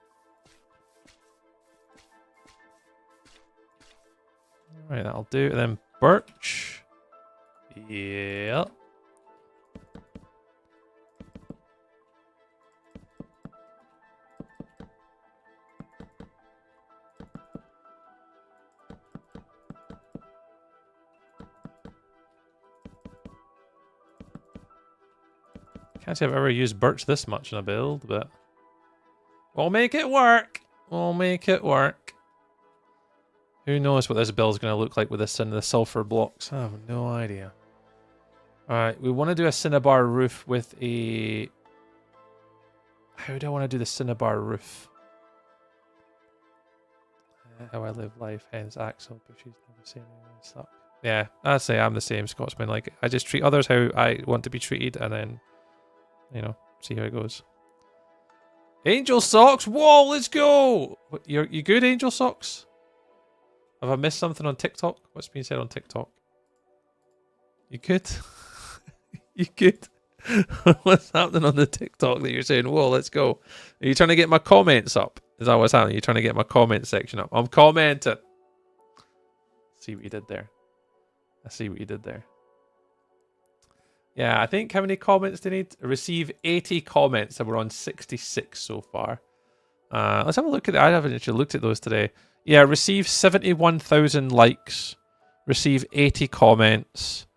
Right, that'll do. And then birch. Yep. Can't say I've ever used birch this much in a build, but we'll make it work. We'll make it work. Who knows what this build is going to look like with this and the sulfur blocks? I have no idea. Alright, we want to do a cinnabar roof with a... How do I want to do the cinnabar roof? How I live life, hence Axel, but she's never seen anyone suck. Yeah, I'd say I'm the same Scotsman. Like, I just treat others how I want to be treated, and then, you know, see how it goes. Angel Socks! Whoa, let's go! What, you good, Angel Socks? Have I missed something on TikTok? What's being said on TikTok? You good? You good? What's happening on the TikTok that you're saying, whoa, let's go? Are you trying to get my comments up? Is that what's happening? You're trying to get my comment section up? I'm commenting. See what you did there. I see what you did there. Yeah, I think how many comments do you need? Receive 80 comments, and we're on 66 so far. Let's have a look at that. I haven't actually looked at those today. Yeah, receive 71,000 likes. Receive 80 comments.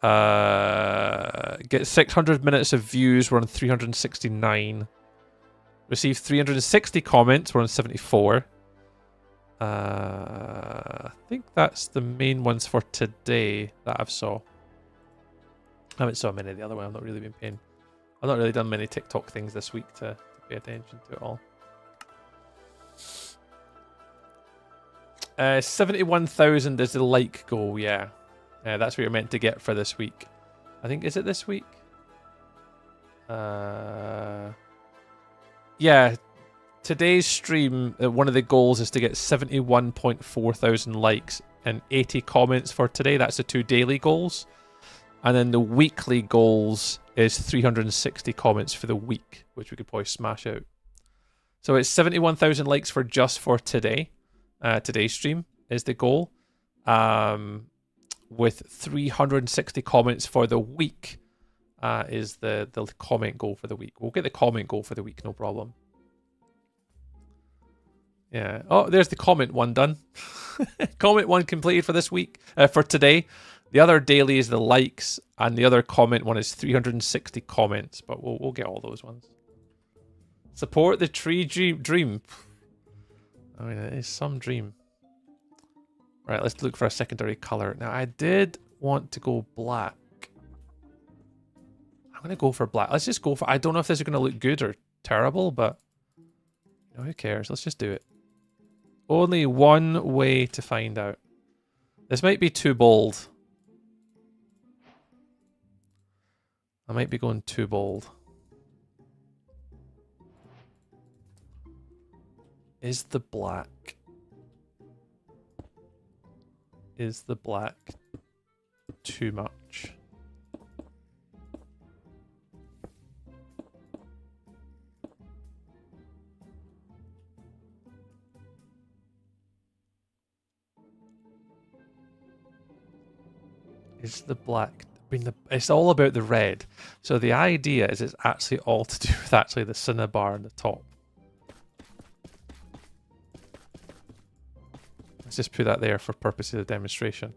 Get 600 minutes of views. We're on 369. Receive 360 comments. We're on 74. I think that's the main ones for today that I've saw. I haven't saw many of the other one. I've not really been paying I've not really done many TikTok things this week to pay attention to it all. 71,000 is the like goal, yeah. That's what you're meant to get for this week. I think, is it this week? Yeah. Today's stream, one of the goals is to get 71.4 thousand likes and 80 comments for today. That's the 2 daily goals. And then the weekly goals is 360 comments for the week, which we could probably smash out. So it's 71,000 likes for today. Today's stream is the goal. With 360 comments for the week is the comment goal for the week. We'll get the comment goal for the week, no problem. Yeah. Oh, there's the comment one done. Comment one completed for this week, for today. The other daily is the likes, and the other comment one is 360 comments. But we'll get all those ones. Support the tree dream. I mean, it is some dream. Right, let's look for a secondary color. Now, I did want to go black. I'm going to go for black. Let's just go for... I don't know if this is going to look good or terrible, but... You know, who cares? Let's just do it. Only one way to find out. This might be too bold. I might be going too bold. Is the black too much? Is the black... I mean, it's all about the red. So the idea is it's actually all to do with actually the cinnabar on the top. Let's just put that there for purposes of demonstration.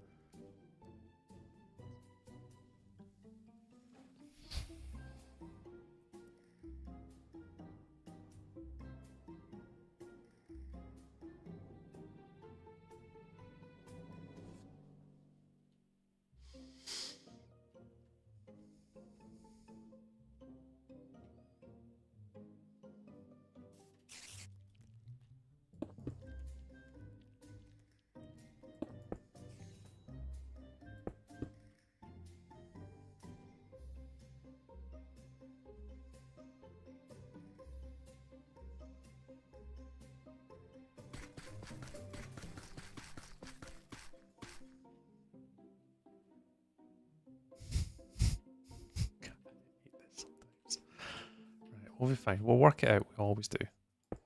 We'll be fine. We'll work it out. We always do.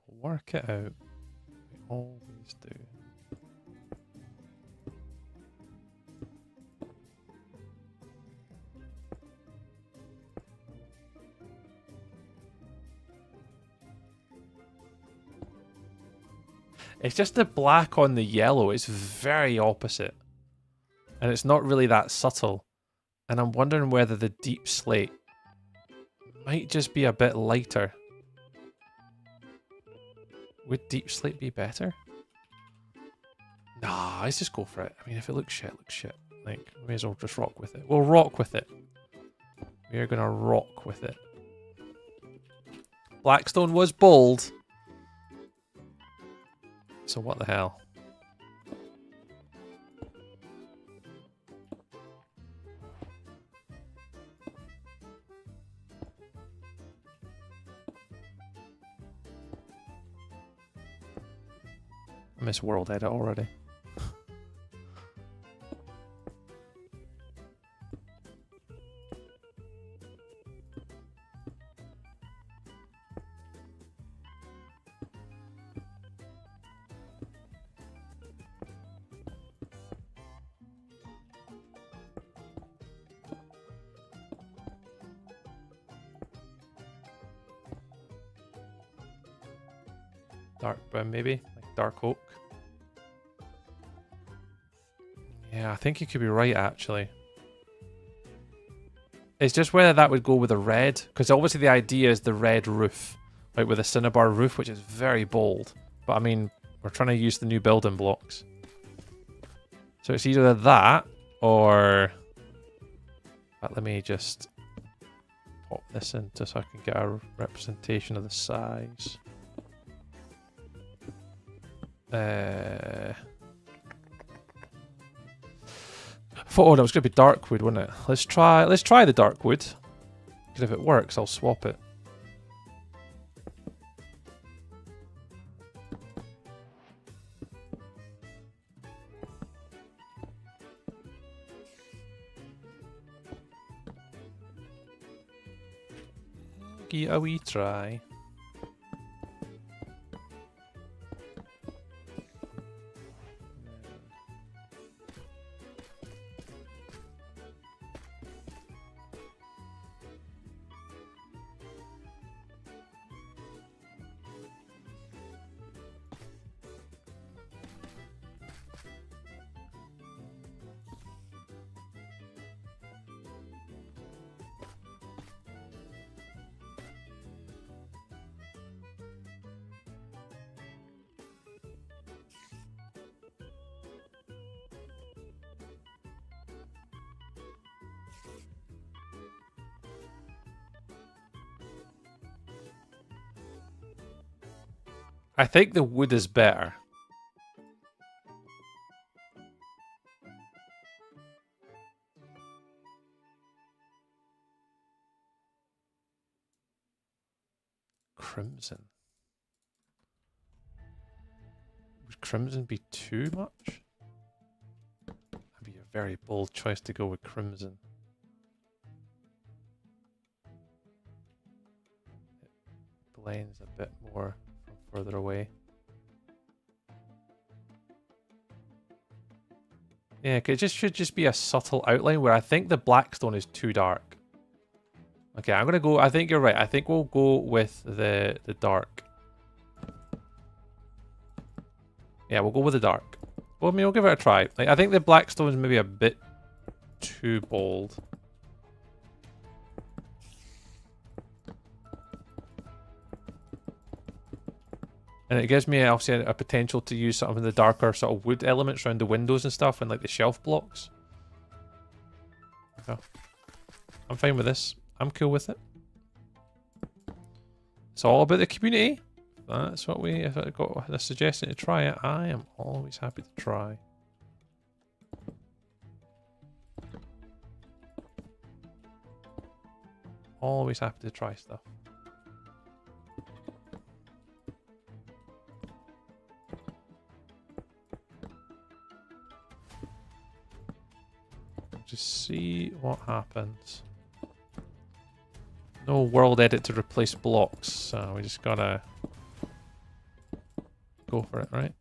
We'll work it out. We always do. It's just the black on the yellow. It's very opposite. And it's not really that subtle. And I'm wondering whether the deep slate might just be a bit lighter. Would deep slate be better? Nah, let's just go for it. I mean, if it looks shit, it looks shit. Like, we may as well just rock with it. We'll rock with it. We are gonna rock with it. Blackstone was bold. So what the hell? I miss World Edit already. Dark brown maybe, like dark oak. Yeah, I think you could be right, actually. It's just whether that would go with a red, because obviously the idea is the red roof, right, with a cinnabar roof, which is very bold. But I mean, we're trying to use the new building blocks. So it's either that, or... But let me just pop this into so I can get a representation of the size. Oh, no, it's gonna be dark wood, wouldn't it? Let's try the dark wood. Because if it works, I'll swap it. Give it a wee try. I think the wood is better. Crimson. Would crimson be too much? That'd be a very bold choice to go with crimson. It blends a bit more from further away. Yeah, it should just be a subtle outline where I think the blackstone is too dark. Okay, I'm gonna go. I think you're right. I think we'll go with the dark. Yeah, we'll go with the dark. Well, I mean, we'll give it a try. Like, I think the blackstone is maybe a bit too bold. And it gives me obviously a potential to use some of the darker sort of wood elements around the windows and stuff and like the shelf blocks. Okay. I'm fine with this. I'm cool with it. It's all about the community. That's what we, if I got a suggestion to try it, I am always happy to try. Always happy to try stuff. Just see what happens. No world edit to replace blocks, so we just gotta go for it, right?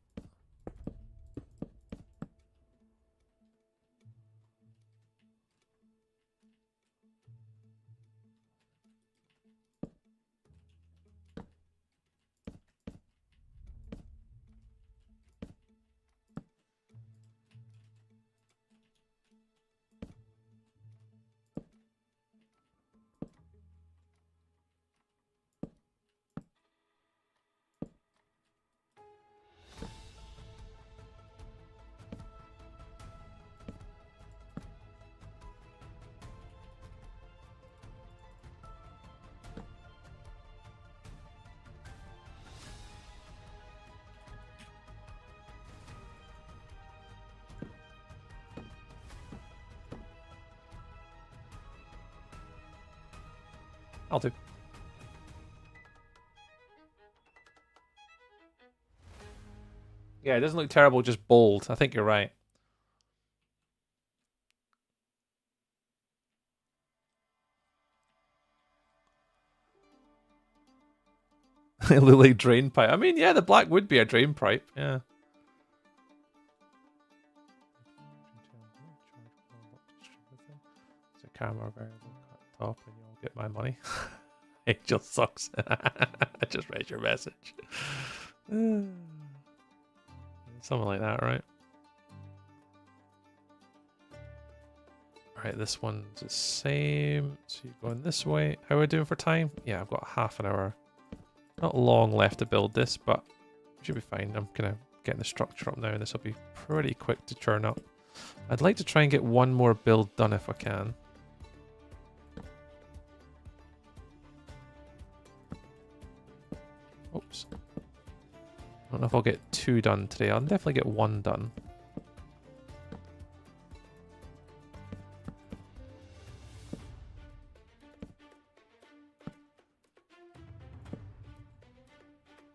I'll do. Yeah, it doesn't look terrible, just bold. I think you're right. It look like drain pipe. I mean, yeah, the black would be a drain pipe. Yeah. It's a camera variable cut top, and you'll get my money. It just sucks. I just read your message. Something like that, right? Alright, this one's the same. So you're going this way. How are we doing for time? Yeah, I've got half an hour. Not long left to build this, but we should be fine. I'm kind of getting the structure up now. This will be pretty quick to churn up. I'd like to try and get one more build done if I can. Oops. I don't know if I'll get 2 done today. I'll definitely get 1 done.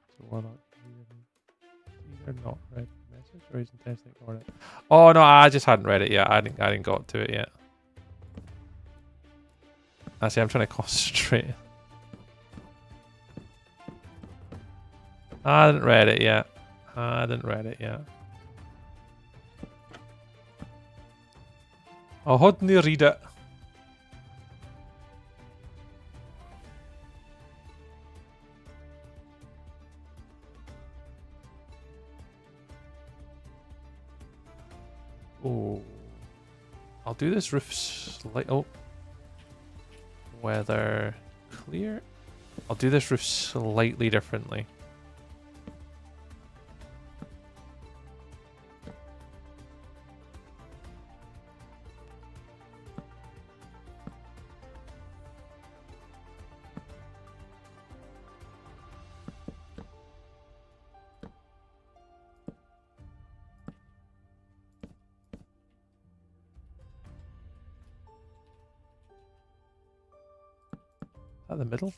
So we're not either not read the message or he's intentionally ignored it. Oh no, I just hadn't read it yet. I didn't got to it yet. Actually, I'm trying to concentrate. I hadn't read it yet. I didn't read it yet. I hadn't read it. Oh, I'll do this roof slight. Oh, weather clear. I'll do this roof slightly differently. At the middle.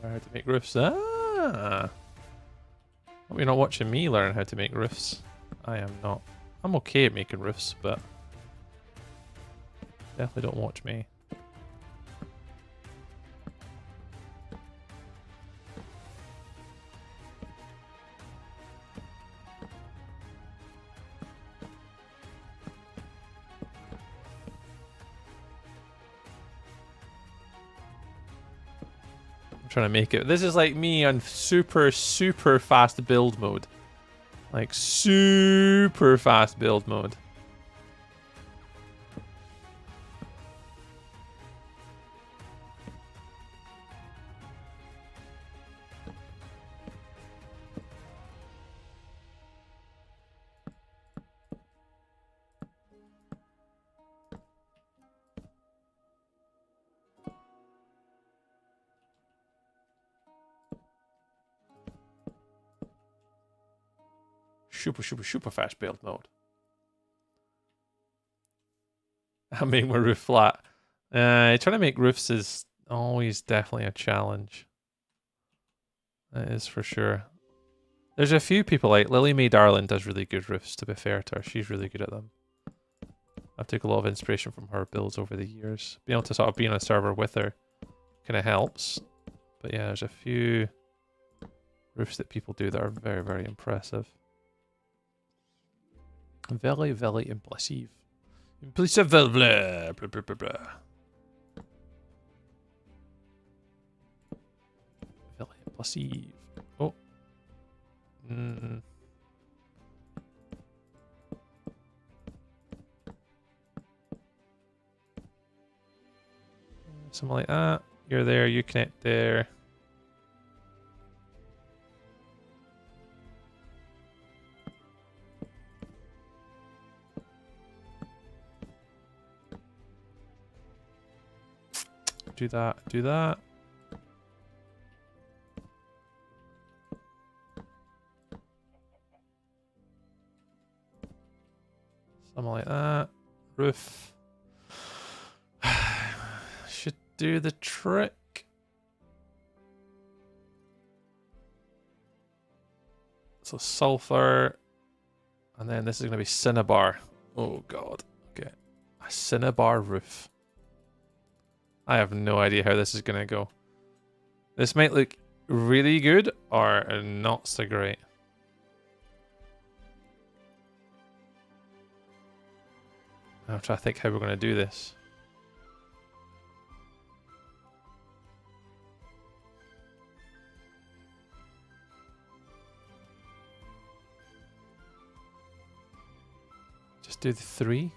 How to make roofs. Ah! Hope you're not watching me learn how to make roofs. I am not. I'm okay at making roofs, but definitely don't watch me. Trying to make it. This is like me on super fast build mode. Like super fast build mode. Super fast build mode. I'm making my roof flat. Trying to make roofs is always definitely a challenge. That is for sure. There's a few people like Lily Mae Darlin does really good roofs, to be fair to her. She's really good at them. I've taken a lot of inspiration from her builds over the years. Being able to sort of be on a server with her kind of helps. But yeah, there's a few roofs that people do that are very impressive. Very impressive. Impressive, blah, blah, blah, blah, blah, blah. Very impressive. Oh. Something like that. You're there, you connect there. Do that, do that. Something like that. Roof. Should do the trick. So sulfur. And then this is going to be cinnabar. Oh god. Okay. A cinnabar roof. I have no idea how this is going to go. This might look really good or not so great. I'm trying to think how we're going to do this. do the 3.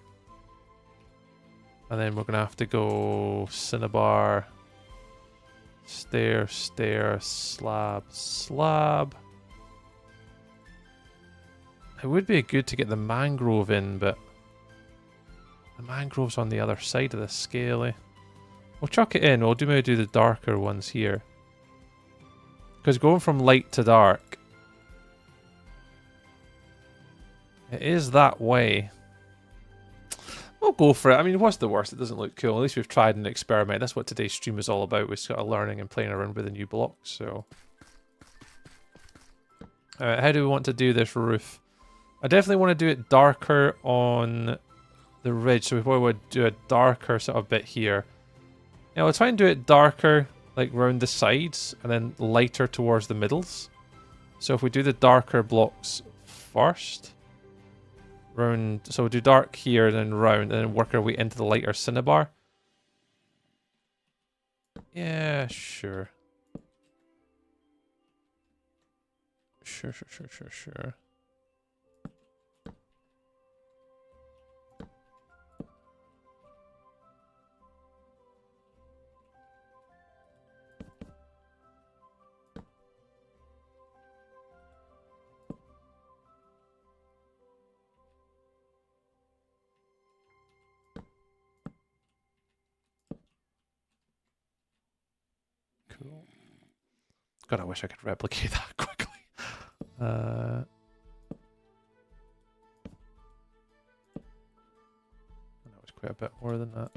And then we're going to have to go cinnabar, stair, stair, slab, slab. It would be good to get the mangrove in, but the mangrove's on the other side of the scale, eh? We'll chuck it in. We'll maybe do the darker ones here. Because going from light to dark, it is that way. We'll go for it. I mean, what's the worst? It doesn't look cool. At least we've tried and experimented. That's what today's stream is all about. We're sort of learning and playing around with the new blocks. So, how do we want to do this roof? I definitely want to do it darker on the ridge. So we probably would do a darker sort of bit here. Yeah, we'll try and do it darker, like round the sides, and then lighter towards the middles. So if we do the darker blocks first, round, so we'll do dark here, then round, and then work our way into the lighter cinnabar. Yeah, sure. Sure. Cool. God, I wish I could replicate that quickly. That was quite a bit more than that.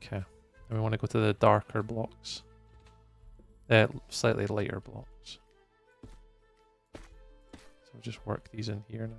Okay, and we want to go to the darker blocks. Slightly lighter blocks. So we'll just work these in here now.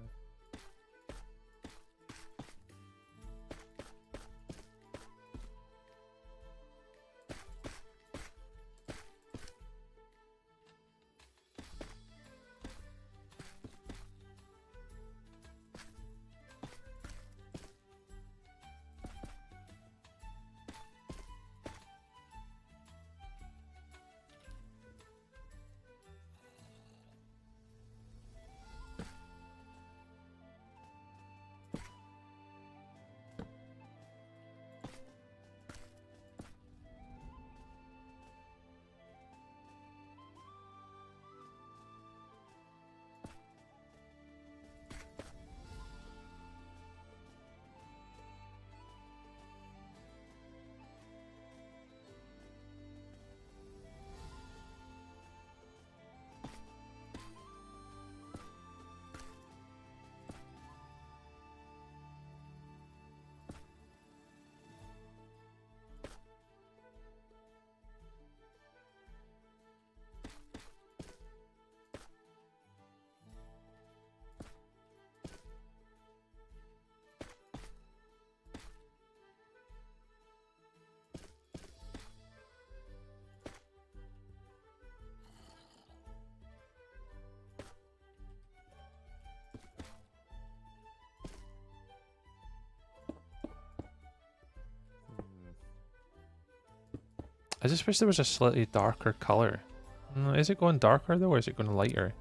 I just wish there was a slightly darker color. Is it going darker though, or is it going lighter?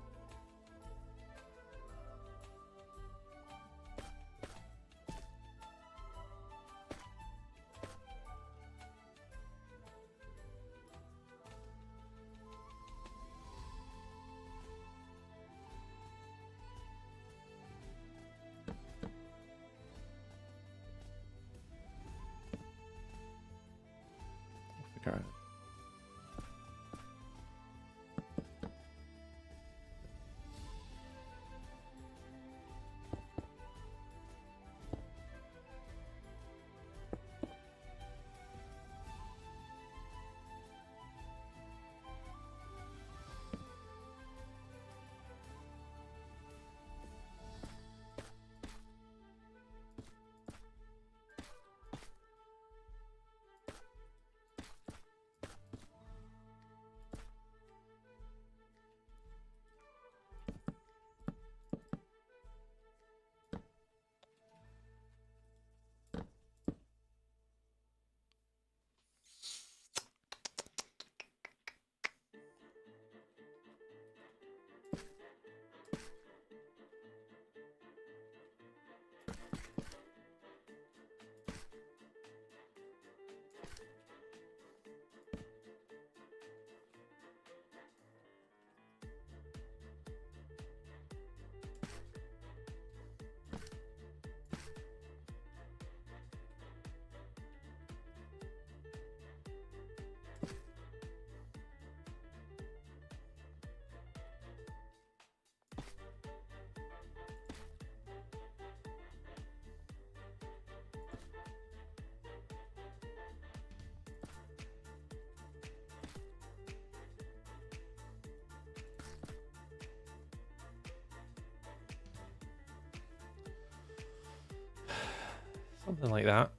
Something like that.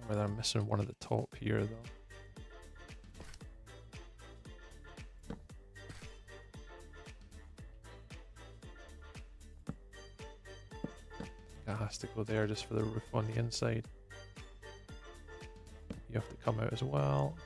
Whether I'm missing one at the top here though. It has to go there just for the roof on the inside. You have to come out as well.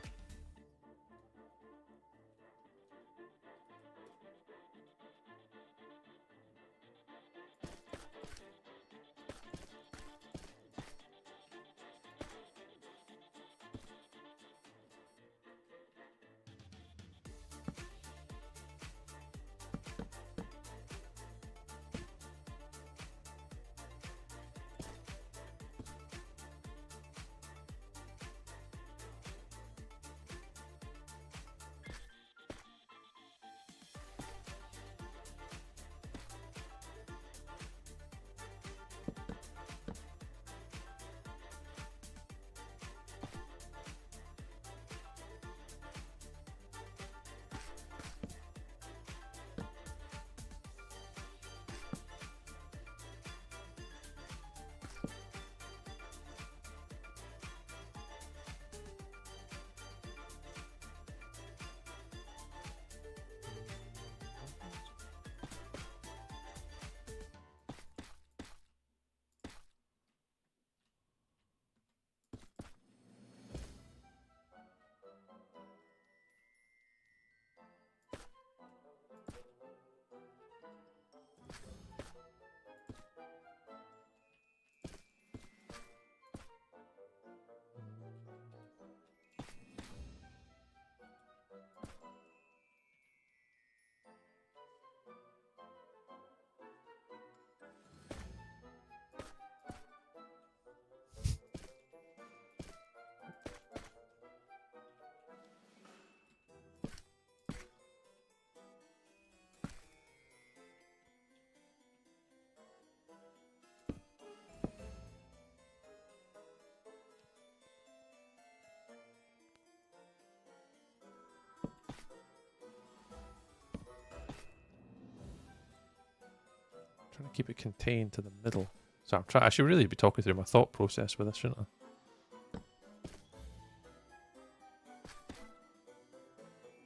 Trying to keep it contained to the middle. So I'm trying. I should really be talking through my thought process with this, shouldn't I?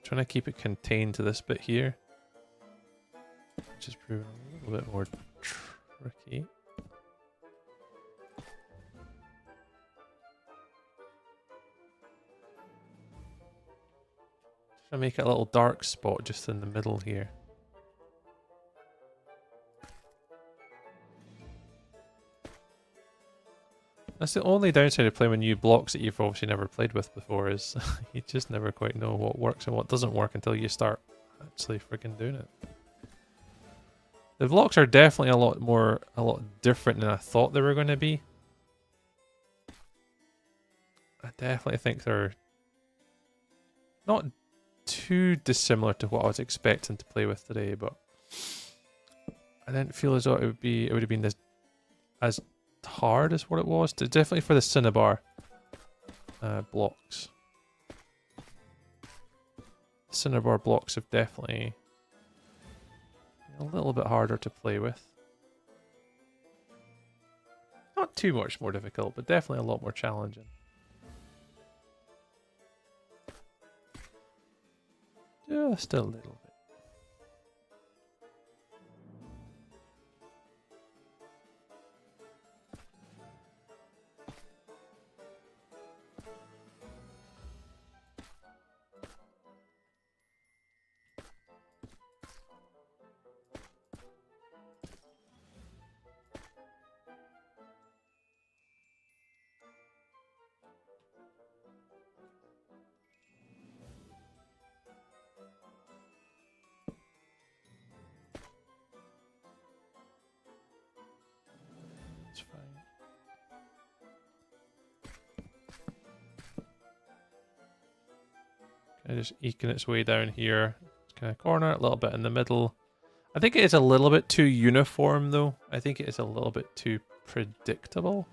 Trying to keep it contained to this bit here, which is proving a little bit more tricky. Trying to make it a little dark spot just in the middle here. That's the only downside of playing with new blocks that you've obviously never played with before is you just never quite know what works and what doesn't work until you start actually freaking doing it. The blocks are definitely a lot different than I thought they were going to be. I definitely think they're not too dissimilar to what I was expecting to play with today, but I didn't feel as though it would have been as hard as what it was. Definitely for the cinnabar blocks. Cinnabar blocks have definitely been a little bit harder to play with. Not too much more difficult, but definitely a lot more challenging. Just a little bit. It's fine. Kind of just eking its way down here. It's kind of corner, a little bit in the middle. I think it is a little bit too uniform though. I think it is a little bit too predictable.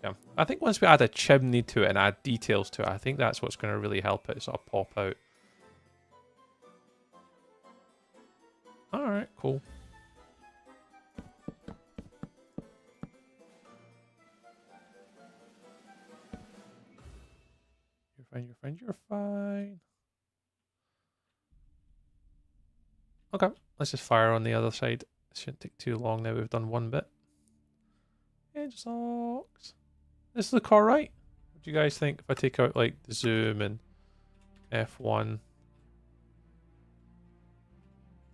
Yeah. I think once we add a chimney to it and add details to it, I think that's what's going to really help it sort of pop out. Alright, cool. You're fine, you're fine, you're fine. Okay, let's just fire on the other side. It shouldn't take too long now. We've done one bit. Hedgehogs. This look alright. What do you guys think if I take out like the zoom and F1?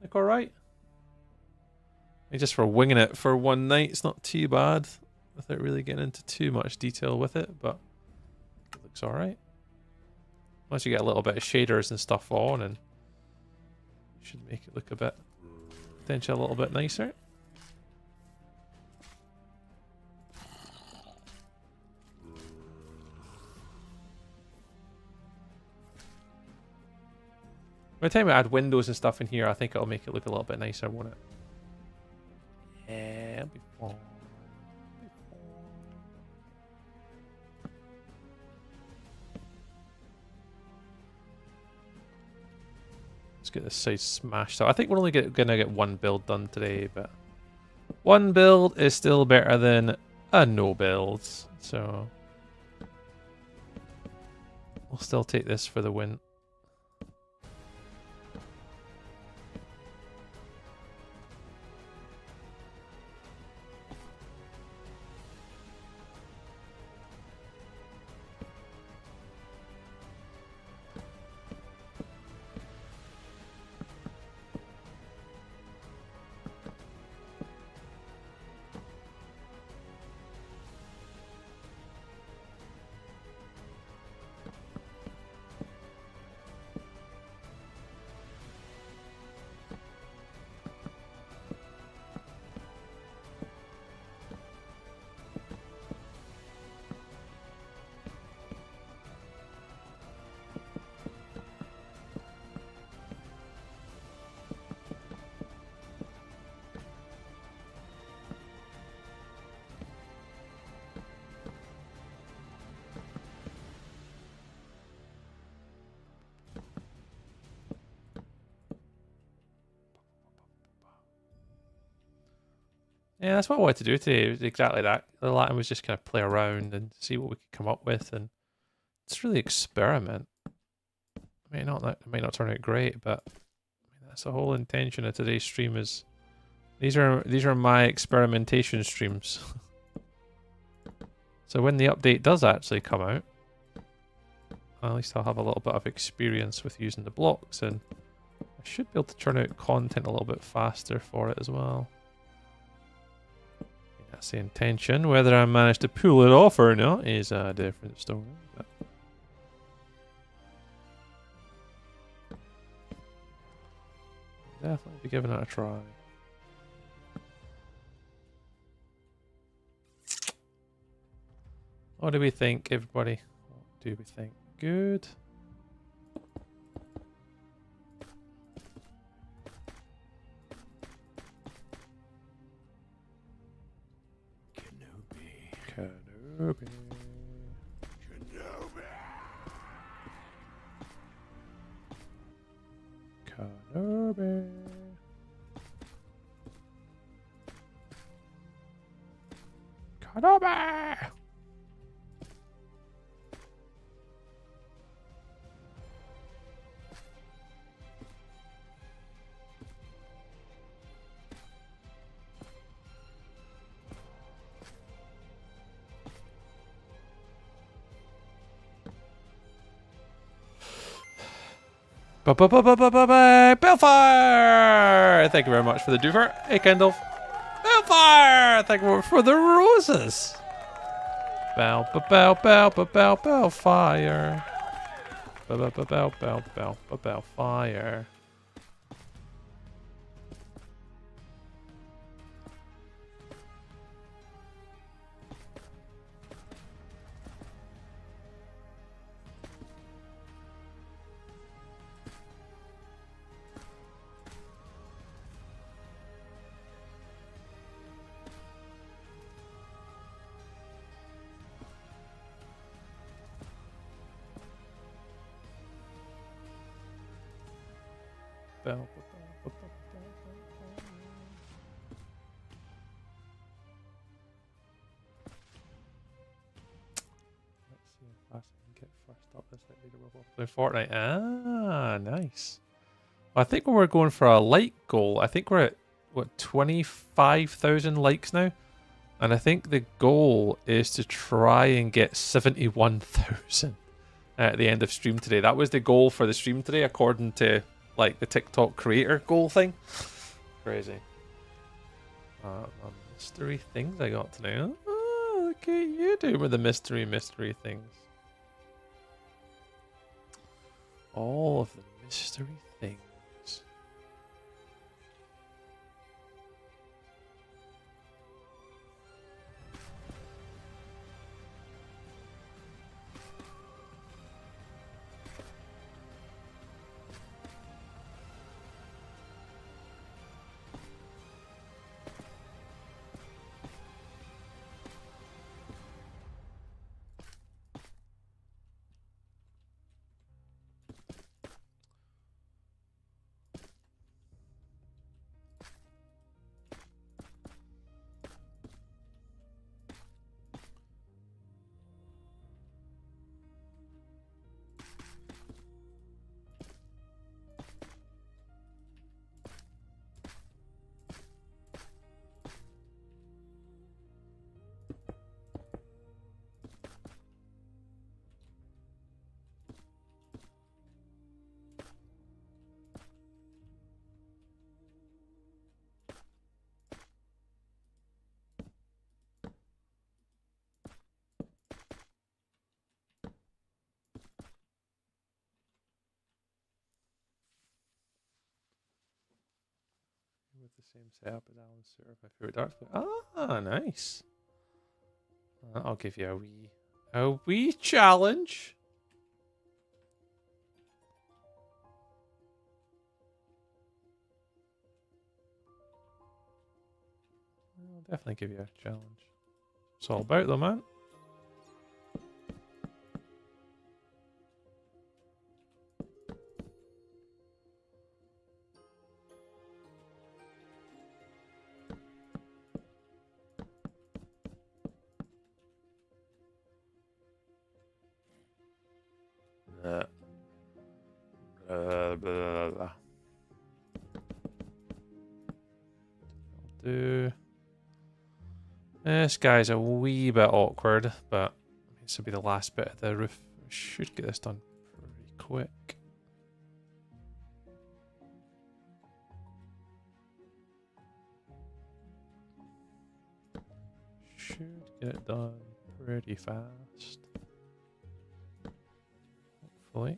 Look alright? Just for winging it for one night, it's not too bad without really getting into too much detail with it, but it looks alright. Once you get a little bit of shaders and stuff on, and you should make it look a bit, potentially a little bit nicer. By the time we add windows and stuff in here, I think it'll make it look a little bit nicer, won't it? Yeah, it'll be fun. Let's get this side smashed out. I think we're only gonna get one build done today, but one build is still better than a no build. So we'll still take this for the win. Yeah, that's what I wanted to do today. It was exactly that. The Latin was just kind of play around and see what we could come up with, and it's really experiment. It might not turn out great, but I mean, that's the whole intention of today's stream. Is these are my experimentation streams. So when the update does actually come out, at least I'll have a little bit of experience with using the blocks, and I should be able to churn out content a little bit faster for it as well. That's the intention. Whether I manage to pull it off or not is a different story. But definitely be giving it a try. What do we think, everybody? What do we think? Good. Kenobi. Kenobi. Kenobi. Bellfire! Thank you very much for the doofer. Hey, Kendall. Bellfire! Thank you for the roses. Bellfire. Bellfire. see how fast I can get first up this leaderboard. Playing Fortnite. Ah, nice. Well, I think when we're going for a like goal, I think we're at what 25,000 likes now, and I think the goal is to try and get 71,000 at the end of stream today. That was the goal for the stream today, according to like the TikTok creator goal thing. Crazy. Mystery things I got today. Oh, look at you doing with the mystery things. All of the mystery things. With the same setup as Alan Suter, my favorite darts player. Ah, nice. I'll give you a wee challenge. I'll definitely give you a challenge. It's all about though, man. This guy's a wee bit awkward, but this will be the last bit of the roof. I should get this done pretty quick. Should get it done pretty fast. Hopefully.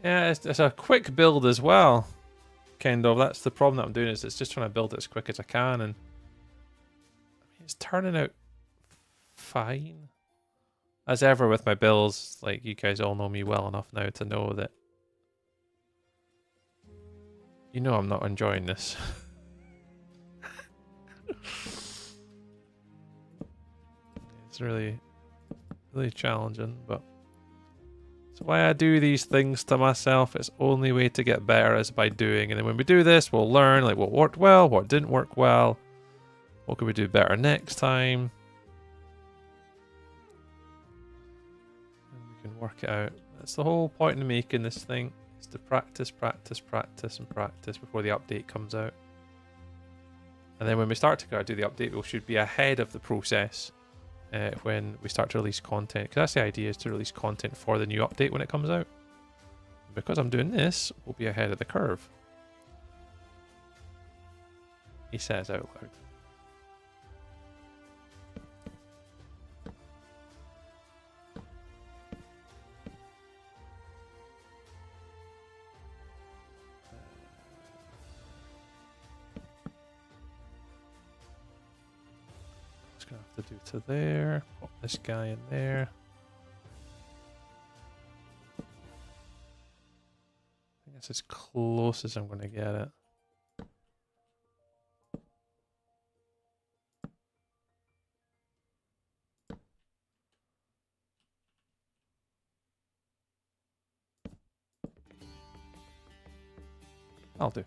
Yeah, it's a quick build as well, kind of. That's the problem that I'm doing, is it's just trying to build it as quick as I can, and I mean, it's turning out fine. As ever with my builds, like, you guys all know me well enough now to know that, you know, I'm not enjoying this. It's really challenging, but it's why I do these things to myself. It's only way to get better is by doing. And then when we do this, we'll learn like what worked well, what didn't work well, what could we do better next time, and we can work it out. That's the whole point of making this thing, is to practice, practice, practice, and practice before the update comes out. And then when we start to do the update, we should be ahead of the process when we start to release content. Because that's the idea, is to release content for the new update when it comes out. Because I'm doing this, we'll be ahead of the curve. He says out loud. Gonna have to do to there. Pop this guy in there. I think that's as close as I'm going to get it. I'll do.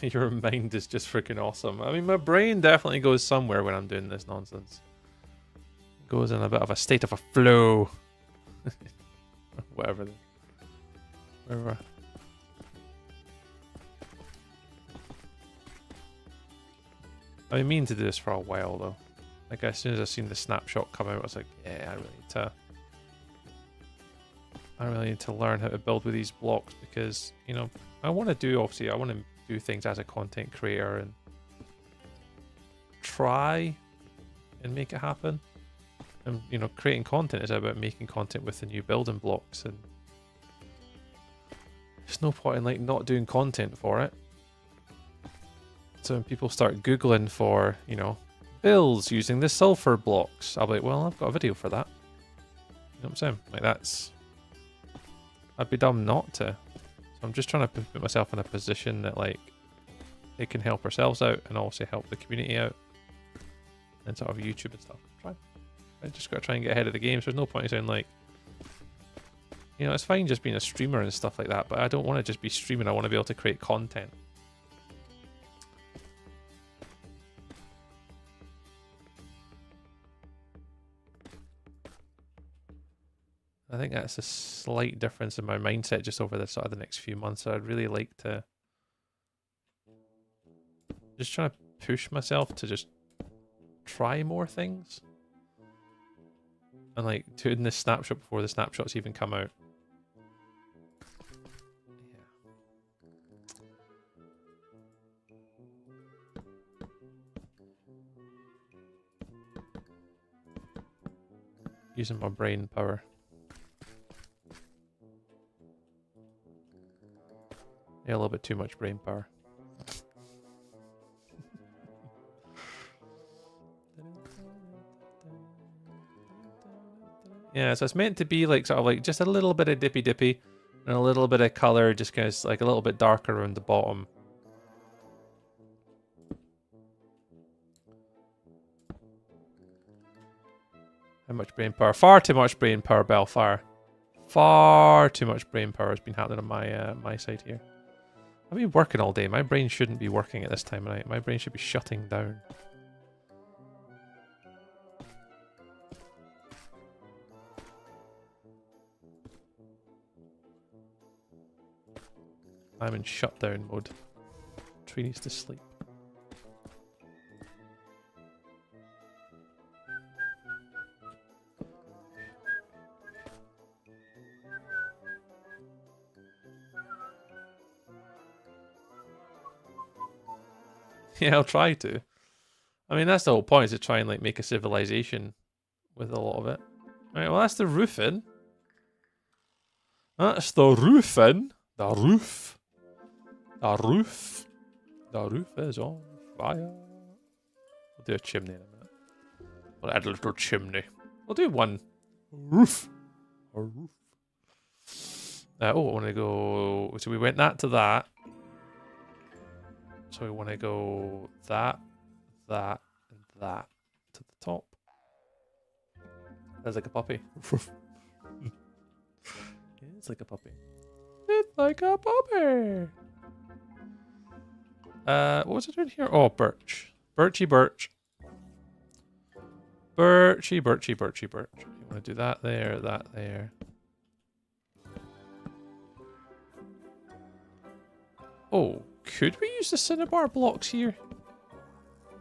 Your mind is just freaking awesome. I mean, my brain definitely goes somewhere when I'm doing this nonsense. It goes in a bit of a state of a flow. Whatever. Whatever. I've been meaning to do this for a while though. Like as soon as I seen the snapshot come out, I was like, yeah, I really need to learn how to build with these blocks because, you know, I want to do things as a content creator and try and make it happen. And, you know, creating content is about making content with the new building blocks, and there's no point in like not doing content for it. So when people start Googling for, you know, builds using the sulfur blocks, I'll be like, well, I've got a video for that. You know what I'm saying? Like I'd be dumb not to. So I'm just trying to put myself in a position that like they can help ourselves out and also help the community out and sort of YouTube and stuff. I just got to try and get ahead of the game. So there's no point in saying like, you know, it's fine just being a streamer and stuff like that, but I don't want to just be streaming. I want to be able to create content. I think that's a slight difference in my mindset just over the sort of the next few months. So I'd really like to just try to push myself to just try more things. And like doing this snapshot before the snapshots even come out. Using my brain power. Yeah, a little bit too much brain power. Yeah, so it's meant to be like sort of like just a little bit of dippy and a little bit of color, just kind of like a little bit darker around the bottom. How much brain power? Far too much brain power, Belfire. Far too much brain power has been happening on my side here. I've been working all day. My brain shouldn't be working at this time of night. My brain should be shutting down. I'm in shutdown mode. Tree needs to sleep. Yeah, I'll try to. I mean, that's the whole point, is to try and like make a civilization with a lot of it. Alright, well that's the roofing. That's the roofing. The roof. The roof. The roof is on fire. We'll do a chimney in a minute. We'll add a little chimney. We'll do one roof. A roof. I want to go... So we went that to that. So we want to go that, and that to the top. That's like a puppy. It's like a puppy. It's like a puppy. What was I doing here? Oh, birch. Birchy birch. Birchy, birchy, birchy, birch. You want to do that there, that there. Oh, could we use the cinnabar blocks here?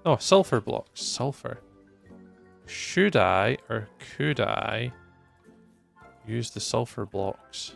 Oh, sulfur blocks. Sulfur. Should I or could I use the sulfur blocks?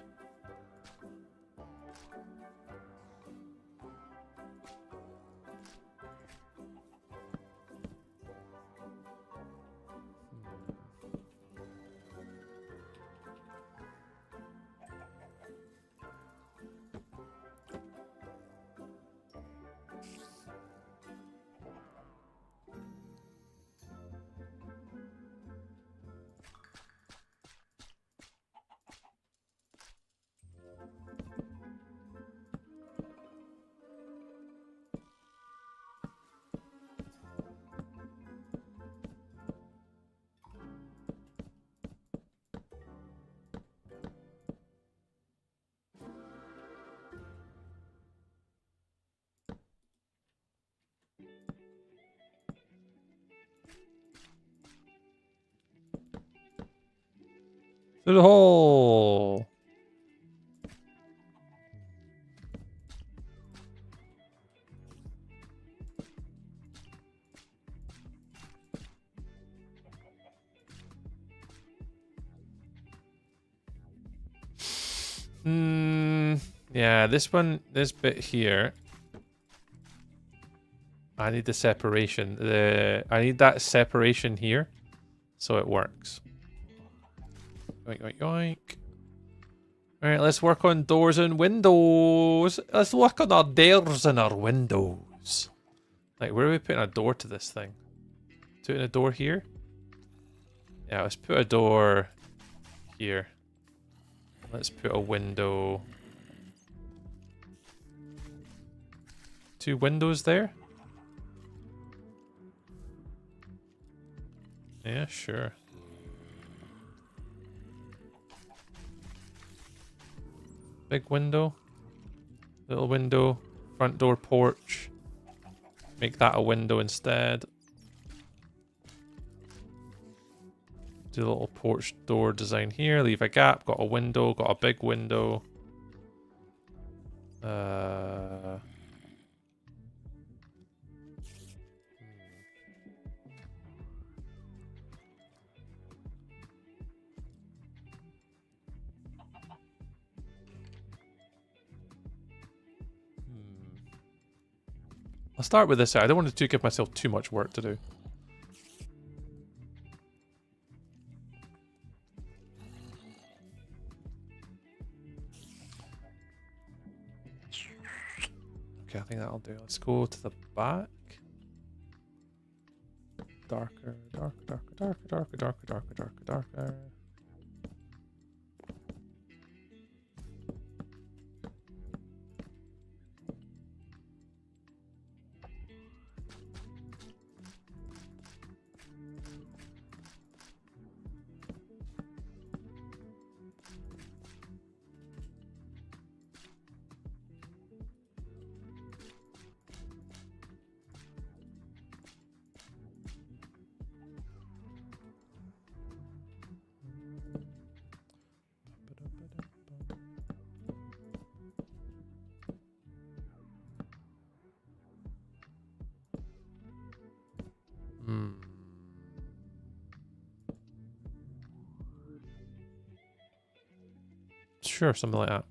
Through the hole. Yeah, this one, this bit here. I need the separation. I need that separation here, so it works. Yoink, yoink, yoink. All right, let's work on doors and windows. Let's work on our doors and our windows. Like, where are we putting a door to this thing? Putting a door here? Yeah, let's put a door here. Let's put a window. 2 windows there? Yeah, sure. Big window. Little window. Front door porch. Make that a window instead. Do a little porch door design here. Leave a gap. Got a window. Got a big window. I'll start with this side. I don't want to give myself too much work to do. Okay, I think that'll do. Let's go to the back. Darker, darker, darker, darker, darker, darker, darker, darker, darker. Sure, something like that.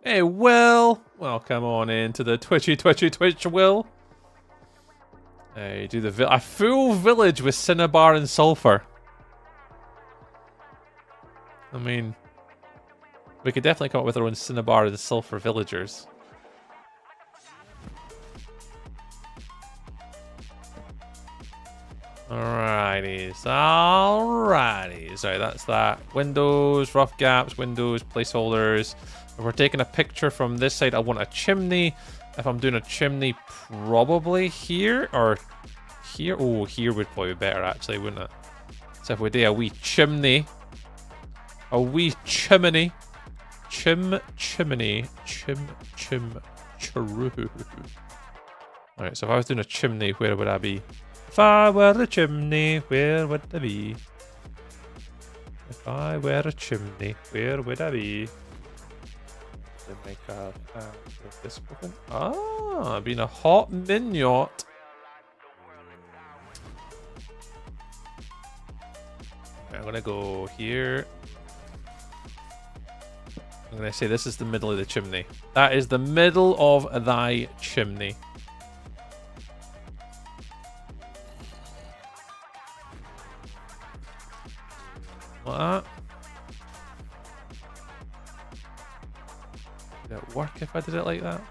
Hey, Will! Welcome on into the Twitch, Will. Hey, do a full village with cinnabar and sulfur. I mean, we could definitely come up with our own cinnabar and sulfur villagers. Alrighties, alrighties. Right, that's that. Windows, rough gaps, windows, placeholders. If we're taking a picture from this side, I want a chimney. If I'm doing a chimney, probably here or here. Oh, here would probably be better actually, wouldn't it? So if we do a wee chimney. chimney. Chiroo. Alright, so if I was doing a chimney, where would I be? If I were a chimney, where would I be? If I were a chimney, where would I be? To make a this open. Ah, being a hot miniot. I'm gonna go here. I'm gonna say this is the middle of the chimney. That is the middle of thy chimney. Like that. Would it work if I did it like that?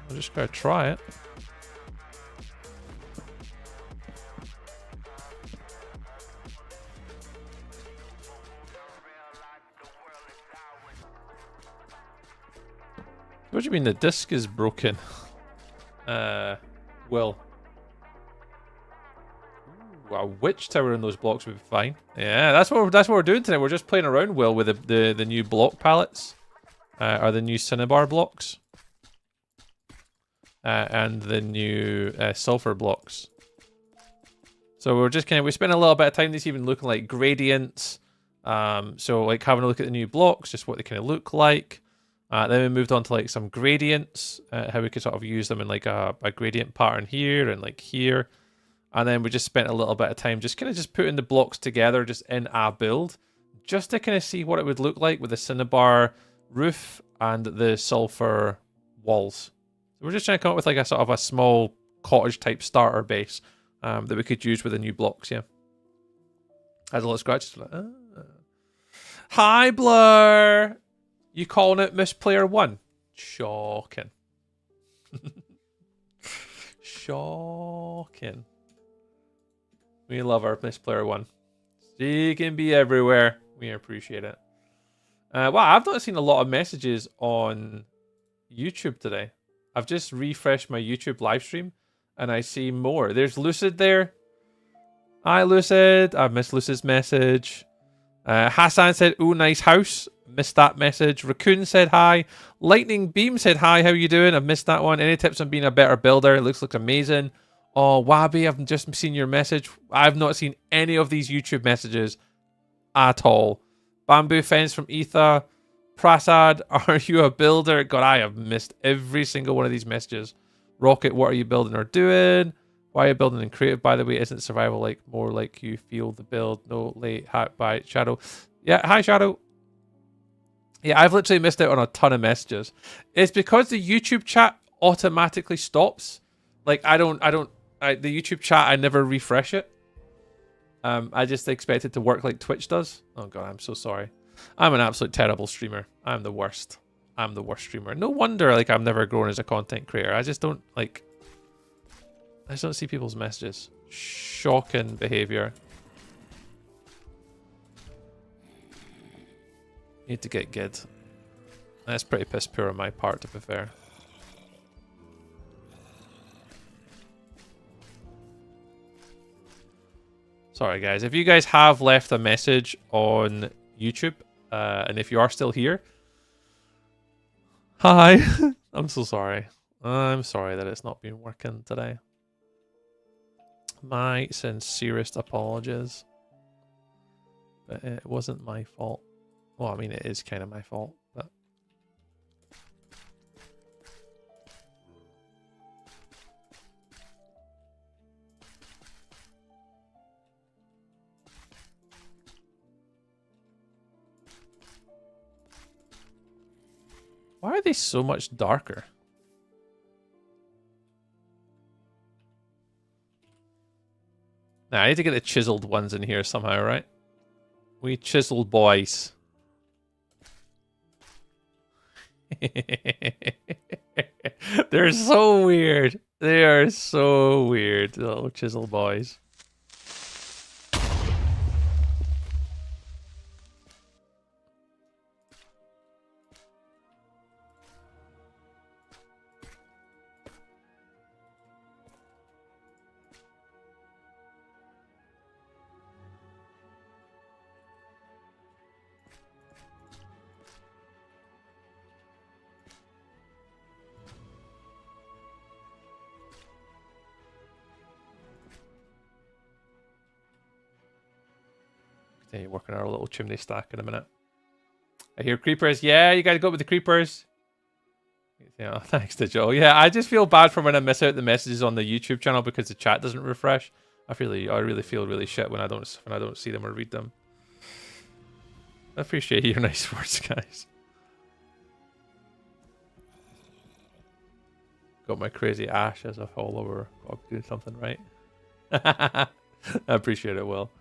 I'm just gonna try it. What do you mean the disc is broken? Will. Ooh, a witch tower in those blocks would be fine. Yeah, that's what we're doing today. We're just playing around, Will, with the new block palettes, or the new cinnabar blocks, and the new sulfur blocks. So we're just we spent a little bit of time. These even looking like gradients. So like having a look at the new blocks, just what they kind of look like. Then we moved on to like some gradients, how we could sort of use them in like a gradient pattern here and like here. And then we just spent a little bit of time just kind of just putting the blocks together just in a build, just to kind of see what it would look like with the cinnabar roof and the sulfur walls. So we're just trying to come up with like a sort of a small cottage type starter base that we could use with the new blocks, yeah. Has a lot of scratches. Like, ah. Hi, Blur! You calling it Miss Player 1? Shocking. Shocking. We love our Miss Player 1. She can be everywhere. We appreciate it. Wow, I've not seen a lot of messages on YouTube today. I've just refreshed my YouTube live stream and I see more. There's Lucid there. Hi, Lucid. I've missed Lucid's message. Hassan said, "Ooh, nice house." Missed that message. Raccoon said hi. Lightning Beam said hi. How you doing? I've missed that one. Any tips on being a better builder? It looks amazing. Oh, Wabi, I've just seen your message. I've not seen any of these YouTube messages at all. Bamboo Fence from Ether. Prasad, are you a builder? God, I have missed every single one of these messages. Rocket, what are you building or doing? Why are you building in creative, by the way? Isn't survival like more like you feel the build? No, late, hat by Shadow. Yeah, hi, Shadow. Yeah, I've literally missed out on a ton of messages. It's because the YouTube chat automatically stops. Like, the YouTube chat, I never refresh it. I just expect it to work like Twitch does. Oh, God, I'm so sorry. I'm an absolute terrible streamer. I'm the worst. I'm the worst streamer. No wonder, like, I'm never grown as a content creator. I just don't, like... I just don't see people's messages. Shocking behavior. Need to get good. That's pretty piss poor on my part, to be fair. Sorry, guys. If you guys have left a message on YouTube, and if you are still here, hi. I'm so sorry. I'm sorry that it's not been working today. My sincerest apologies. But it wasn't my fault. Well, I mean, it is kind of my fault, but... Why are they so much darker? Nah, I need to get the chiseled ones in here somehow, right? We chiseled boys. They're so weird. They are so weird, little chisel boys. continue working our little chimney stack in a minute. I hear creepers. Yeah, you gotta go with the creepers. Yeah, thanks to Joe. Yeah, I just feel bad for when I miss out the messages on the YouTube channel because the chat doesn't refresh. I really feel really shit when I don't see them or read them. I appreciate your nice words, guys. Got my crazy ash as a follower. I'm doing something right. I appreciate it, Will.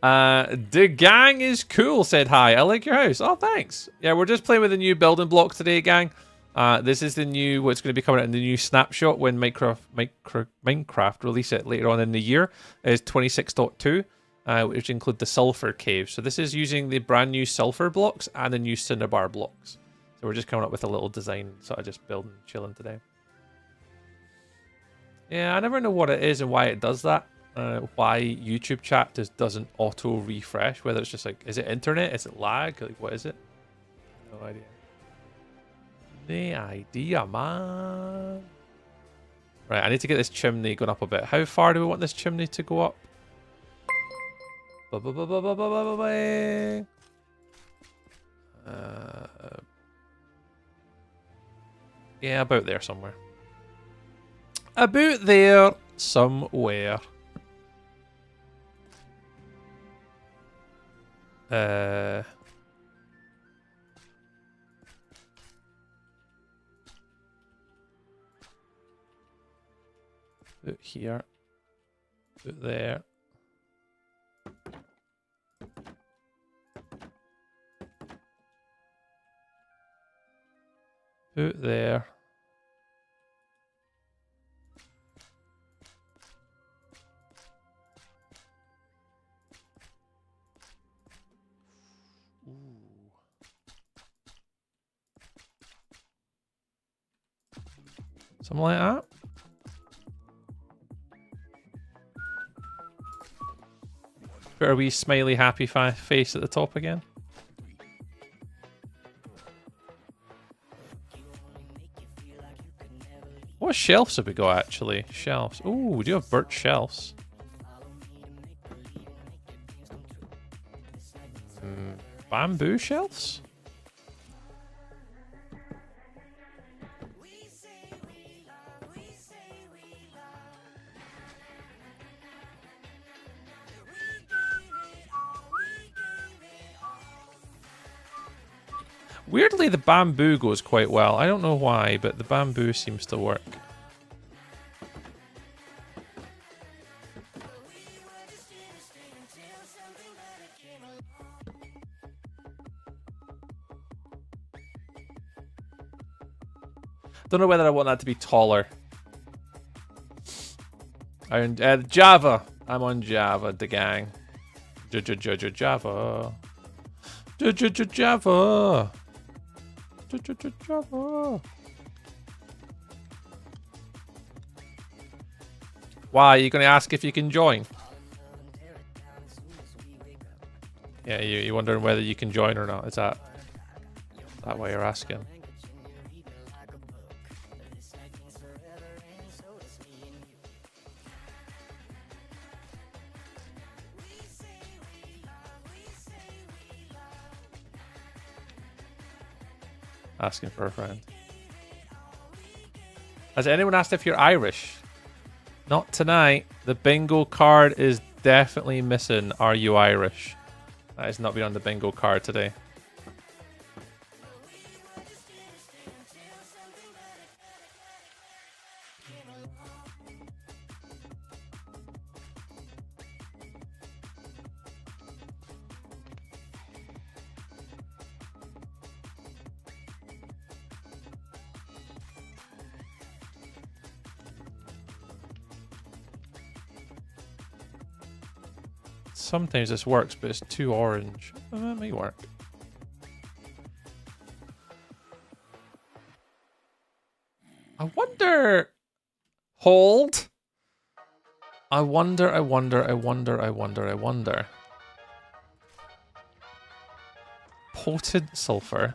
The gang is cool, said hi. I like your house. Oh, thanks. Yeah, we're just playing with the new building block today, gang. This is the new, what's going to be coming out in the new Snapshot when Minecraft release it later on in the year, is 26.2, which include the Sulfur Caves. So this is using the brand new sulfur blocks and the new cinnabar blocks. So we're just coming up with a little design, sort of just building, chilling today. Yeah, I never know what it is and why it does that. Why YouTube chat just doesn't auto refresh, whether it's just like, is it internet, is it lag, like what is it? No idea. The idea, man. Right, I need to get this chimney going up a bit. How far do we want this chimney to go up? Yeah, about there somewhere. About there somewhere. Put here. Put there. Put there. Something like that. Put a wee smiley happy face at the top again. What shelves have we got actually? Shelves. Ooh, we do have birch shelves. Bamboo shelves? Weirdly, the bamboo goes quite well. I don't know why, but the bamboo seems to work. Don't know whether I want that to be taller. Java. I'm on Java, the gang. Java. Java. Why are you going to ask if you can join? Yeah, you're wondering whether you can join or not. Is that why you're asking? Asking for a friend. Has anyone asked if you're Irish? Not tonight. The bingo card is definitely missing. Are you Irish? That has not been on the bingo card today. Sometimes this works, but it's too orange. That may work. I wonder... Hold. I wonder. Potent sulfur.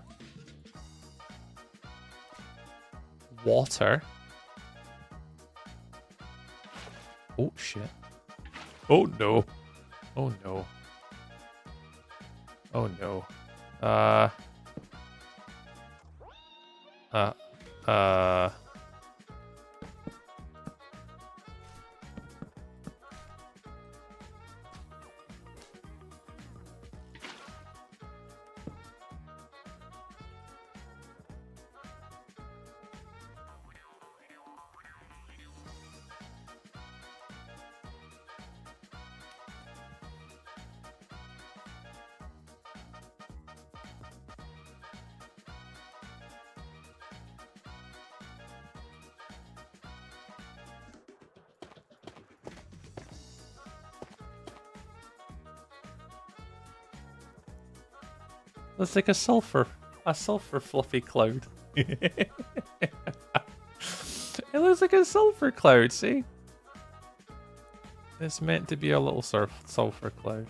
Water. Oh, shit. Oh, no. Oh no. Oh no. Uh. Looks like a sulfur fluffy cloud. It looks like a sulfur cloud, see? It's meant to be a little sulfur cloud.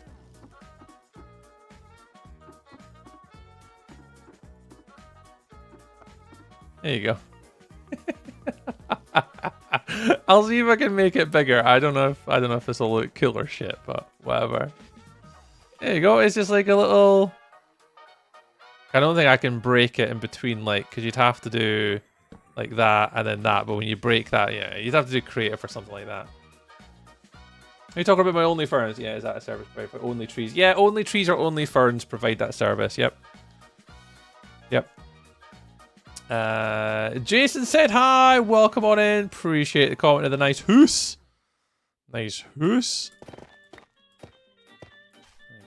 There you go. I'll see if I can make it bigger. I don't know if this will look cool or shit, but whatever. There you go. It's just like a little. I don't think I can break it in between, like, because you'd have to do like that and then that. But when you break that, yeah, you'd have to do creative or something like that. Are you talking about my only ferns? Yeah, is that a service provided for only trees? Yeah, only trees or only ferns provide that service. Yep. Yep. Jason said hi. Welcome on in. Appreciate the comment of the nice hoose. Nice hoose. Thank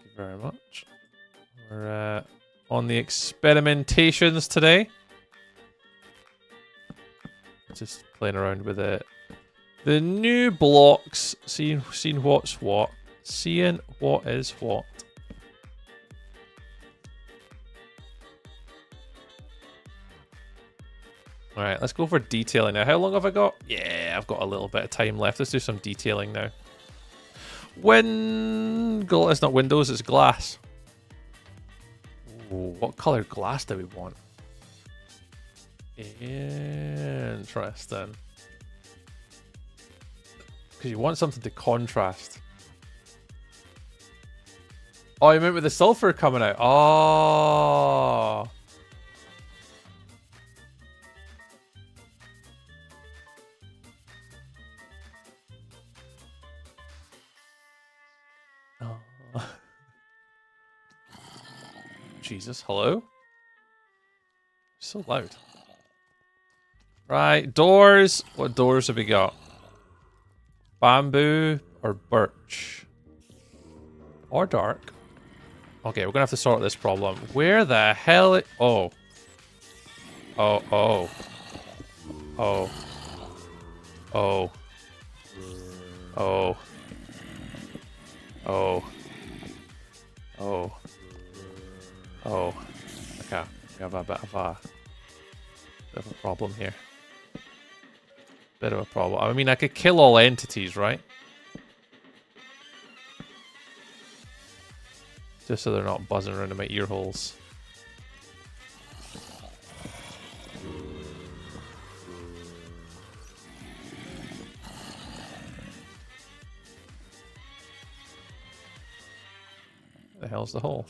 you very much. We're on the experimentations today. Just playing around with it. The new blocks. Seeing what's what. Seeing what is what. Alright, let's go for detailing now. How long have I got? Yeah, I've got a little bit of time left. Let's do some detailing now. It's not windows, it's glass. Ooh, what colour glass do we want? Interesting. Because you want something to contrast. Oh, you meant with the sulfur coming out? Oh. Jesus, hello? So loud. Right, doors. What doors have we got? Bamboo or birch? Or dark? Okay, we're gonna have to sort this problem. Where the hell oh. Oh, oh. Oh. Oh. Oh. Oh. Oh. Oh. Okay. We have a bit of a problem here. Bit of a problem. I mean, I could kill all entities, right? Just so they're not buzzing around in my ear holes. The hell's the hole?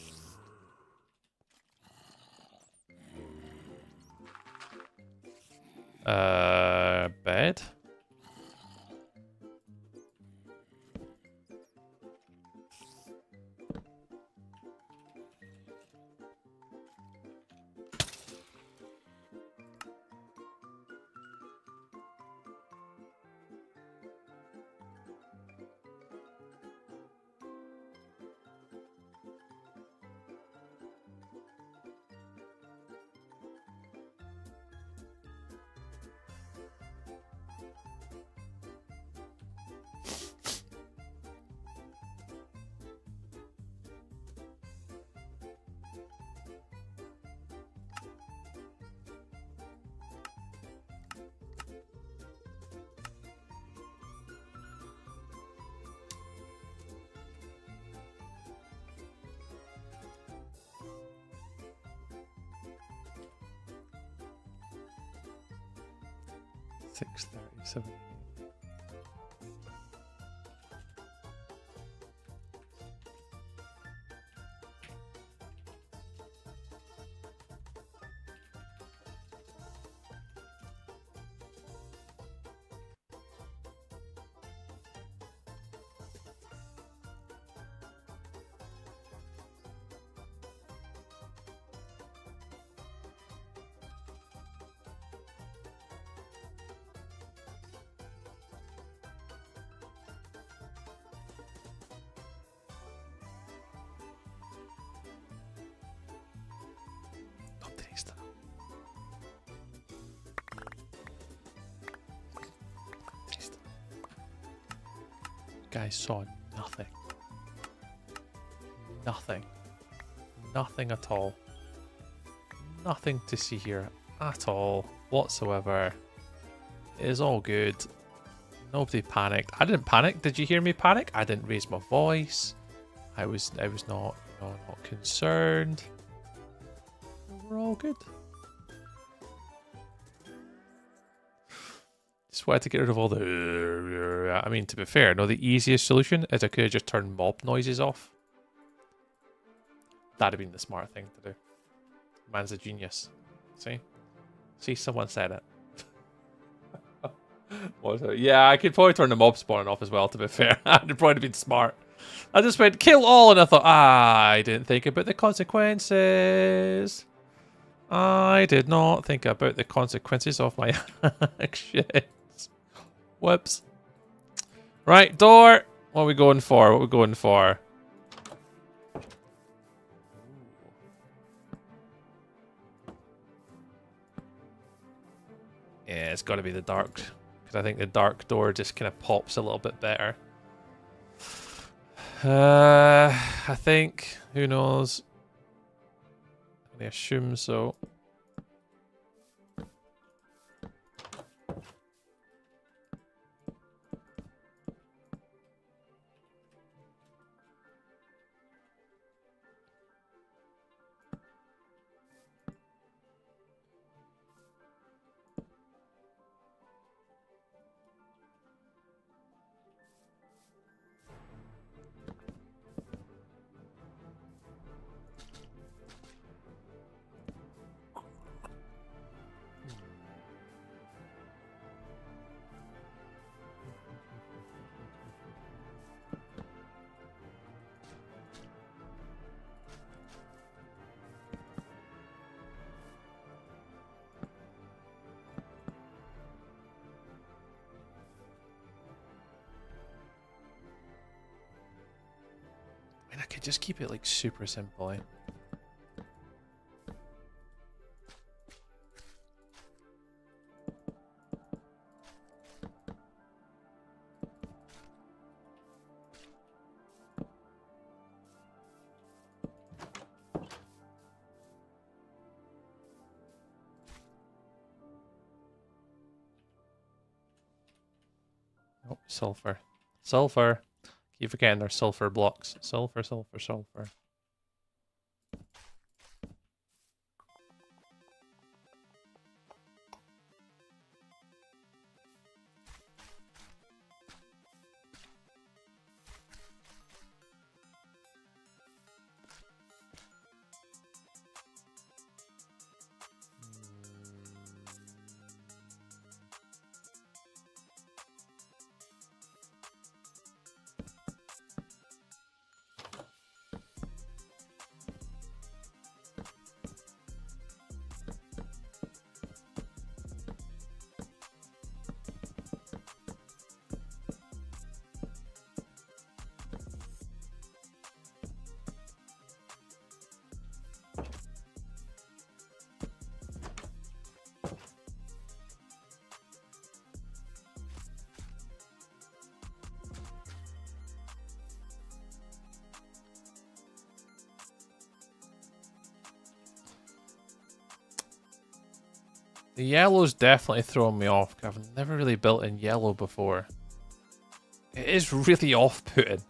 Bed? $6.37. guys saw nothing. Nothing. Nothing at all. Nothing to see here at all whatsoever. It is all good. Nobody panicked. I didn't panic. Did you hear me panic? I didn't raise my voice. I was not, not concerned. We're all good. Just wanted to get rid of all the... I mean, to be fair, no, the easiest solution is I could have just turned mob noises off. That'd have been the smart thing to do. Man's a genius. See? See, someone said it. What was it? Yeah, I could probably turn the mob spawning off as well, to be fair. That'd probably been smart. I just went, kill all, and I thought, I didn't think about the consequences. I did not think about the consequences of my actions. Whoops. Right, door. What are we going for? What are we going for? Yeah, it's got to be the dark. Because I think the dark door just kind of pops a little bit better. I think. Who knows? I assume so. I could just keep it like super simple, eh? Oh, sulfur. Sulfur. Keep forgetting there's sulfur blocks. Sulfur, sulfur, sulfur. The yellow's definitely throwing me off. I've never really built in yellow before. It is really off-putting.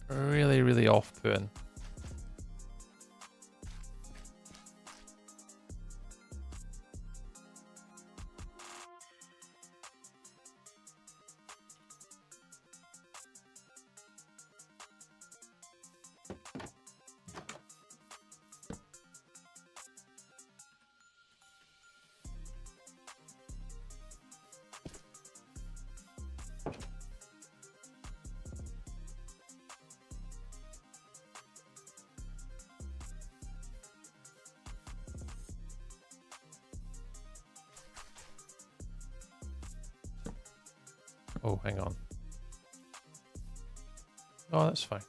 Really, really off-putting. Oh, hang on. Oh, that's fine.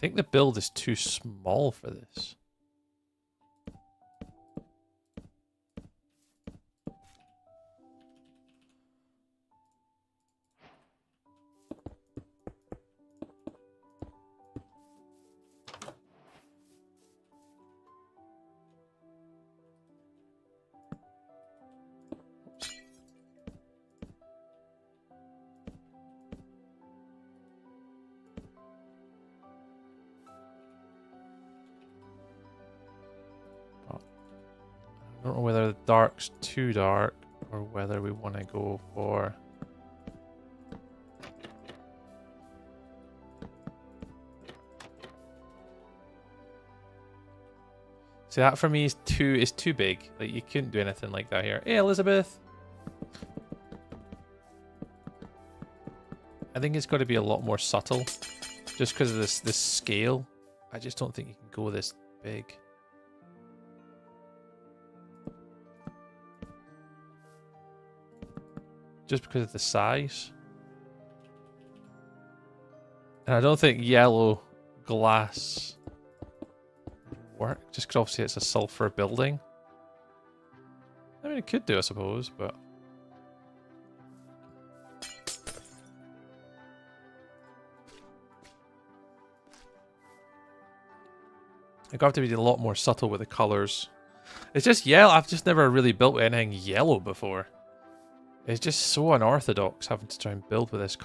think the build is too small for this. I don't know whether the dark's too dark or whether we want to go for... See, that for me is too big. Like, you couldn't do anything like that here. Hey, Elizabeth! I think it's got to be a lot more subtle. Just because of this scale. I just don't think you can go this big. Just because of the size. And I don't think yellow glass work, just because obviously it's a sulfur building. I mean, it could do, I suppose, but... I've got to be a lot more subtle with the colours. It's just yellow. I've just never really built anything yellow before. It's just so unorthodox having to try and build with this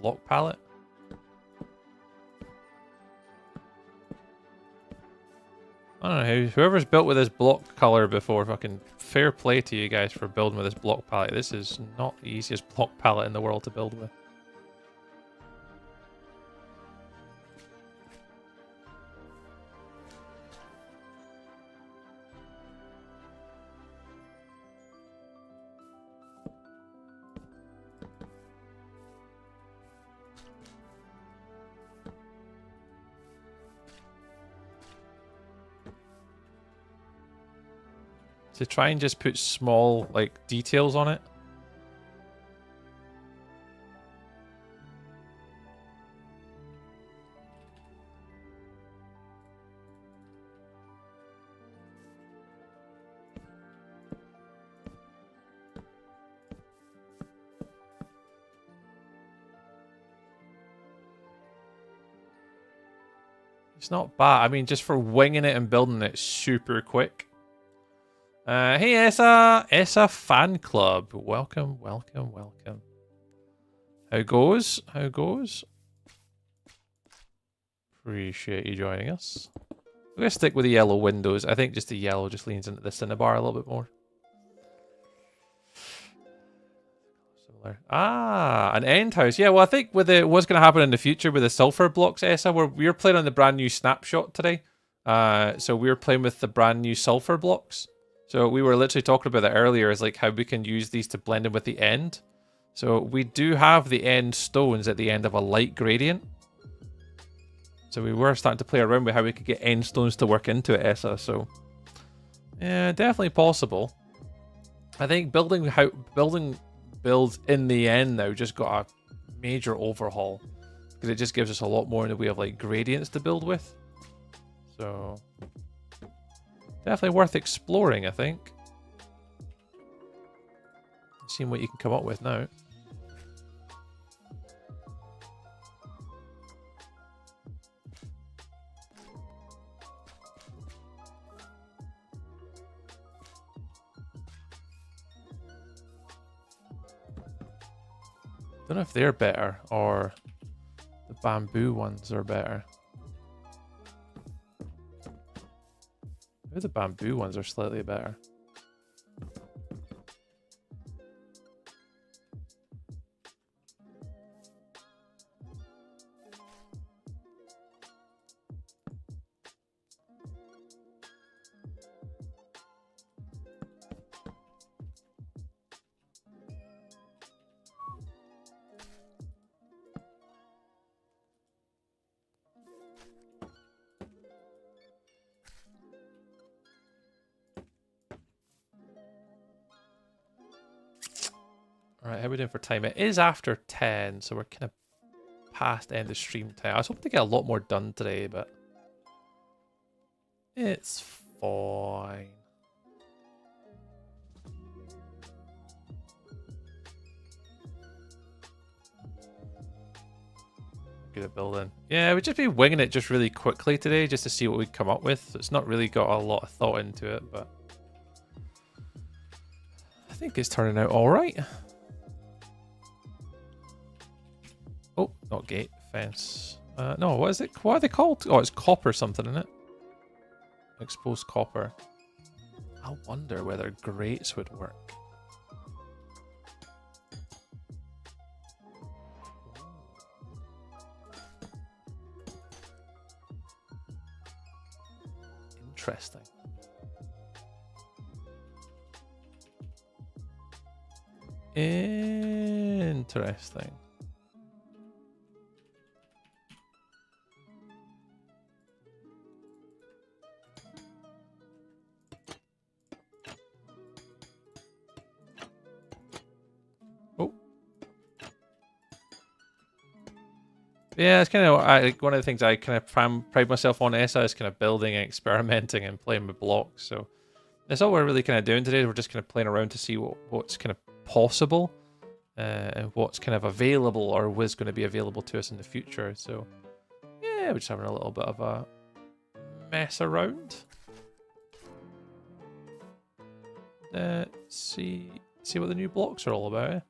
block palette. I don't know, whoever's built with this block colour before, fucking fair play to you guys for building with this block palette. This is not the easiest block palette in the world to build with. To try and just put small, like, details on it. It's not bad. I mean, just for winging it and building it super quick. Hey Essa fan club. Welcome, welcome, welcome. How goes? How goes? Appreciate you joining us. I'm gonna stick with the yellow windows. I think just the yellow just leans into the cinnabar a little bit more. Similar. Ah, an end house. Yeah, well, I think with what's gonna happen in the future with the sulfur blocks, Essa, we're playing on the brand new Snapshot today. So we're playing with the brand new sulfur blocks. So we were literally talking about that earlier, is like how we can use these to blend in with the end. So we do have the end stones at the end of a light gradient. So we were starting to play around with how we could get end stones to work into it, Essa. So yeah, definitely possible. I think building builds in the end now just got a major overhaul, because it just gives us a lot more in the way of like gradients to build with. So definitely worth exploring, I think. Seeing what you can come up with now. Don't know if they're better or the bamboo ones are better. Maybe the bamboo ones are slightly better. Alright, how are we doing for time? It is after 10, so we're kind of past end of stream time. I was hoping to get a lot more done today, but it's fine. Good at building. Yeah, we'd just be winging it just really quickly today just to see what we'd come up with. So it's not really got a lot of thought into it, but I think it's turning out all right. Oh, not gate, fence. No, what is it? What are they called? Oh, it's copper something, isn't it? Exposed copper. I wonder whether grates would work. Interesting. Interesting. Oh. Yeah, it's kind of like one of the things I kind of pride myself on ESA is kind of building and experimenting and playing with blocks. So that's all we're really kind of doing today. We're just kind of playing around to see what's kind of possible and what's kind of available or was going to be available to us in the future. So yeah, we're just having a little bit of a mess around. Let's see what the new blocks are all about.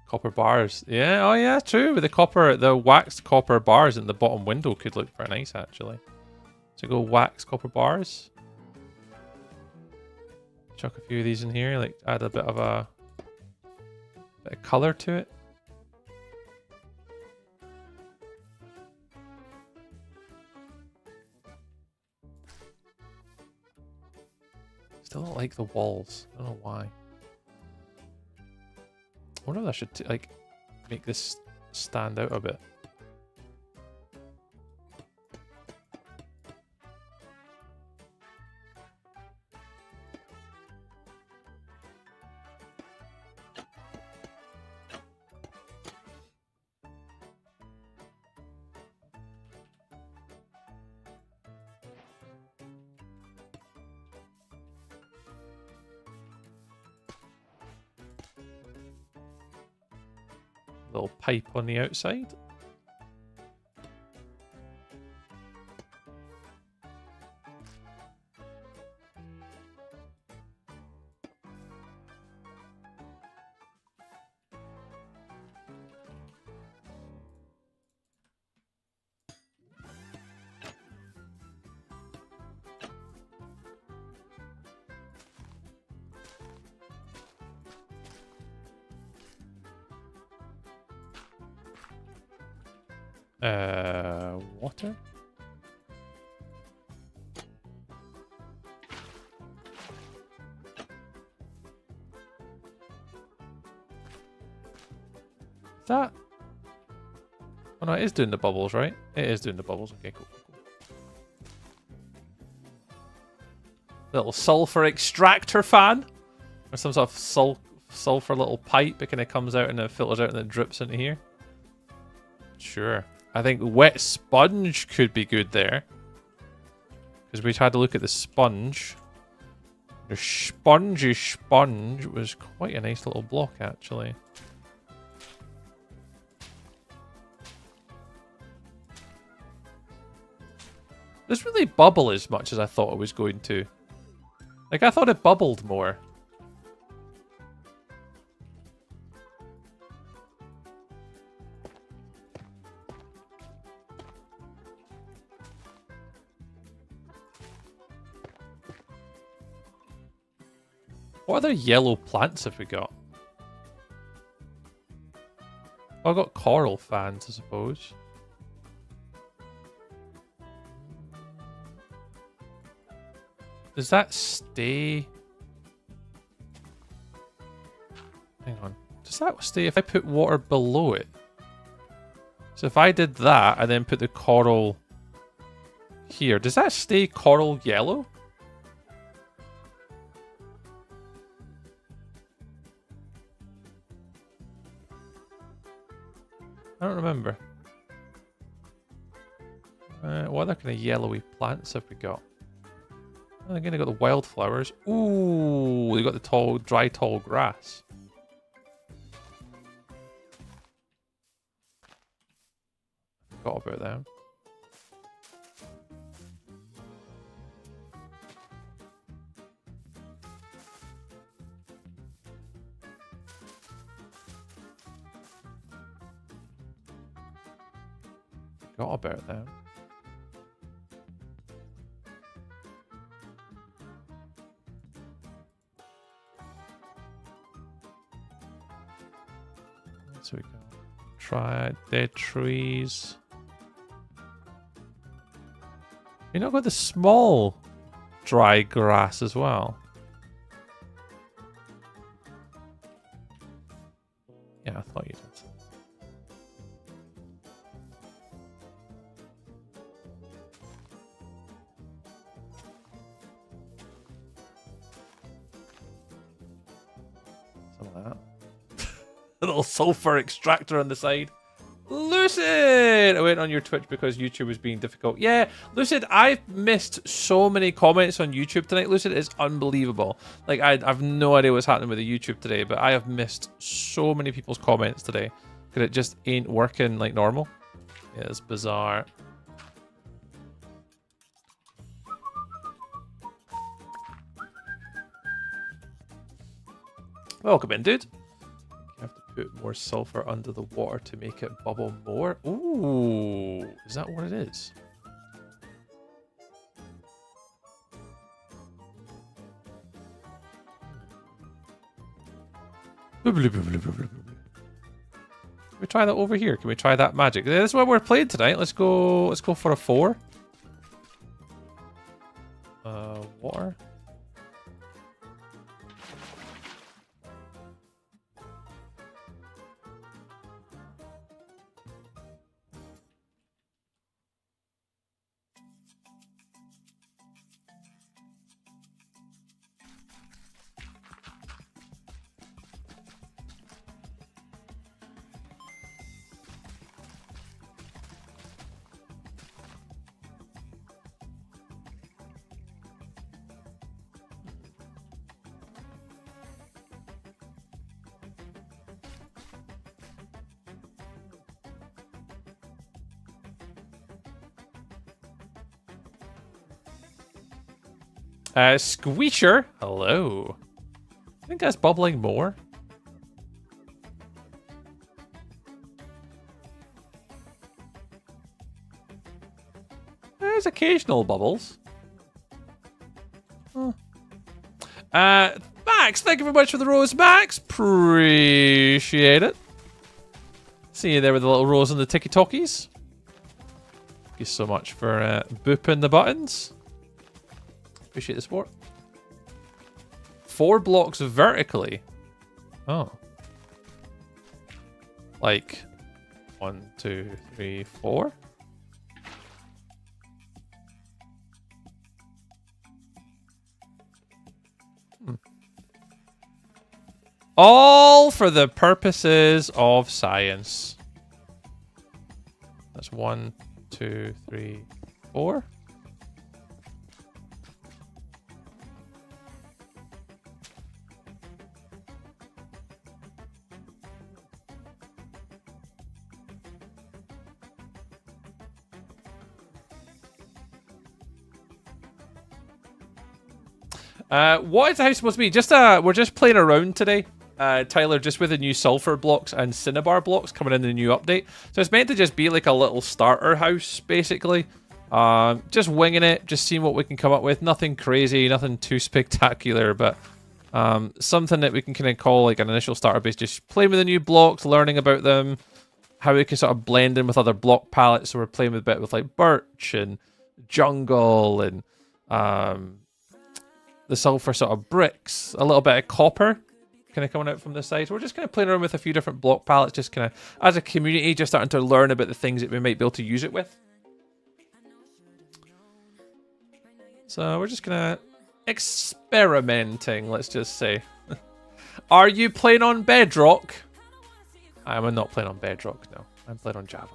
Copper bars. Yeah, oh yeah, true. With the waxed copper bars in the bottom window could look very nice actually. So go wax copper bars. Chuck a few of these in here, like add a bit of colour to it. Still don't like the walls. I don't know why. I wonder if I should like make this stand out a bit. Little pipe on the outside. Water? That? Oh no, it is doing the bubbles, right? It is doing the bubbles. Okay, cool. Little sulfur extractor fan. Or some sort of sulfur little pipe. It kind of comes out and it filters out and then drips into here. Sure. I think wet sponge could be good there. Because we had to look at the sponge. The spongey sponge was quite a nice little block, actually. Doesn't really bubble as much as I thought it was going to. Like, I thought it bubbled more. What other yellow plants have we got? Oh, I got coral fans, I suppose. Does that stay? Hang on. Does that stay if I put water below it? So if I did that and then put the coral here, does that stay coral yellow? I don't remember. What other kind of yellowy plants have we got? Oh, again, I got the wildflowers. Ooh, we got the tall, dry, tall grass. Forgot about them. Forgot about them. So we go. Try dead trees. You know, got the small dry grass as well. Yeah, I thought you did. Some of that. A little sulfur extractor on the side. Lucid! I went on your Twitch because YouTube was being difficult. Yeah, Lucid, I've missed so many comments on YouTube tonight. Lucid, it's unbelievable. Like, I've no idea what's happening with the YouTube today, but I have missed so many people's comments today because it just ain't working like normal. Yeah, it's bizarre. Welcome in, dude. Put more sulfur under the water to make it bubble more. Ooh, is that what it is? Can we try that over here? Can we try that magic? This is what we're playing tonight. Let's go for a 4. Water. Squeecher, hello. I think that's bubbling more. There's occasional bubbles. Huh. Max, thank you very much for the rose, Max. Appreciate it. See you there with the little rose and the ticky-talkies. Thank you so much for booping the buttons. Appreciate the support. 4 blocks vertically. Oh. Like 1, 2, 3, 4. All for the purposes of science. That's 1, 2, 3, 4. What is the house supposed to be? Just we're just playing around today, Tyler, just with the new sulfur blocks and cinnabar blocks coming in the new update. So it's meant to just be like a little starter house, basically. Just winging it, just seeing what we can come up with. Nothing crazy, nothing too spectacular, but something that we can kind of call like an initial starter base. Just playing with the new blocks, learning about them, how we can sort of blend in with other block palettes. So we're playing with a bit with like birch and jungle and the sulfur sort of bricks, a little bit of copper kind of coming out from the side. We're just kind of playing around with a few different block palettes, just kind of as a community, just starting to learn about the things that we might be able to use it with. So we're just gonna experimenting, let's just say. Are you playing on Bedrock? I am not playing on Bedrock, no. I'm playing on Java.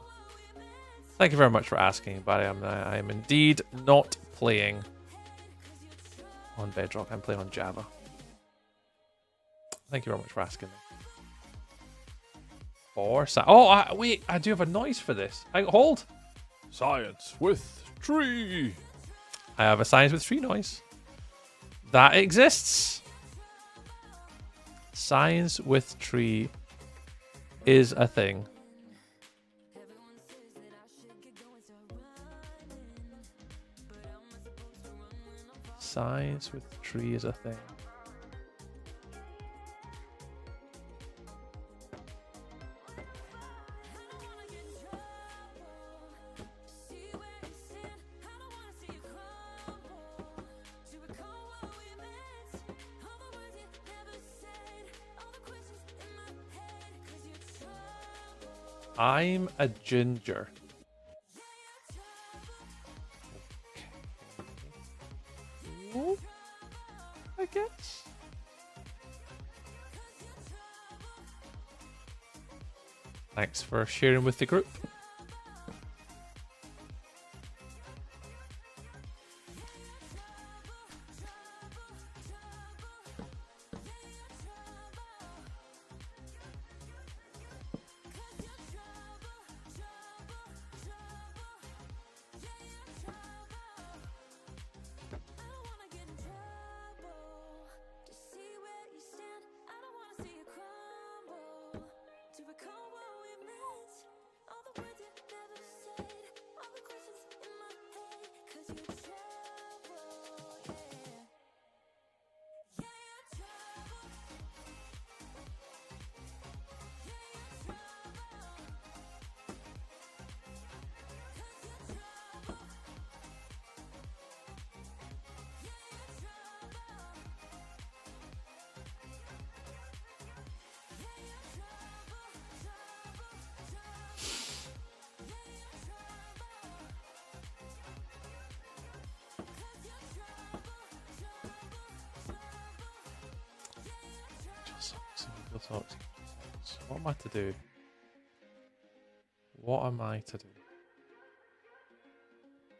Thank you very much for asking, but I am indeed not playing on Bedrock. I'm playing on Java. Thank you very much for asking. Wait, I do have a noise for this. Hold. Science with tree. I have a science with tree noise. That exists. Science with tree is a thing. Science with tree is a thing. I'm a ginger. Okay. I guess. Thanks for sharing with the group. What am I to do? What am I to do?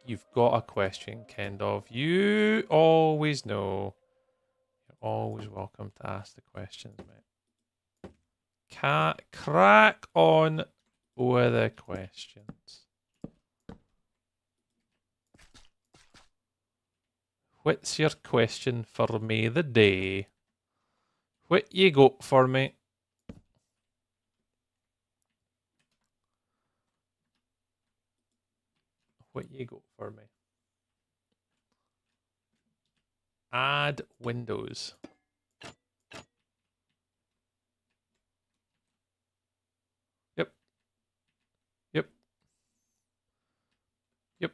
You've got a question, Kendov. You always know. You're always welcome to ask the questions, mate. Crack on with the questions. What's your question for me the day? What you got for me? What you got for me? Add windows. Yep. Yep. Yep.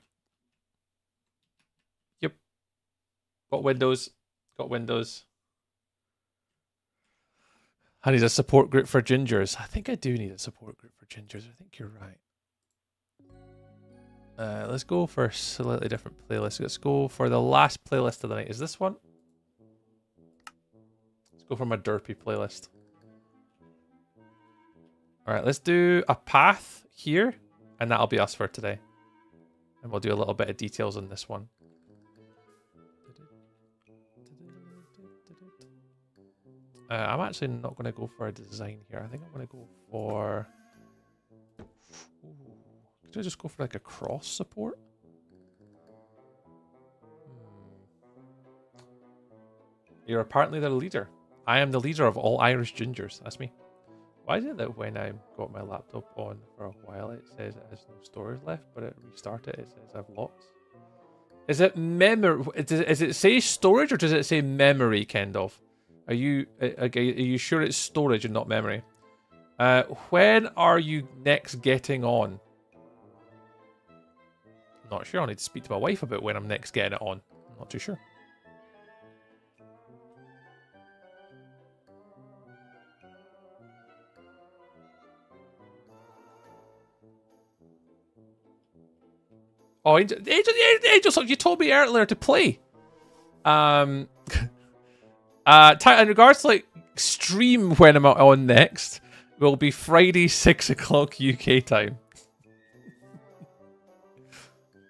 Yep. Got windows. Got windows. I need a support group for gingers. I think I do need a support group for gingers. I think you're right. Let's go for a slightly different playlist. Let's go for the last playlist of the night. Is this one? Let's go for my derpy playlist. Alright, let's do a path here, and that'll be us for today. And we'll do a little bit of details on this one. I'm actually not going to go for a design here. I think I'm going to go for... Could I just go for like a cross support? You're apparently the leader. I am the leader of all Irish gingers. That's me. Why is it that when I got my laptop on for a while it says it has no storage left, but it restarted it says I have lots? Is it memory? Does it say storage or does it say memory, Kendov? Are you sure it's storage and not memory? When are you next getting on? I'm not sure. I need to speak to my wife about when I'm next getting it on. I'm not too sure. Oh, Angel, you told me earlier to play. In regards to like stream when I'm on next, will be Friday 6 o'clock UK time.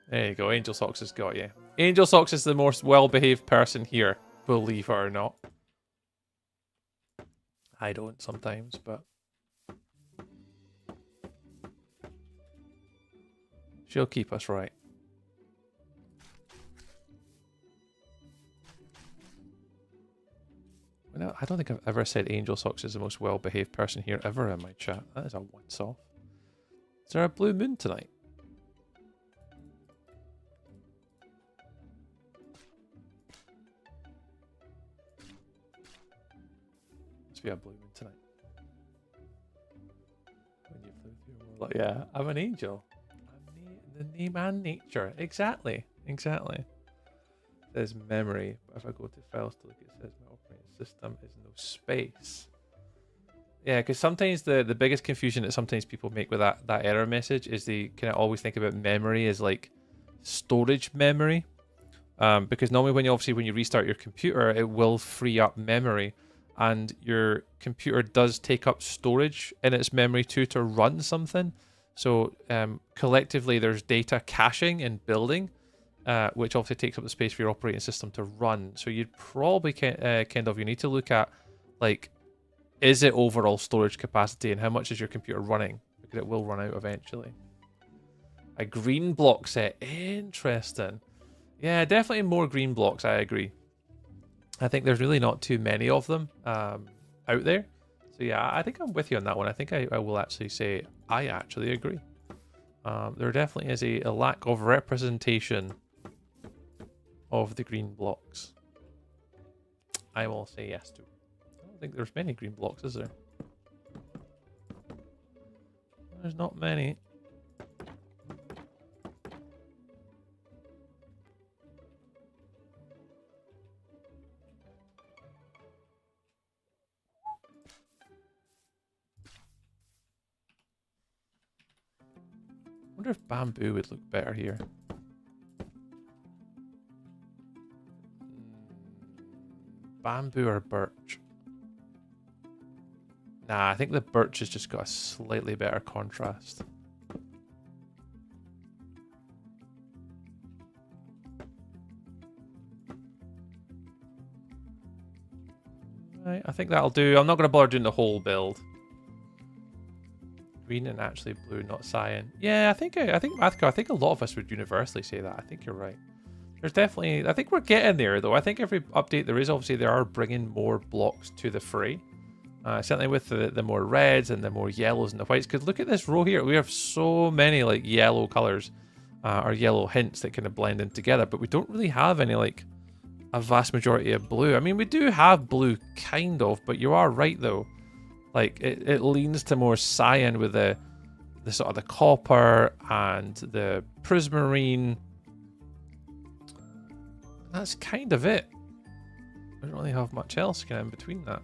There you go. Angel Socks has got you. Angel Socks is the most well-behaved person here, believe it or not. I don't sometimes, but she'll keep us right. I don't think I've ever said Angel Socks is the most well-behaved person here ever in my chat. That is a once-off. Is there a blue moon tonight? Must be a blue moon tonight. When you flew through your world. Yeah, I'm an angel. I'm the name and nature. Exactly. Exactly. There's memory. If I go to files to look, it says my operating system is no space. Yeah, because sometimes the biggest confusion that sometimes people make with that error message is they kind of always think about memory as like storage memory. Because normally when you restart your computer, it will free up memory, and your computer does take up storage in its memory too to run something. So collectively, there's data caching and building. Which obviously takes up the space for your operating system to run. So you'd probably you need to look at, like, is it overall storage capacity and how much is your computer running? Because it will run out eventually. A green block set. Interesting. Yeah, definitely more green blocks, I agree. I think there's really not too many of them out there. So yeah, I think I'm with you on that one. I think I will actually say I actually agree. There definitely is a lack of representation of the green blocks. I will say yes to. I don't think there's many green blocks, is there? There's not many. I wonder if bamboo would look better here. Bamboo or birch? Nah, I think the birch has just got a slightly better contrast. Right, I think that'll do. I'm not going to bother doing the whole build. Green and actually blue, not cyan. Yeah, I think Mathco, I think a lot of us would universally say that. I think you're right. There's definitely, I think we're getting there though. I think every update there is, obviously they are bringing more blocks to the fray. Certainly with the more reds and the more yellows and the whites. Because look at this row here. We have so many like yellow colors or yellow hints that kind of blend in together. But we don't really have any like a vast majority of blue. I mean, we do have blue kind of, but you are right though. Like it leans to more cyan with the sort of the copper and the prismarine. That's kind of it. I don't really have much else kind of in between that.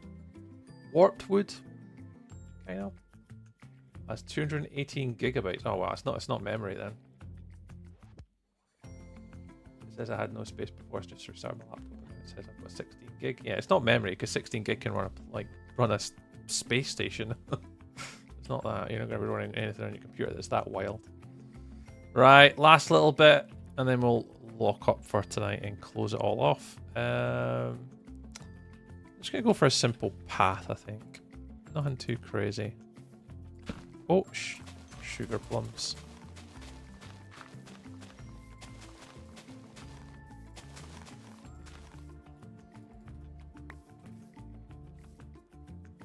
Warped wood, kind of. That's 218 gigabytes. Oh wow, it's not memory then. It says I had no space before. It's just restarted my laptop. And it says I've got 16 gig. Yeah, it's not memory because 16 gig can run a space station. It's not that you're not going to be running anything on your computer that's that wild. Right, last little bit, and then we'll lock up for tonight and close it all off. I'm just going to go for a simple path, I think. Nothing too crazy. Oh, sugar plums.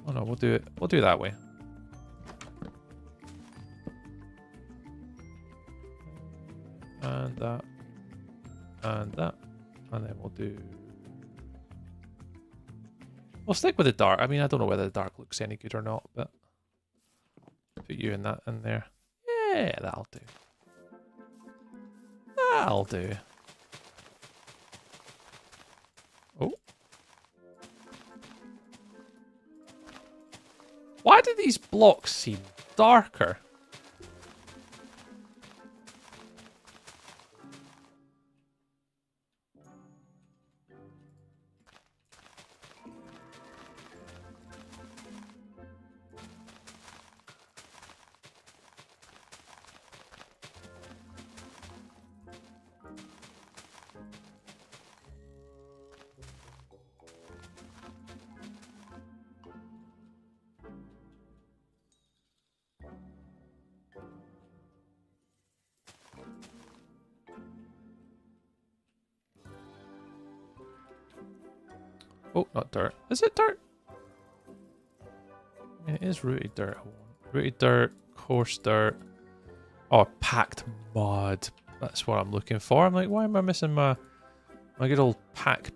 Oh no, we'll do it that way. And that. And that. And then we'll stick with the dark. I mean, I don't know whether the dark looks any good or not, but Put you in that in there. Yeah, that'll do. That'll do. Oh. Why do these blocks seem darker? Oh, not dirt. Is it dirt? I mean, it is rooted dirt. Rooted dirt, coarse dirt. Oh, packed mud. That's what I'm looking for. I'm like, why am I missing my good old pack?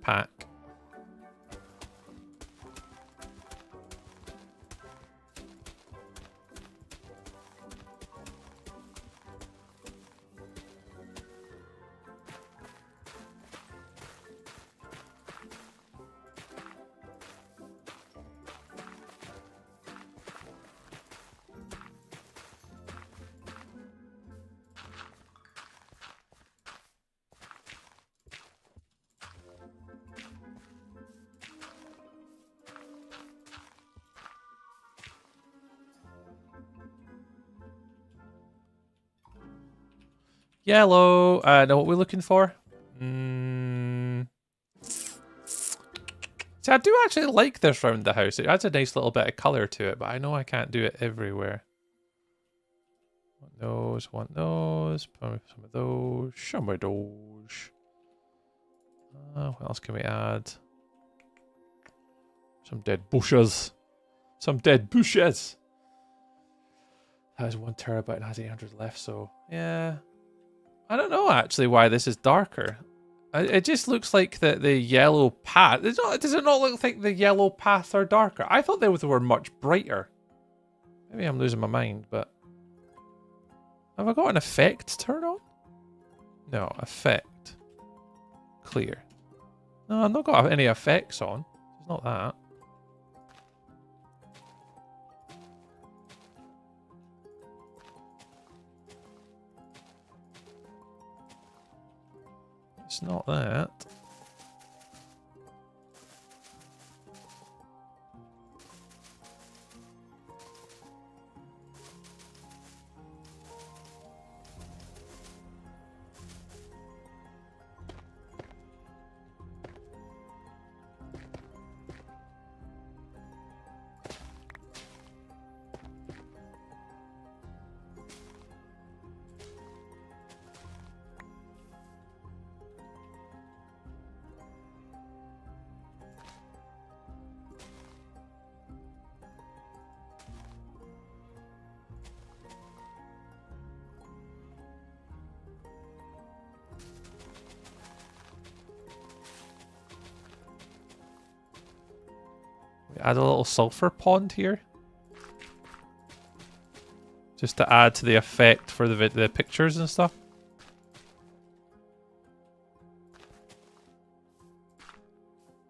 Yellow. Know what we're looking for? See, I do actually like this round the house. It adds a nice little bit of colour to it, but I know I can't do it everywhere. Want those. Probably some of those. Some of those. What else can we add? Some dead bushes. Some dead bushes. That is 1 terabyte and has 800 left, so yeah. I don't know actually why this is darker. It just looks like the yellow path. Does it not look like the yellow paths are darker? I thought they were much brighter. Maybe I'm losing my mind, but have I got an effect turn on? No, effect. Clear. No, I've not got any effects on. It's not that. It's not that. Add a little sulfur pond here. Just to add to the effect for the pictures and stuff.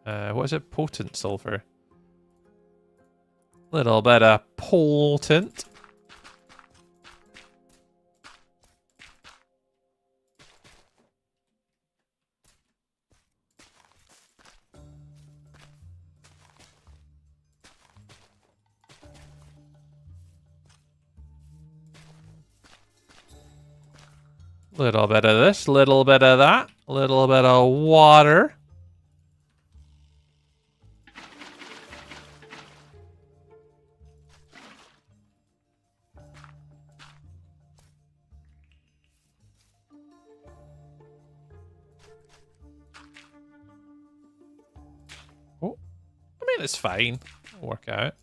What is it? Potent sulfur. Little bit of potent. Little bit of this, little bit of that, little bit of water. Oh, I mean, it's fine. It'll work out.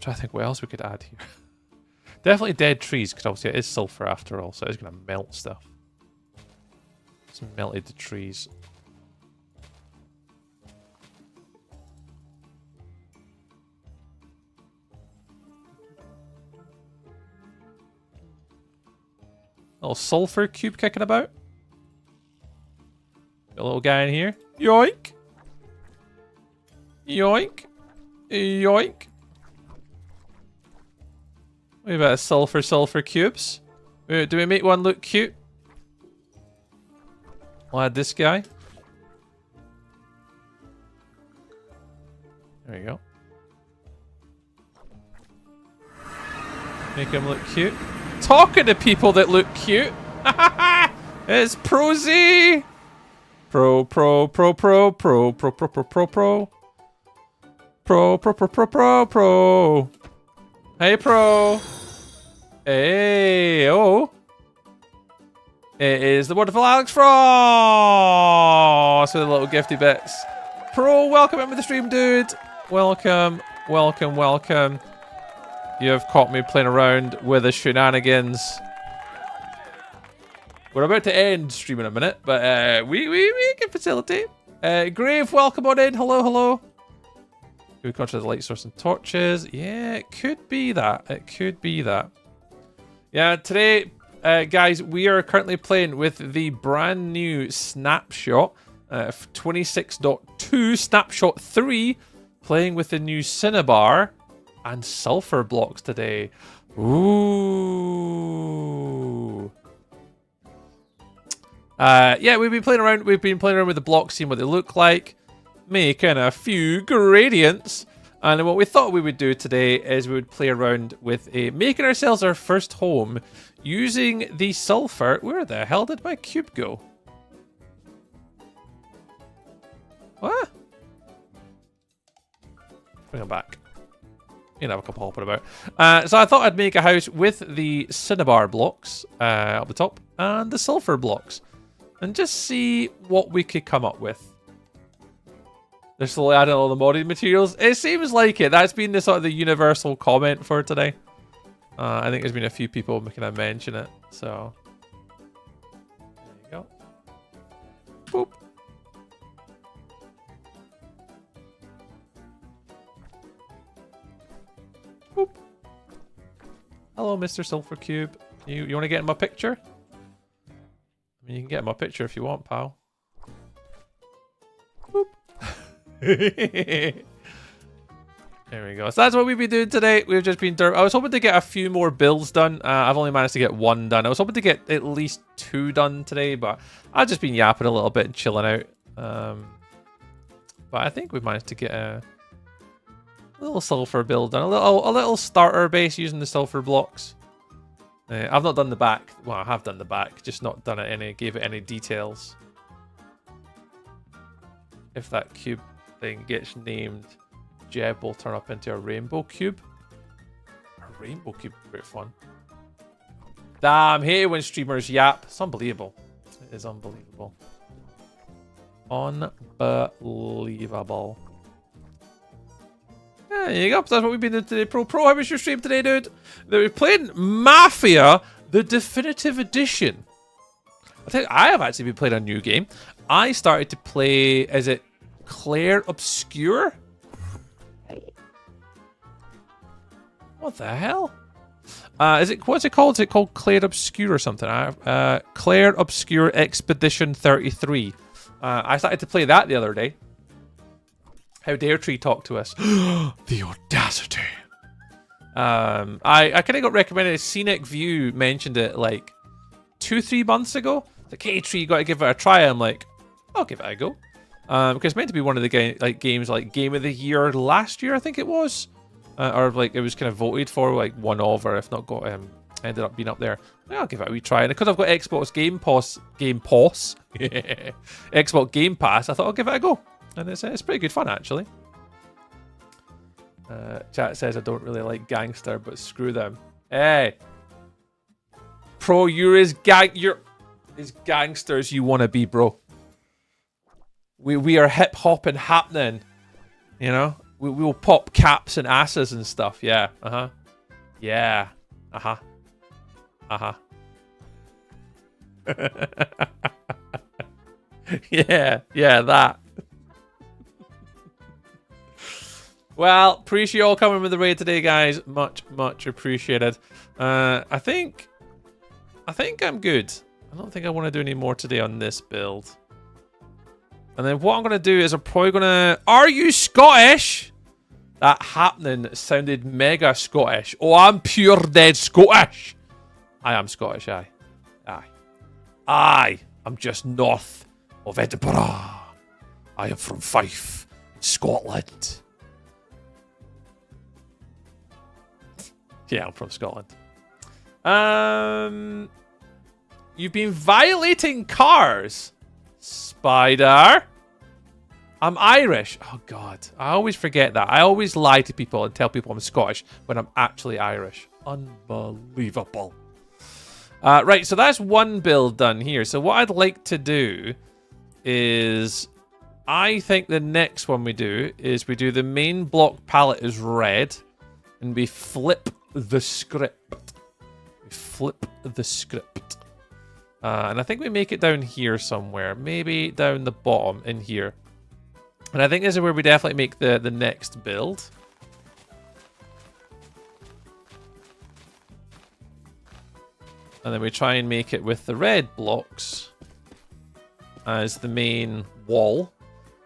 trying to think what else we could add here. Definitely dead trees, because obviously it is sulfur after all, so it's going to melt stuff. It's melted the trees. Little sulfur cube kicking about. Got a little guy in here. Yoink! Yoink! Yoink! What about sulfur cubes? Do we make one look cute? I'll add this guy. There we go. Make him look cute. Talking to people that look cute. It's Pro-Z. Pro. Hey, Pro. Hey, oh. It is the wonderful Alex Frost with the little gifty bits. Pro, welcome into the stream, dude. Welcome. You have caught me playing around with the shenanigans. We're about to end stream in a minute, but we can facilitate. Grave, welcome on in. Hello. We control the light source and torches. Yeah, it could be that. Yeah, today, guys, we are currently playing with the brand new Snapshot 26.2 Snapshot 3, playing with the new Cinnabar and sulfur blocks today. Ooh. Yeah, we've been playing around with the blocks, seeing what they look like, making a few gradients. And what we thought we would do today is we would play around with making ourselves our first home using the sulfur. Where the hell did my cube go? What? Bring it back. You know, have a couple hopping about. So I thought I'd make a house with the cinnabar blocks up the top and the sulfur blocks, and just see what we could come up with. They're slowly adding all the modding materials. It seems like it. That's been the sort of the universal comment for today. I think there's been a few people making a mention it. So there you go. Boop. Boop. Hello, Mr. Sulfur Cube. You want to get in my picture? I mean, you can get in my picture if you want, pal. Boop. There we go. So that's what we've been doing today. We've just been I was hoping to get a few more builds done. I've only managed to get one done. I was hoping to get at least 2 done today, but I've just been yapping a little bit and chilling out. But I think we've managed to get a little sulfur build done. A little starter base using the sulfur blocks. I've not done the back. Well, I have done the back, just not done it gave it any details. If that cube thing gets named, Jeb will turn up into a rainbow cube. A rainbow cube would be pretty fun. Damn, hate it when streamers yap. It's unbelievable. It is unbelievable. Unbelievable. There you go. So that's what we've been doing today. Pro, how was your stream today, dude? We're playing Mafia, the Definitive Edition. I think I have actually been playing a new game. I started to play, is it Claire Obscure? What the hell? What's it called? Is it called Claire Obscure or something? Claire Obscure Expedition 33. I started to play that the other day. How dare Tree talk to us? The audacity. I kind of got recommended. Scenic View mentioned it like 2-3 months ago. Like, hey Tree, you got to give it a try. I'm like, I'll give it a go. Because it's meant to be one of the games like Game of the Year last year, I think it was. Or like it was kind of voted for like one of, or if not got ended up being up there. I'll give it a wee try. And because I've got Xbox Game Pass, Xbox Game Pass, I thought I'll give it a go. And it's pretty good fun, actually. Chat says I don't really like gangster, but screw them. Hey, Pro, you're as gangsters you want to be, bro. We are hip hop and happening, you know. We will pop caps and asses and stuff. Yeah. Uh-huh. Yeah. Uh-huh. Uh-huh. Yeah. Yeah, that. Well, appreciate you all coming with the raid today, guys. Much, much appreciated. I think I'm good. I don't think I want to do any more today on this build. And then what I'm going to do is I'm probably going to... Are you Scottish? That happening sounded mega Scottish. Oh, I'm pure dead Scottish. I am Scottish, aye. Aye. Aye. I'm just north of Edinburgh. I am from Fife, Scotland. Yeah, I'm from Scotland. You've been violating cars, Spider. I'm Irish. Oh, God. I always forget that. I always lie to people and tell people I'm Scottish when I'm actually Irish. Unbelievable. Right, so that's one build done here. So what I'd like to do is... I think the next one we do is we do the main block palette is red and we flip the script. We flip the script. And I think we make it down here somewhere. Maybe down the bottom in here. And I think this is where we definitely make the next build. And then we try and make it with the red blocks as the main wall.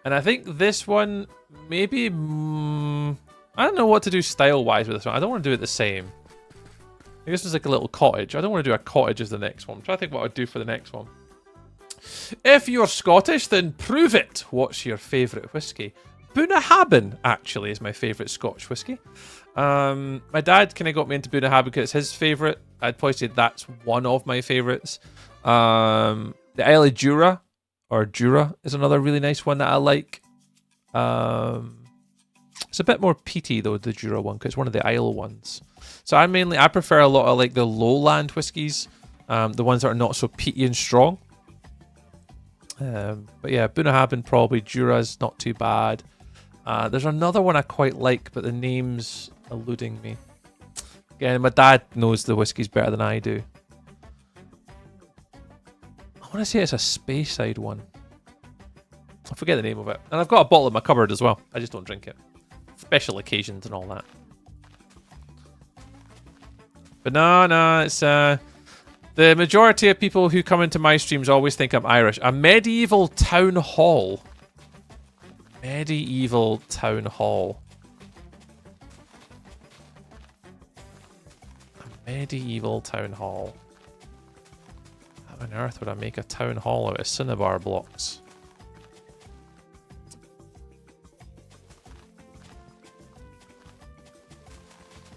And I think this one, maybe... I don't know what to do style-wise with this one. I don't want to do it the same. I think this is like a little cottage. I don't want to do a cottage as the next one. I'm trying to think what I'd do for the next one. If you're Scottish, then prove it. What's your favourite whiskey? Bunnahabhain, actually, is my favourite Scotch whiskey. My dad kind of got me into Bunnahabhain because it's his favourite. I'd probably say that's one of my favourites. The Isle of Jura, or Jura, is another really nice one that I like. It's a bit more peaty, though, the Jura one, because it's one of the Isle ones. So I prefer a lot of like the lowland whiskies, the ones that are not so peaty and strong. But yeah, Bunnahabhain probably, Jura's not too bad. There's another one I quite like, but the name's eluding me. Again, my dad knows the whiskies better than I do. I want to say it's a Speyside one. I forget the name of it. And I've got a bottle in my cupboard as well. I just don't drink it. Special occasions and all that. But no, it's... the majority of people who come into my streams always think I'm Irish. A medieval town hall. Medieval town hall. A medieval town hall. How on earth would I make a town hall out of cinnabar blocks?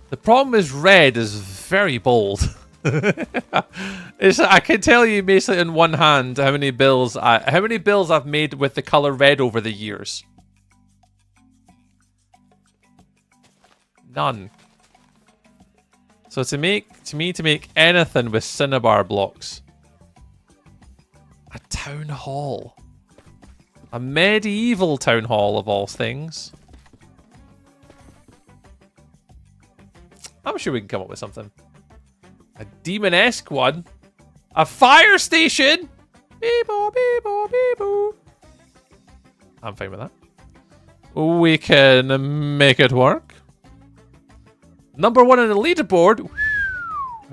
The problem is red is very bold. I can tell you basically in one hand how many bills I've made with the color red over the years. None. So to make anything with cinnabar blocks, a town hall, a medieval town hall of all things. I'm sure we can come up with something. A demon-esque one. A fire station. Beep-boo, beep-boo, beep-boo. I'm fine with that. We can make it work. Number one on the leaderboard.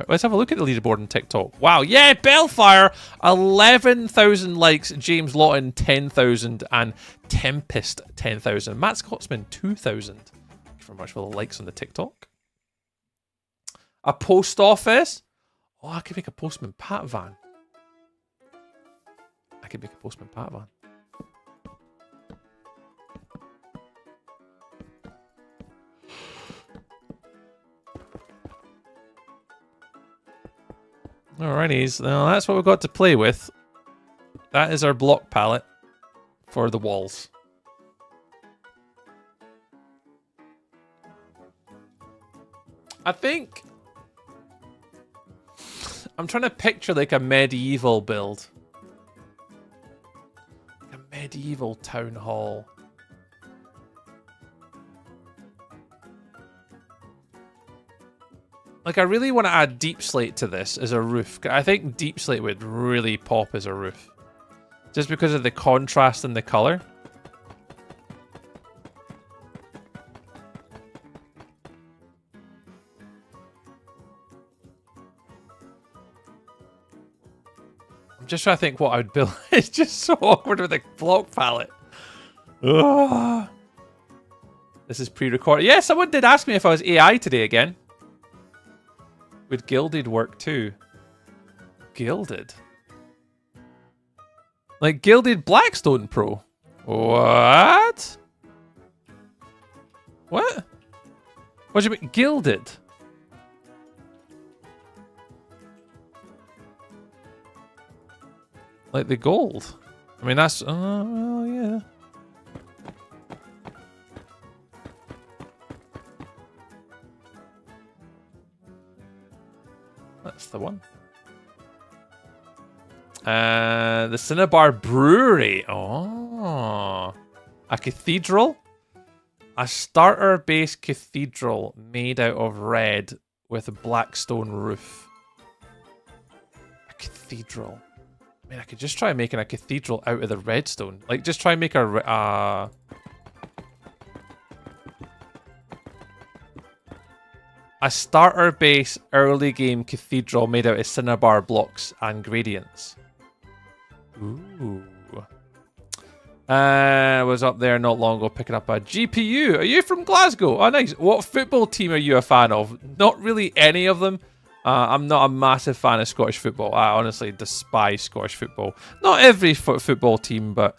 Let's have a look at the leaderboard on TikTok. Wow, yeah, Bellfire, 11,000 likes. James Lawton, 10,000. And Tempest, 10,000. Matt Scotsman, 2,000. Thank you very much for the likes on the TikTok. A post office. Oh, I could make a postman Pat van. I could make a postman Pat van. Alrighties, now that's what we've got to play with. That is our block palette for the walls. I think I'm trying to picture like a medieval build. Like a medieval town hall. Like, I really want to add deep slate to this as a roof. I think deep slate would really pop as a roof. Just because of the contrast in the color. I'm just trying to think what I would build. It's just so awkward with the block palette. Ugh. This is pre-recorded. Yeah, someone did ask me if I was AI today again. Would Gilded work too? Gilded? Like Gilded Blackstone Pro? What? What? What do you mean? Gilded? Like the gold? I mean, that's... well, yeah. That's the one. The Cinnabar Brewery. Oh. A cathedral? A starter-based cathedral made out of red with a black stone roof. A cathedral. I mean, I could just try making a cathedral out of the redstone. Like, just try and make a starter base early game cathedral made out of cinnabar blocks and gradients. Ooh. I was up there not long ago picking up a GPU. Are you from Glasgow? Oh, nice. What football team are you a fan of? Not really any of them. I'm not a massive fan of Scottish football. I honestly despise Scottish football. Not every football team, but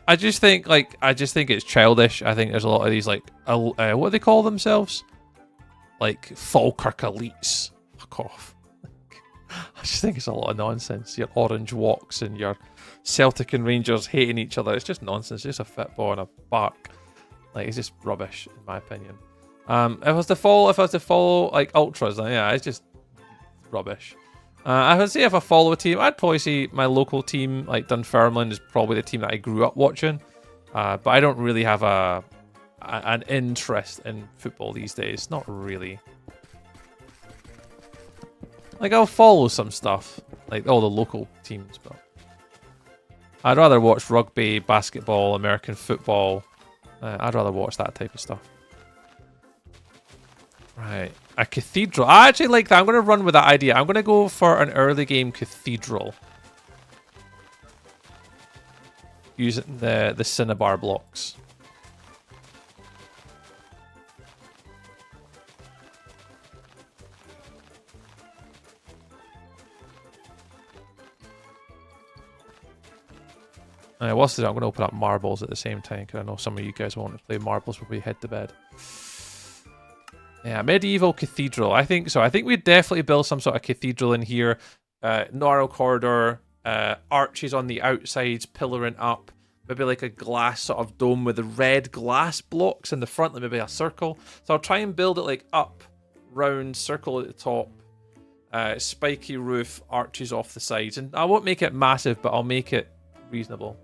I just think it's childish. I think there's a lot of these like what do they call themselves? Like Falkirk elites. Fuck off. I just think it's a lot of nonsense. Your orange walks and your Celtic and Rangers hating each other. It's just nonsense. It's just a football and a bark. Like, it's just rubbish, in my opinion. If I was to follow like ultras, then yeah, it's just rubbish. I would say if I follow a team, I'd probably say my local team, like Dunfermline, is probably the team that I grew up watching. But I don't really have an interest in football these days. Not really. Like, I'll follow some stuff, like all the local teams, but I'd rather watch rugby, basketball, American football. I'd rather watch that type of stuff. Right, a cathedral. I actually like that. I'm going to run with that idea. I'm going to go for an early game cathedral. Using the cinnabar blocks. What's this? I'm going to open up marbles at the same time because I know some of you guys want to play marbles before we head to bed. Yeah, medieval cathedral. I think so. I think we'd definitely build some sort of cathedral in here. Narrow corridor, arches on the outsides, pillaring up. Maybe like a glass sort of dome with the red glass blocks in the front, like maybe a circle. So I'll try and build it like up, round, circle at the top. Spiky roof, arches off the sides. And I won't make it massive, but I'll make it reasonable.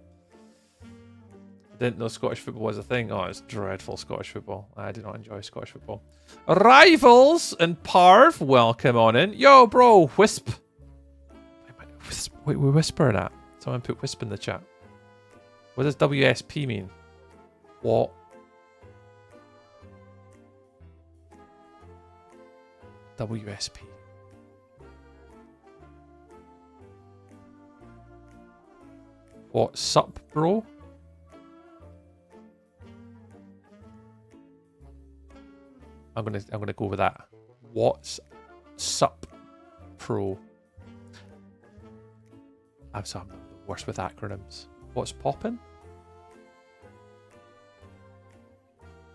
Didn't know Scottish football was a thing. Oh, it's dreadful Scottish football. I do not enjoy Scottish football. Rivals and Parv, welcome on in. Yo, bro, Wisp. Wait, we're whispering at. Someone put Wisp in the chat. What does WSP mean? What? WSP. What? Sup, bro? I'm gonna go with that. What's sup, pro? I'm the worst with acronyms. What's poppin'?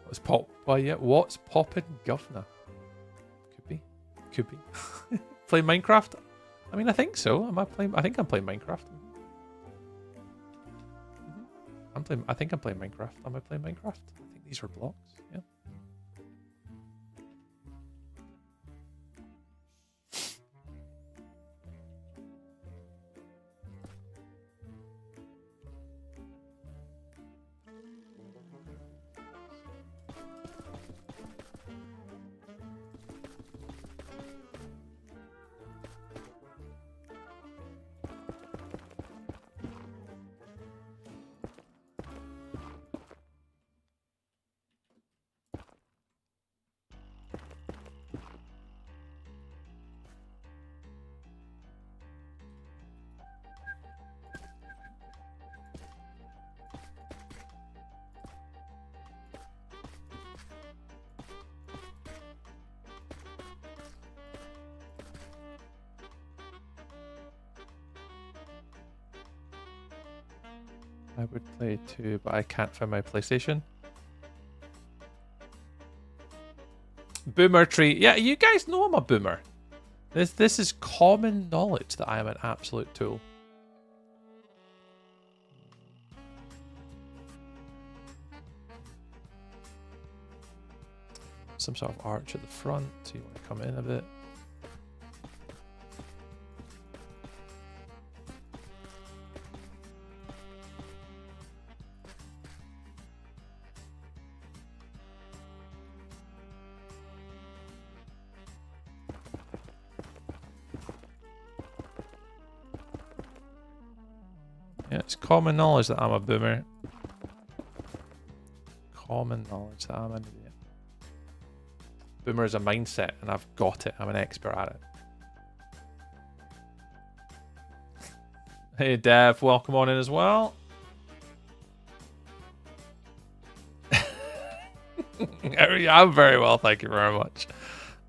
What's pop? Well, yeah. What's poppin', governor? Could be. Could be. Play Minecraft? I mean, I think so. Am I playing? I think I'm playing Minecraft. I think I'm playing Minecraft. Am I playing Minecraft? I think these are blocks. Yeah. I would play too, but I can't find my PlayStation. Boomer tree. Yeah, you guys know I'm a boomer. This is common knowledge that I am an absolute tool. Some sort of arch at the front, so you want to come in a bit. Yeah, it's common knowledge that I'm a boomer. Common knowledge that I'm an idiot. Boomer is a mindset, and I've got it. I'm an expert at it. Hey, Dev, welcome on in as well. I'm very well, thank you very much.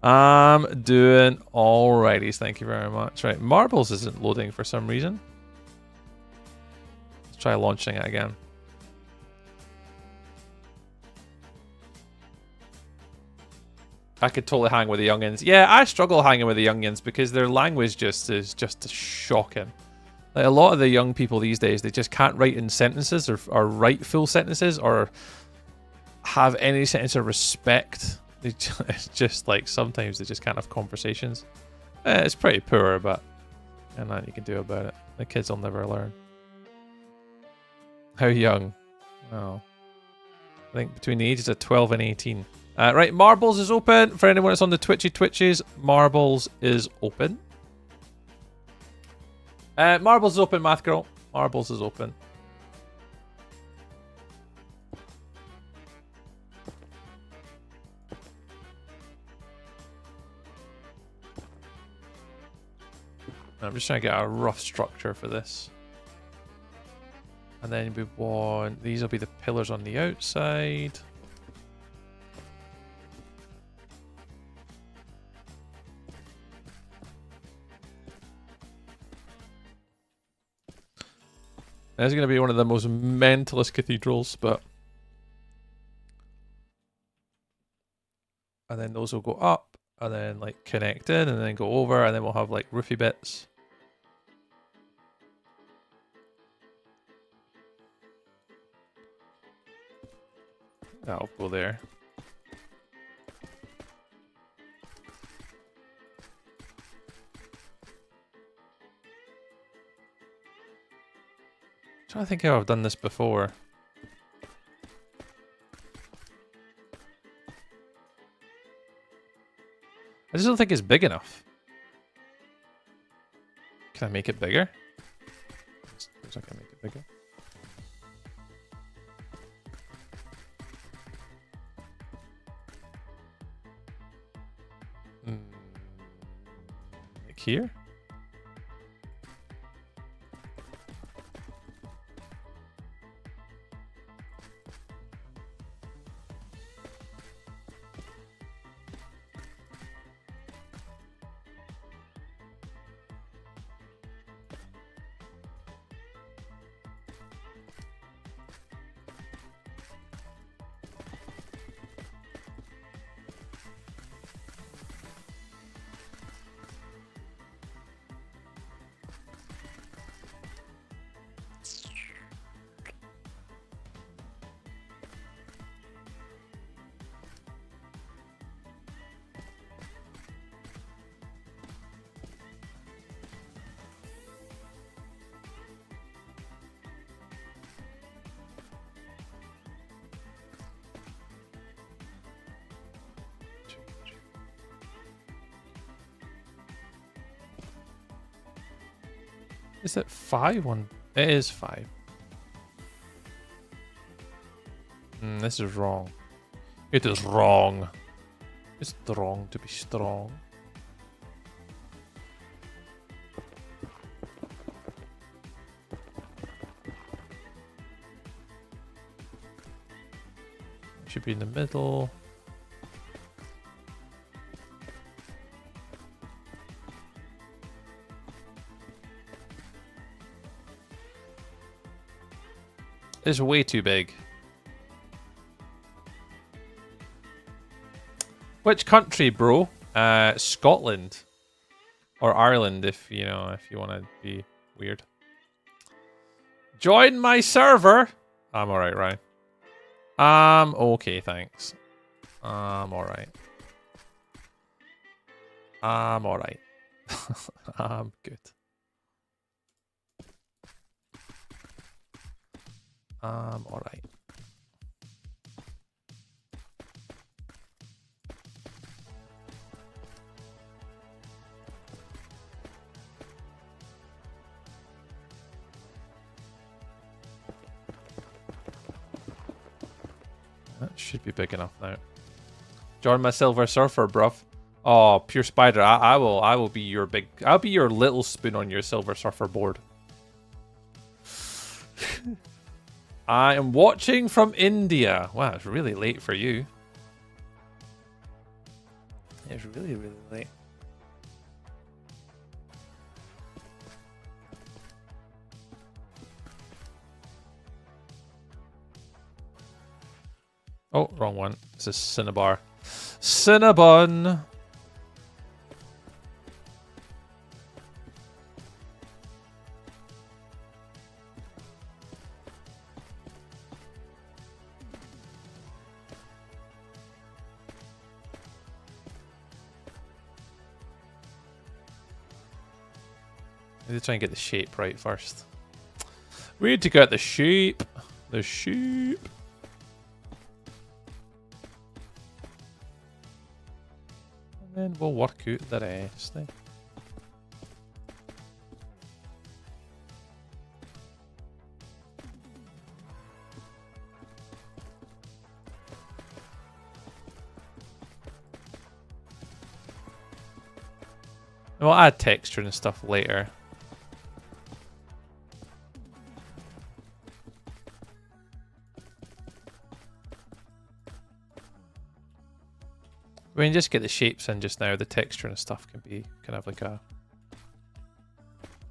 I'm doing alrighty, thank you very much. Right, Marbles isn't loading for some reason. Let's try launching it again. I could totally hang with the youngins. Yeah, I struggle hanging with the youngins because their language is just shocking. Like a lot of the young people these days, they just can't write in sentences or write full sentences or have any sense of respect. It's just like sometimes they just can't have conversations. It's pretty poor, but and nothing you can do about it. The kids will never learn. How young? Oh, I think between the ages of 12 and 18. Right, Marbles is open. For anyone that's on the Twitches, Marbles is open. Marbles is open, Math Girl. Marbles is open. I'm just trying to get a rough structure for this. And then we want... These will be the pillars on the outside. This is going to be one of the most mentalist cathedrals, but... And then those will go up, and then like connect in, and then go over, and then we'll have like roofy bits. That'll go there. I'm trying to think how I've done this before. I just don't think it's big enough. Can I make it bigger? Looks like I can make it bigger. Like here? Is it 5 one? It is 5. This is wrong. It is wrong. It's wrong to be strong. Should be in the middle. It's way too big. Which country, bro? Scotland. Or Ireland, if you know, if you want to be weird. Join my server! I'm alright, Ryan. Okay, thanks. I'm alright. I'm alright. I'm good. I'm alright. That should be big enough now. Join my Silver Surfer, bruv. Oh, pure spider. I will be your big. I'll be your little spoon on your Silver Surfer board. I am watching from India. Wow, it's really late for you. It's really, really late. Oh, wrong one. This is Cinnabar. Cinnabon! We need to try and get the shape right first. We need to get the shape. The shape. And then we'll work out the rest. Eh? We'll add texture and stuff later. We can just get the shapes in just now. The texture and stuff can be kind of like a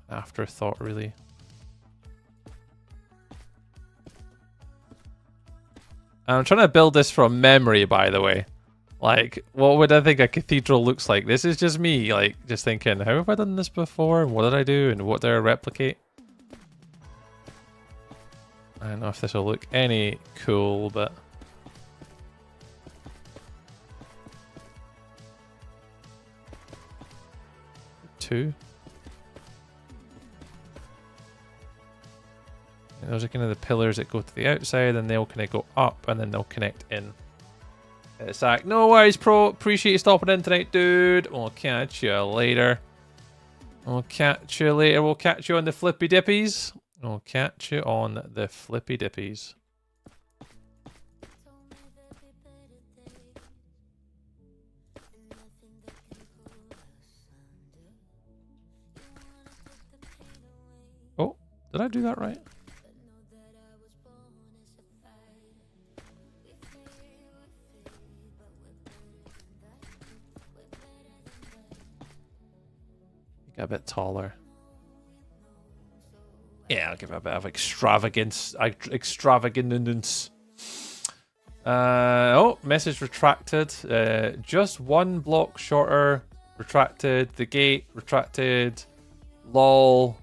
afterthought, really. I'm trying to build this from memory, by the way. Like, what would I think a cathedral looks like? This is just me, like, just thinking, how have I done this before? And what did I do? And what did I replicate? I don't know if this will look any cool, but... Two. And those are kind of the pillars that go to the outside, and they'll kind of go up, and then they'll connect in. It's like, no worries, pro. Appreciate you stopping in tonight, dude. We'll catch you later. We'll catch you later. We'll catch you on the flippy dippies. We'll catch you on the flippy dippies. Oh, did I do that right? A bit taller. Yeah, I'll give it a bit of extravagance. Oh, message retracted. Just one block shorter. Retracted. The gate retracted. Lol.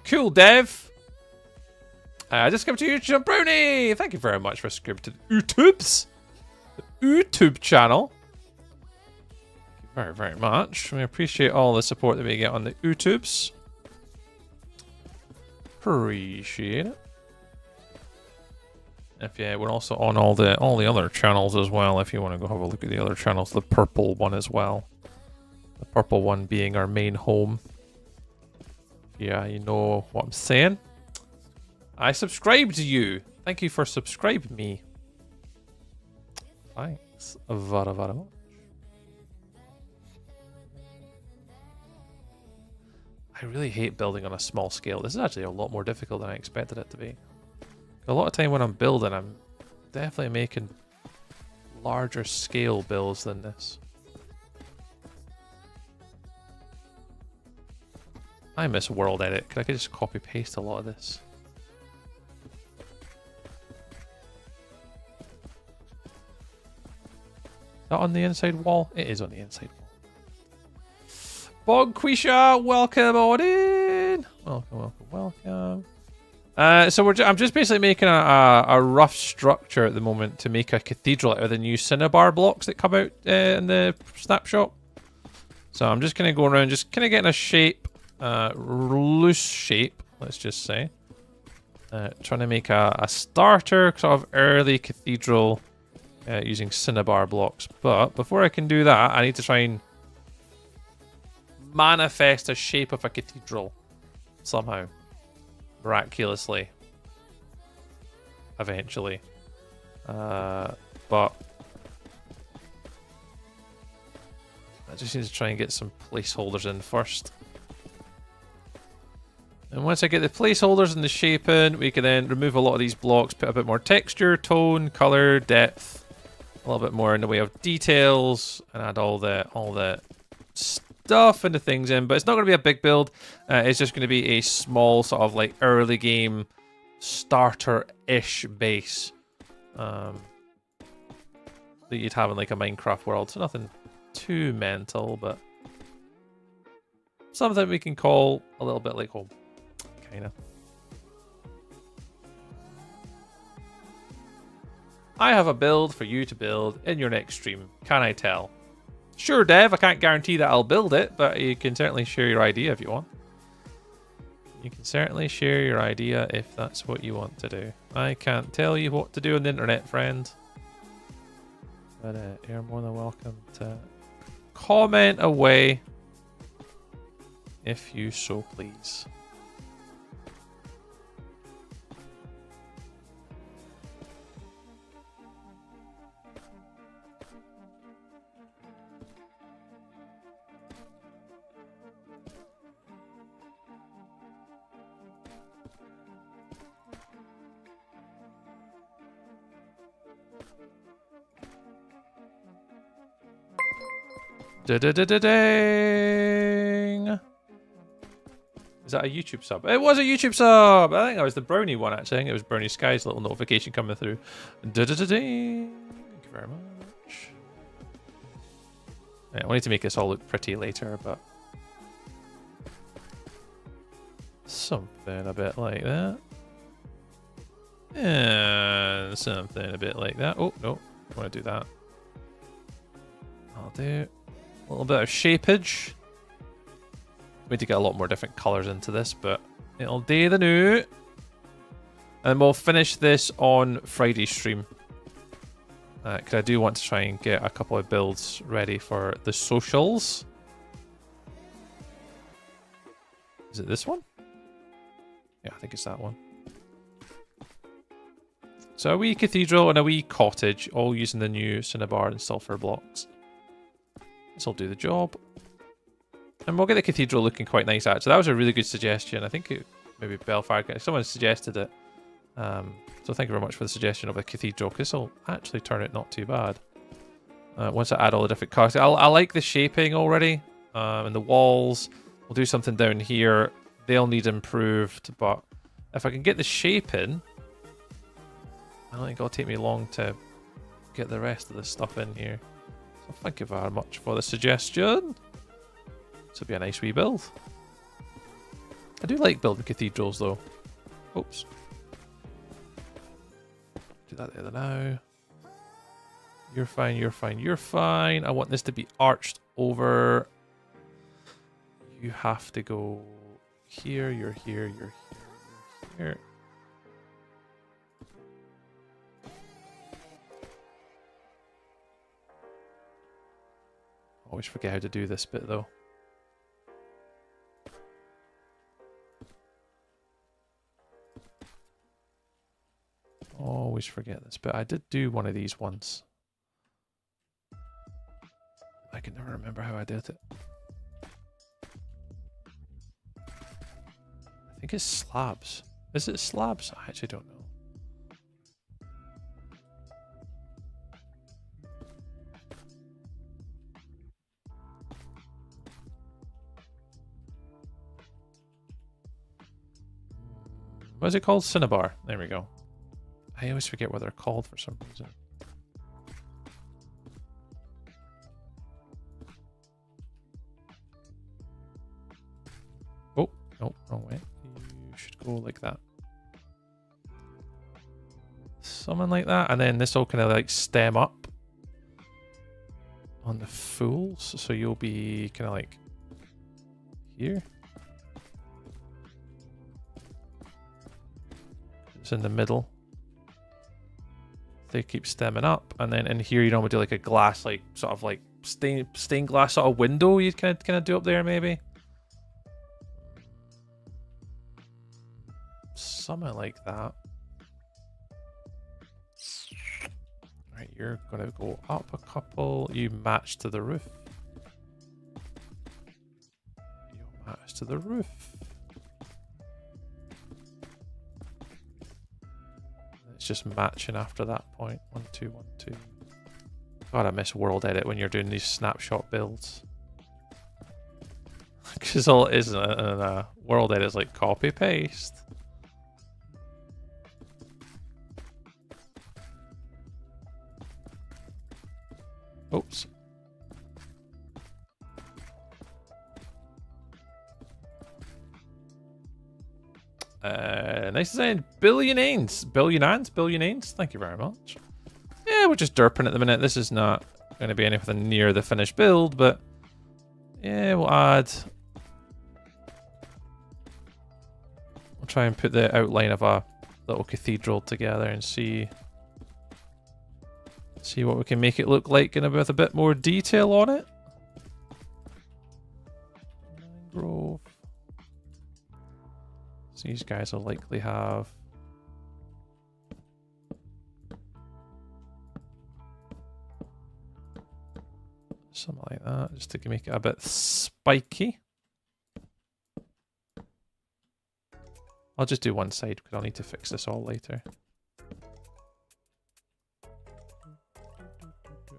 Cool, Dev. I just come to YouTube, Brownie. Thank you very much for subscribing to the YouTube channel. Very, very much. We appreciate all the support that we get on the YouTubes. Appreciate it. If yeah, we're also on all the other channels as well. If you want to go have a look at the other channels, the purple one as well. The purple one being our main home. Yeah, you know what I'm saying. I subscribed to you. Thank you for subscribing me. Thanks. Vara vara. I really hate building on a small scale. This is actually a lot more difficult than I expected it to be. A lot of time when I'm building, I'm definitely making larger scale builds than this. I miss World Edit. I could just copy paste a lot of this. that on the inside wall? It is on the inside wall. Bogquisha, welcome on in. Welcome. So I'm just basically making a rough structure at the moment to make a cathedral out of the new cinnabar blocks that come out in the snapshot. So I'm just going to go around, just kind of getting a shape, loose shape, let's just say. Trying to make a starter sort of early cathedral using cinnabar blocks. But before I can do that, I need to try and manifest a shape of a cathedral somehow. Miraculously. Eventually. But I just need to try and get some placeholders in first. And once I get the placeholders and the shape in, we can then remove a lot of these blocks, put a bit more texture, tone, color, depth, a little bit more in the way of details, and add all the stuff and the things in. But it's not going to be a big build. It's just going to be a small sort of like early game starter-ish base that you'd have in like a Minecraft world. So nothing too mental, but something we can call a little bit like home. Kinda. I have a build for you to build in your next stream. Can I tell? Sure, Dev, I can't guarantee that I'll build it, but you can certainly share your idea if you want. You can certainly share your idea if that's what you want to do. I can't tell you what to do on the internet, friend. But you're more than welcome to comment away if you so please. Da-da-da-da-dang. Is that a YouTube sub? It was a YouTube sub! I think that was the Brownie one, actually. I think it was Brownie Sky's little notification coming through. Da-da-da-dang. Thank you very much. Yeah, I need to make this all look pretty later, but something a bit like that. And something a bit like that. Oh, no. I want to do that. I'll do a little bit of shapeage. We need to get a lot more different colours into this, but it'll do the new. And we'll finish this on Friday's stream. Because I do want to try and get a couple of builds ready for the socials. Is it this one? Yeah, I think it's that one. So a wee cathedral and a wee cottage, all using the new cinnabar and sulfur blocks. This will do the job. And we'll get the cathedral looking quite nice, actually. That was a really good suggestion. I think maybe Belfire, someone suggested it. So thank you very much for the suggestion of a cathedral, because this will actually turn out not too bad. Once I add all the different colours. I like the shaping already. And the walls. We'll do something down here. They'll need improved, but if I can get the shape in, I don't think it'll take me long to get the rest of the stuff in here. So thank you very much for the suggestion. This will be a nice wee build. I do like building cathedrals though. Oops. Do that the other now. You're fine, you're fine, you're fine. I want this to be arched over. You have to go here, you're here, you're here, you're here. Always forget how to do this bit though. Always forget this bit. I did do one of these once. I can never remember how I did it. I think it's slabs. Is it slabs? I actually don't know. What is it called? Cinnabar. There we go. I always forget what they're called for some reason. go like that. Something like that. And then this will kind of like stem up on the fools. So you'll be kind of like here. It's in the middle. They keep stemming up, and then in here you normally do like a glass, like sort of like stained glass sort of window. You kind of do up there maybe. Something like that. Right, you're gonna go up a couple. You match to the roof. You match to the roof. It's just matching after that point. 1, 2, 1, 2. God, I miss world edit when you're doing these snapshot builds. Because all it is in a world edit is like copy paste. Oops. Nice design. Billionaires. Thank you very much. Yeah, we're just derping at the minute. This is not going to be anything near the finished build, but yeah, we'll add. We'll try and put the outline of a little cathedral together and see what we can make it look like, and with a bit more detail on it. Mangrove. So these guys will likely have something like that, just to make it a bit spiky. I'll just do one side because I'll need to fix this all later.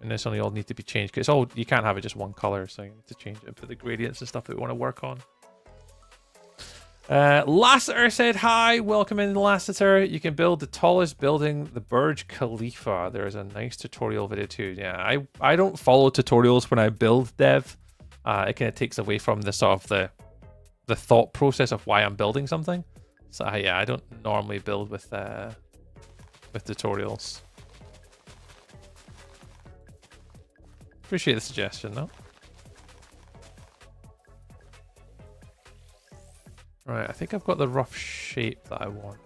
And this only all need to be changed because it's all, you can't have it just one color, so you need to change it for the gradients and stuff that we want to work on. Lassiter said hi, welcome in Lassiter. You can build the tallest building, the Burj Khalifa. There's a nice tutorial video too. Yeah, I don't follow tutorials when I build dev. It kind of takes away from the sort of the thought process of why I'm building something. So yeah, I don't normally build with tutorials. Appreciate the suggestion though. Right, I think I've got the rough shape that I want.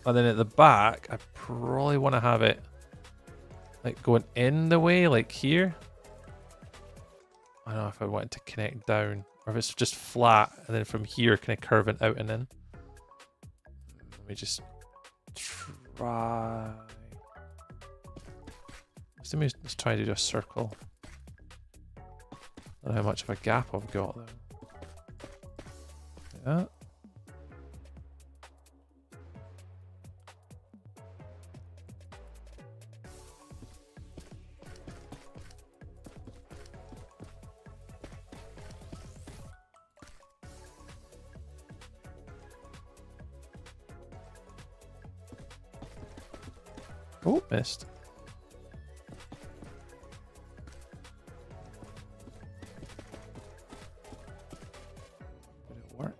And then at the back, I probably want to have it like going in the way, like here. I don't know if I want it to connect down or if it's just flat and then from here kind of curving out and in. Let me just try. Let's try to do a circle. I don't know how much of a gap I've got though. Yeah. Oh, missed. Did it work?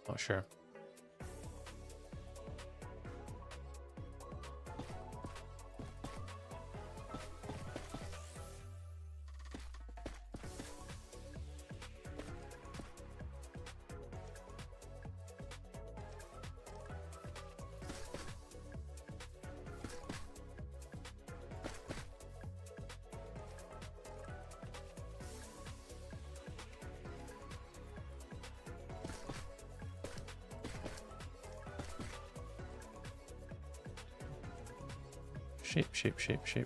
Not sure.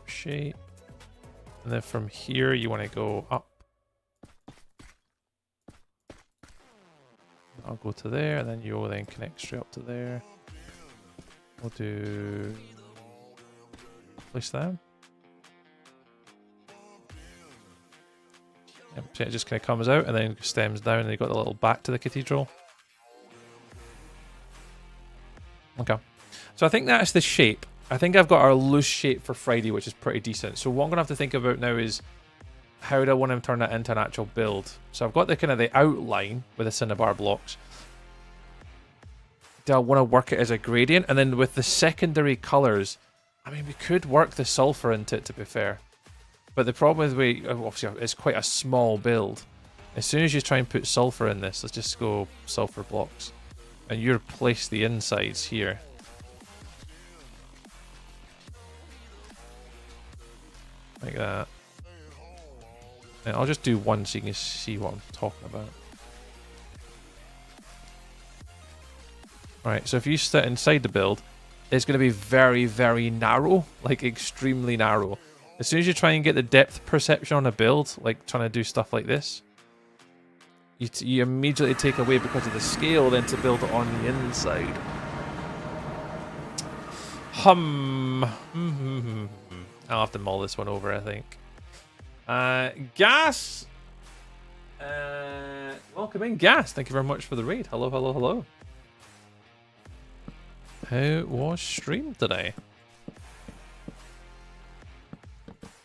Shape. And then from here, you want to go up. I'll go to there, and then you'll then connect straight up to there. We'll do... place them. Yep, so it just kind of comes out and then stems down, and you've got the little back to the cathedral. Okay. So I think that's the shape. I think I've got a loose shape for Friday, which is pretty decent. So what I'm going to have to think about now is how do I want to turn that into an actual build? So I've got the kind of the outline with the cinnabar blocks. Do I want to work it as a gradient? And then with the secondary colours, I mean, we could work the sulfur into it, to be fair. But the problem is obviously it's quite a small build. As soon as you try and put sulfur in this, let's just go sulfur blocks. And you replace the insides here. Like that. And I'll just do one so you can see what I'm talking about. Alright, so if you sit inside the build, it's going to be very, very narrow. Like, extremely narrow. As soon as you try and get the depth perception on a build, like trying to do stuff like this, you immediately take away because of the scale then to build it on the inside. I'll have to mull this one over, I think. Gas! Welcome in, Gas. Thank you very much for the raid. Hello, hello, hello. How was stream today?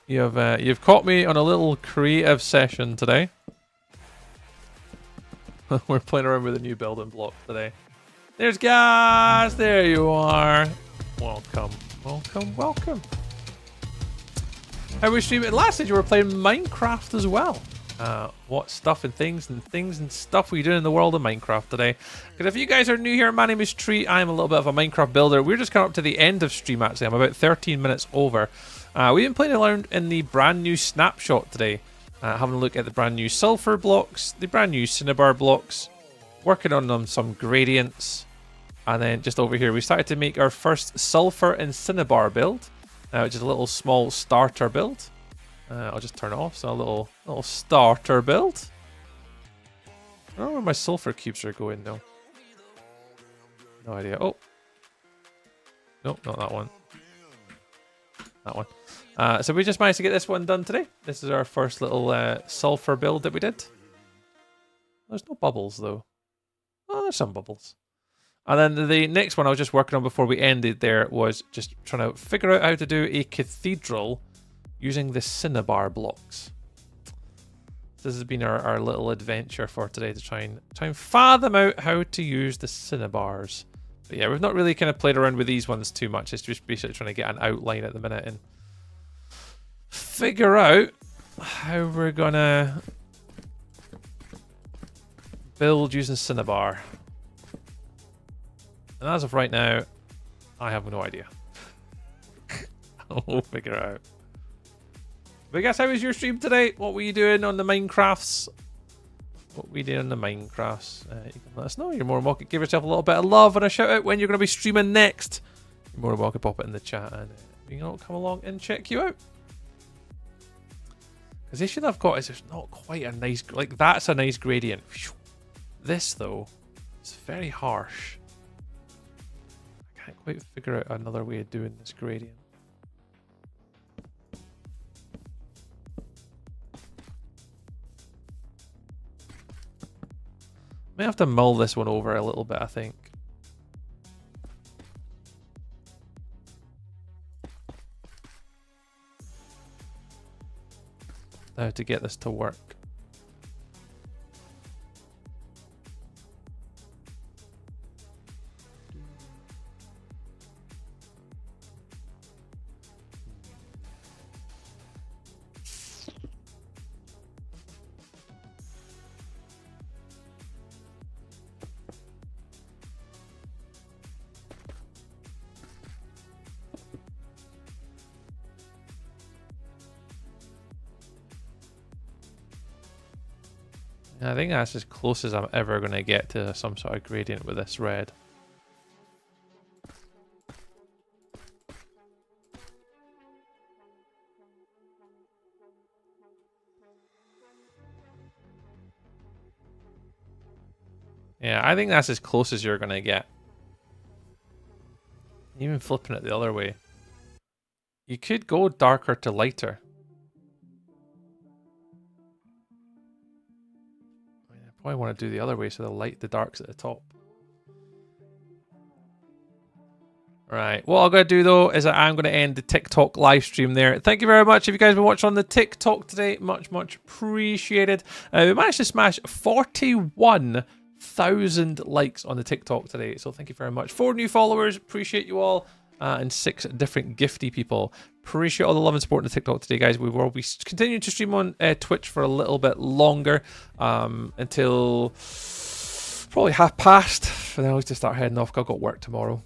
You've caught me on a little creative session today. We're playing around with a new building block today. There's Gas! There you are. Welcome, welcome, welcome. How was streaming? Last night you were playing Minecraft as well. What stuff and things and stuff we do in the world of Minecraft today? Because if you guys are new here, my name is Tree. I'm a little bit of a Minecraft builder. We're just coming up to the end of stream actually. I'm about 13 minutes over. We've been playing around in the brand new Snapshot today. Having a look at the brand new sulfur blocks, the brand new cinnabar blocks, working on them some gradients. And then just over here, we started to make our first sulfur and cinnabar build. Which is a little small starter build. I'll just turn it off. So a little starter build. I don't know where my sulfur cubes are going though. No idea. Oh. Nope, not that one. That one. So we just managed to get this one done today. This is our first little sulfur build that we did. There's no bubbles though. Oh, there's some bubbles. And then the next one I was just working on before we ended there was just trying to figure out how to do a cathedral using the cinnabar blocks. This has been our little adventure for today to try and fathom out how to use the cinnabars. But yeah, we've not really kind of played around with these ones too much. It's just basically trying to get an outline at the minute and figure out how we're gonna build using cinnabar. And as of right now, I have no idea. We'll figure it out. But guys, how was your stream today? What were you doing on the Minecrafts? What were you doing on the Minecrafts? You can let us know. You're more than welcome. Give yourself a little bit of love and a shout out when you're going to be streaming next. You're more than welcome to pop it in the chat and we can all come along and check you out. Because the issue that I've got is there's not quite a nice... Like, that's a nice gradient. This, though, is very harsh. Can't quite figure out another way of doing this gradient. May have to mull this one over a little bit, I think. Now to get this to work. I think that's as close as I'm ever going to get to some sort of gradient with this red. Yeah, I think that's as close as you're going to get. Even flipping it the other way. You could go darker to lighter. I probably want to do the other way so the dark's at the top. Right, what I'm going to do though is I'm going to end the TikTok live stream there. Thank you very much if you guys have been watching on the TikTok today. Much appreciated. We managed to smash 41,000 likes on the TikTok today. So thank you very much. 4 new followers. Appreciate you all. And 6 different gifty people. Appreciate all the love and support on the TikTok today, guys. We will be continuing to stream on Twitch for a little bit longer until probably past. And then I'll have to start heading off. I've got work tomorrow.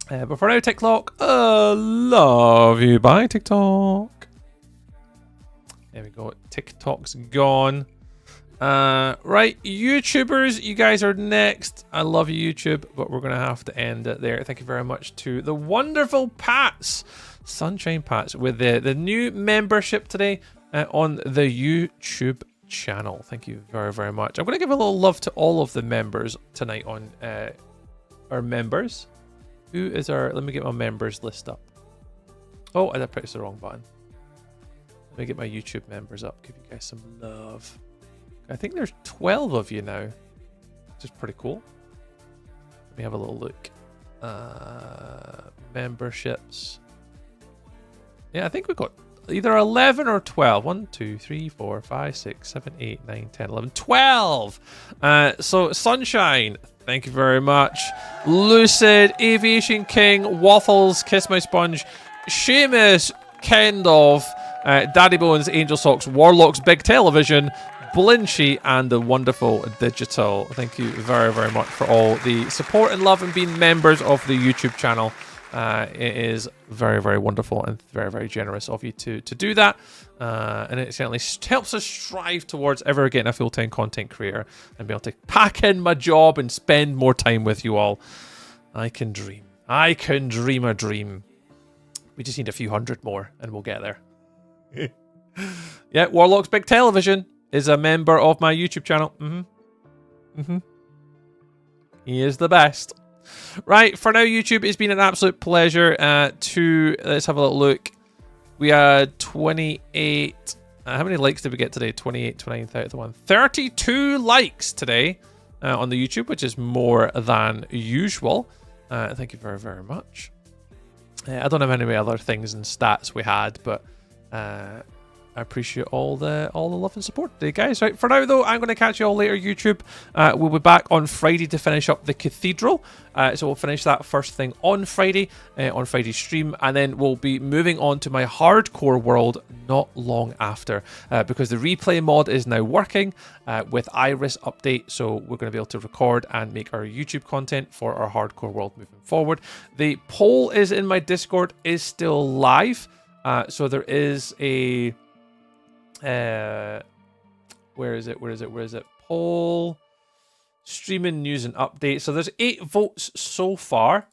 But for now, TikTok, love you. Bye, TikTok. There we go. TikTok's gone. Right, YouTubers, you guys are next. I love you, YouTube, but we're going to have to end it there. Thank you very much to the wonderful Pats, Sunshine Pats, with the new membership today on the YouTube channel. Thank you very much. I'm going to give a little love to all of the members tonight on our members. Who is our... Let me get my members list up. Oh, I pressed the wrong button. Let me get my YouTube members up. Give you guys some love. I think there's 12 of you now, which is pretty cool. Let me have a little look. Memberships. Yeah, I think we've got either 11 or 12. 1, 2, 3, 4, 5, 6, 7, 8, 9, 10, 11, 12. So Sunshine, thank you very much. Lucid, Aviation King, Waffles, Kiss My Sponge, Seamus, Kendov, Daddy Bones, Angel Socks, Warlocks, Big Television, Blinchy, and the wonderful Digital. Thank you very much for all the support and love and being members of the YouTube channel. It is very wonderful and very generous of you to do that. And it certainly helps us strive towards ever getting a full-time content creator and be able to pack in my job and spend more time with you all. I can dream. I can dream a dream. We just need a few hundred more and we'll get there. Yeah, Warlock's Big Television is a member of my YouTube channel. He is the best. Right, for now, YouTube, it's been an absolute pleasure let's have a little look. We had 28. How many likes did we get today? 28, 29, 31. 32 likes today on the YouTube, which is more than usual. Thank you very much. I don't know how many other things and stats we had, but I appreciate all the love and support today, guys. Right, for now though, I'm going to catch you all later, YouTube. We'll be back on Friday to finish up the Cathedral. So we'll finish that first thing on Friday, on Friday's stream, and then we'll be moving on to my hardcore world not long after, because the replay mod is now working with Iris update. So we're going to be able to record and make our YouTube content for our hardcore world moving forward. The poll is in my Discord, is still live. So there is a... where is it? Poll, streaming news and update. So there's 8 votes so far,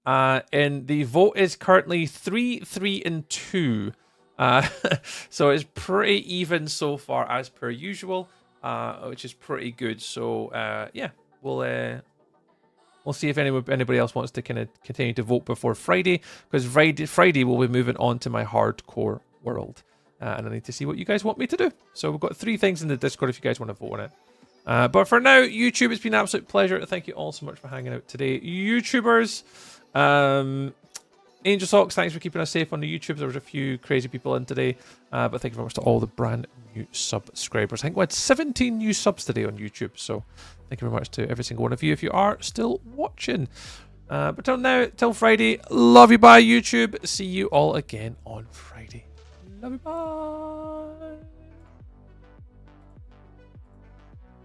and the vote is currently 3, 3, and 2. So it's pretty even so far as per usual, which is pretty good. So yeah, we'll see if anybody else wants to kind of continue to vote before Friday, because Friday we'll be moving on to my hardcore world. And I need to see what you guys want me to do. So we've got 3 things in the Discord if you guys want to vote on it. But for now, YouTube, it's been an absolute pleasure. Thank you all so much for hanging out today. YouTubers, Angel Socks, thanks for keeping us safe on the YouTube. There was a few crazy people in today. But thank you very much to all the brand new subscribers. I think we had 17 new subs today on YouTube. So thank you very much to every single one of you if you are still watching. But till now, till Friday, love you, bye, YouTube. See you all again on Friday. Love you, bye.